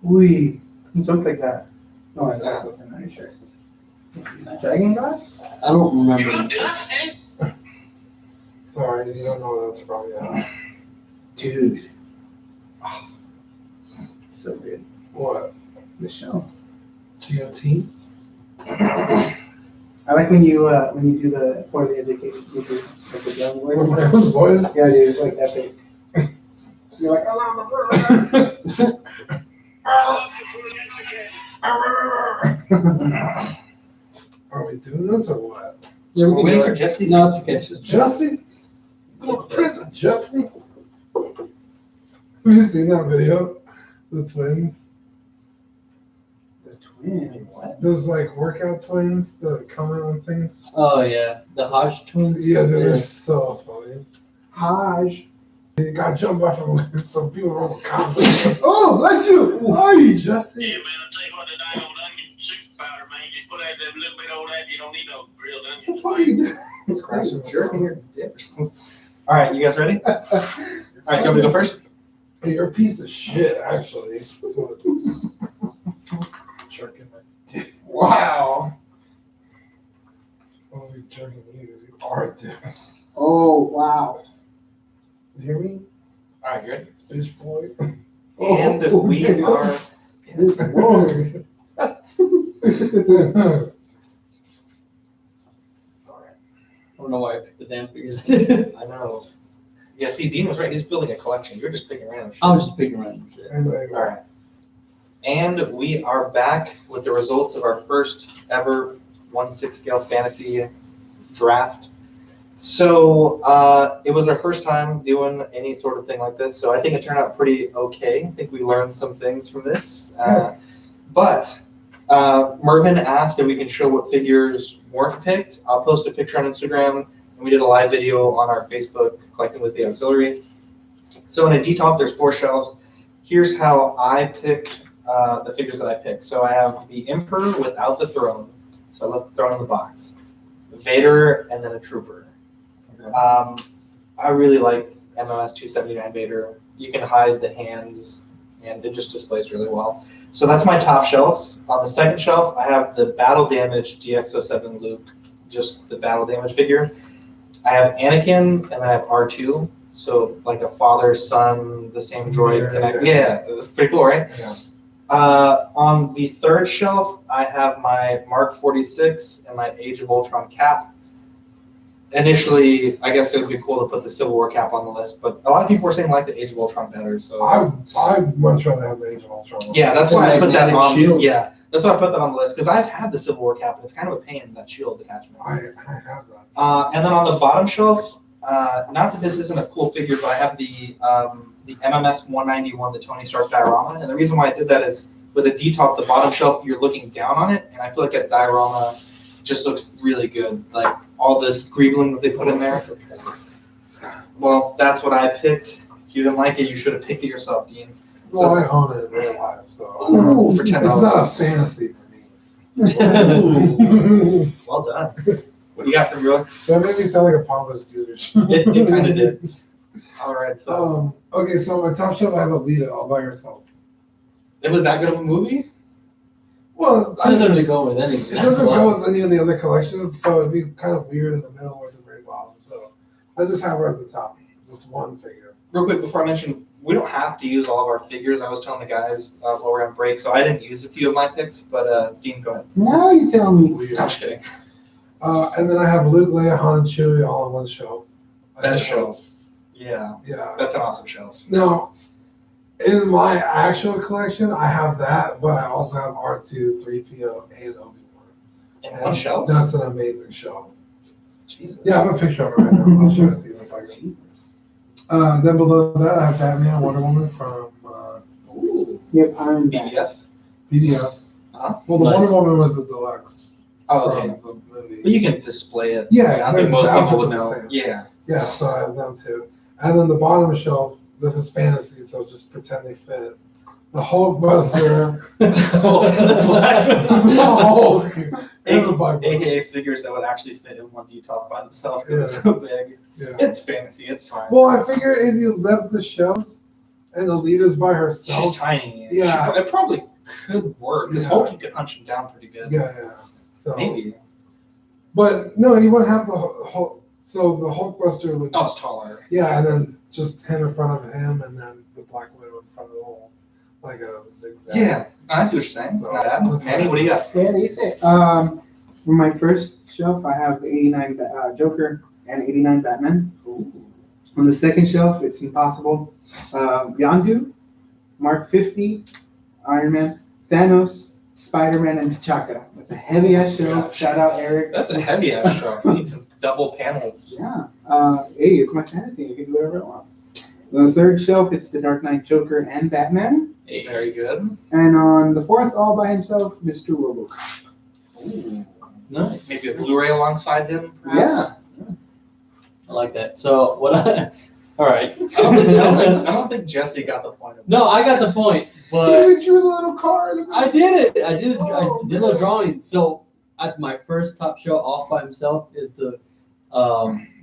We look like that. No, that's not your shirt. Dragon glass? I don't remember. You dusted? Sorry, you don't know where that's from yet. Dude. Oh, so good. What? The show. GOT? I like when you do the poorly educated with like the young With voice. my own voice? Yeah, dude, it's like epic. You're like, Are we doing this or what? Yeah, we We're can waiting do for it. Jesse. No, it's okay. Jesse? Going to prison, Jesse? Have you seen that video? The twins? the twins. What? Those like workout twins that comment on things? Oh yeah, the Hodge twins. Yeah, they're so funny. Haj. He got jumped by from some people from cops. Oh, bless you! Hi, Jesse. Yeah, man, I'll tell you what, the dang old onion soup powder, man, just put out that little bit of that, you don't need no grilled What onions. the fuck are you doing? It's crashing. Jerking your dick. All right, you guys ready? All right, so you want me to go first? Hey, you're a piece of shit, actually. That's what it is. Jerking my dick. Wow. I'll be jerking you because you are a dick. Oh, wow. You hear me? All right, you ready? Bitch boy. And we are. Whoa. I don't know why I picked the damn figures. I know. Yeah, see, Dean was right. He's building a collection. You're just picking random shit. I was just picking random shit. And like, All right. And we are back with the results of our first ever 1/6 scale fantasy draft. So it was our first time doing any sort of thing like this. So I think it turned out pretty okay. I think we learned some things from this. But Mervin asked if we can show what figures weren't picked. I'll post a picture on Instagram, and we did a live video on our Facebook, Collecting with the Auxiliary. So in a D-top, there's 4 shelves. Here's how I picked the figures that I picked. So I have the Emperor without the throne. So I left the throne in the box. Vader, and then a Trooper. I really like MMS 279 Vader. You can hide the hands, and it just displays really well. So that's my top shelf. On the second shelf, I have the Battle Damage DX07 Luke, just the Battle Damage figure. I have Anakin, and then I have R2. So like a father, son, the same droid. Yeah, that's pretty cool, right? yeah. On the third shelf, I have my Mark 46 and my Age of Ultron cap. Initially, I guess it would be cool to put the Civil War cap on the list, but a lot of people were saying like the Age of Ultron better. So I'd much rather have the Age of Ultron. yeah, that's why I put that Magnetic on. shield. Yeah, that's why I put that on the list because I've had the Civil War cap and it's kind of a pain, that shield attachment. I have that. And then on the bottom shelf, not that this isn't a cool figure, but I have the MMS 191, the Tony Stark diorama. And the reason why I did that is with a D-top, the bottom shelf, you're looking down on it, and I feel like that diorama just looks really good. Like all this greebling that they put in there. Well, that's what I picked. If you didn't like it, you should have picked it yourself, Dean. Well, I own it in real life, so Ooh, for $10. it's not a fantasy for me. Well done. What do you got from real? That made me sound like a pompous douche. It kind of did. All right, so Okay, so my top shelf, I have Alita all by herself. it was that good of a movie? Well, It doesn't really go with anything. it doesn't go with any of the other collections, so it'd be kind of weird in the middle or the very bottom. So I just have her at the top, just one figure. Real quick before I mention, we don't have to use all of our figures. I was telling the guys while we're on break, so I didn't use a few of my picks. But Dean, go ahead. Now you tell me. Weird. I'm just kidding. And then I have Luke, Leia, Han, and Chewie all on one shelf. That shelf. Yeah, Yeah. that's an awesome shelf. Now, in my actual collection, I have that, but I also have R2, 3PO, and Obi-Wan. In And one shelf? That's an amazing shelf. Jesus. Yeah, I have a picture of it right now. I'll show it to you in a second. Then below that, I have Batman, Wonder Woman from Ooh. Yep, I'm back. BBS? BDS. Uh-huh. Well, the Nice. Wonder Woman was the deluxe Oh, from okay. the movie. But you can display it. Yeah, I think most the people would outfits are know. the same. Yeah. Yeah, so I have them too. And then the bottom shelf, this is fantasy, so just pretend they fit. The Hulkbuster, the Hulk, and the Bible. AKA figures that would actually fit in one detox by themselves because Yeah. it's so big. Yeah. It's fantasy, it's fine. Well, I figure if you left the shelves and Alita's by herself, She's tiny. Yeah. It probably could work. Because Yeah. Hulk, you could hunch him down pretty good. yeah. So Maybe. But no, you wouldn't have the Hulk. So the Hulkbuster would. Oh, it's taller. Yeah, and then just him in front of him, and then the Black Widow in front of the hole, like a zigzag. Yeah. I see what you're saying. So, Not bad. that's Manny, fine. what do you got? Yeah, they say. For my first shelf, I have the 89 Joker and 89 Batman. On the second shelf, it's Impossible. Yondu, Mark 50, Iron Man, Thanos, Spider-Man, and T'Chaka. That's a heavy ass shelf. Yeah. Shout out Eric. That's a heavy ass shelf. You need some double panels. Yeah. Hey, it's my fantasy. I can do whatever I want. The third shelf, it's the Dark Knight Joker and Batman. Very good. And on the fourth, all by himself, Mr. Robocop. Ooh. Nice. Maybe a Blu-ray alongside him, perhaps? Yeah. I like that. So what all right. I don't think Jesse got the point of No, I got the point, but You drew a little card. I did it. I did Oh, a little man. drawing. So at my first top show off by himself is the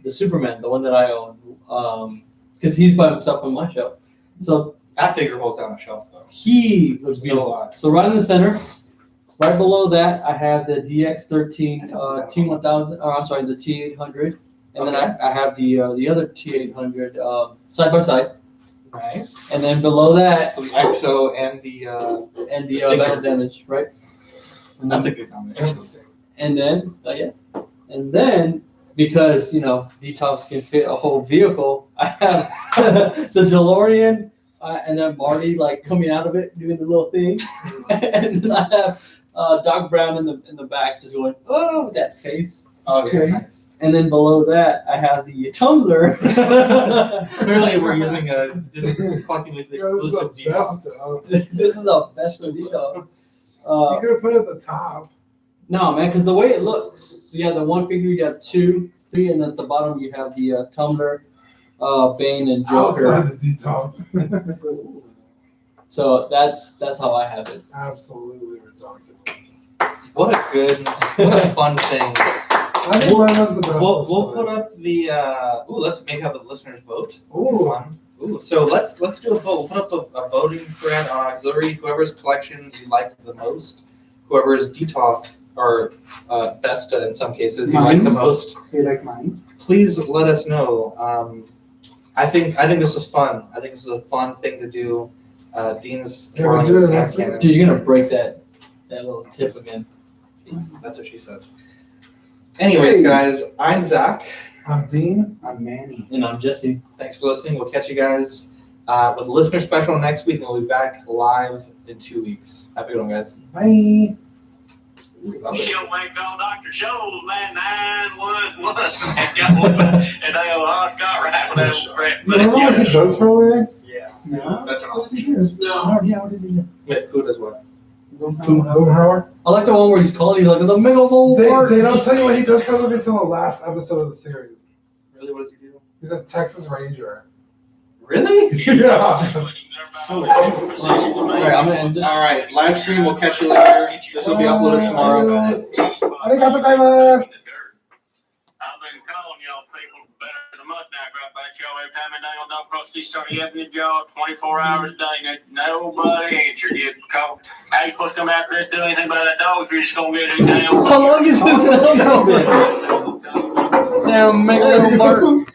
Superman, the one that I own. Because he's by himself on my show. So that figure holds down the shelf though. he was No beautiful. lie. So right in the center, right below that, I have the DX13 T1000. Or I'm sorry, the T800, and then I have the other T800 side by side, Nice. and then below that, So the EXO and the figure. Battle Damage, right? And that's then, a good combination. and then and then because Detox can fit a whole vehicle, I have the DeLorean. And then Marty coming out of it doing the little thing, and then I have Doc Brown in the back just going, oh, with that face. Okay. Nice. And then below that I have the tumbler. Clearly, we're using this is collectively the Yeah, this is exclusive the deal. best. This is the best of Detox. You could have put it at the top. No, man, because the way it looks. So you have the one figure, you have 2, 3, and at the bottom you have the tumbler, Bane, and Joker. Outside the top. So that's how I have it. Absolutely ridiculous. What a fun thing. I think mine was the best. We'll put up the let's maybe have the listeners vote. Ooh. Fun. Ooh, so let's do a vote. We'll put up a voting thread on Auxiliary. Whoever's collection you like the most, whoever's detox or best in some cases you like the most. You like mine? Please let us know. I think this is fun. I think this is a fun thing to do. Dean's Yeah, we're doing it next week. Dude, you're gonna break that little tip again. That's what she says. Anyways, guys, I'm Zach. I'm Dean. I'm Manny. And I'm Jesse. Thanks for listening. We'll catch you guys with a listener special next week, and we'll be back live in 2 weeks. Have a good one, guys. Bye. She'll wake call Dr. Scholes, man, 911. And they go, oh, got right with that old crap. You remember what he does for a living? Yeah. No. That's an awesome No. Yeah, what is he do? Wait, who does what? Boomhauer. I like the one where he's calling. He's like in the middle of the They war. don't tell you what he does for a living until the last episode of the series. Really, what does he do? He's a Texas Ranger. Really? Yeah. So cool. All right, I'm gonna end this. All right, live stream. We'll catch you later. This will be uploaded tomorrow. Adios. Arigato gozaimasu. people better than the mud now, grab that y'all every time a dang old dog crusty started yapping your jaw 24 hours a day. Nobody answered. You call. How you supposed to come out there and do anything about that dog if you're just gonna get anything else? How long is this sound? Damn, make a little mark.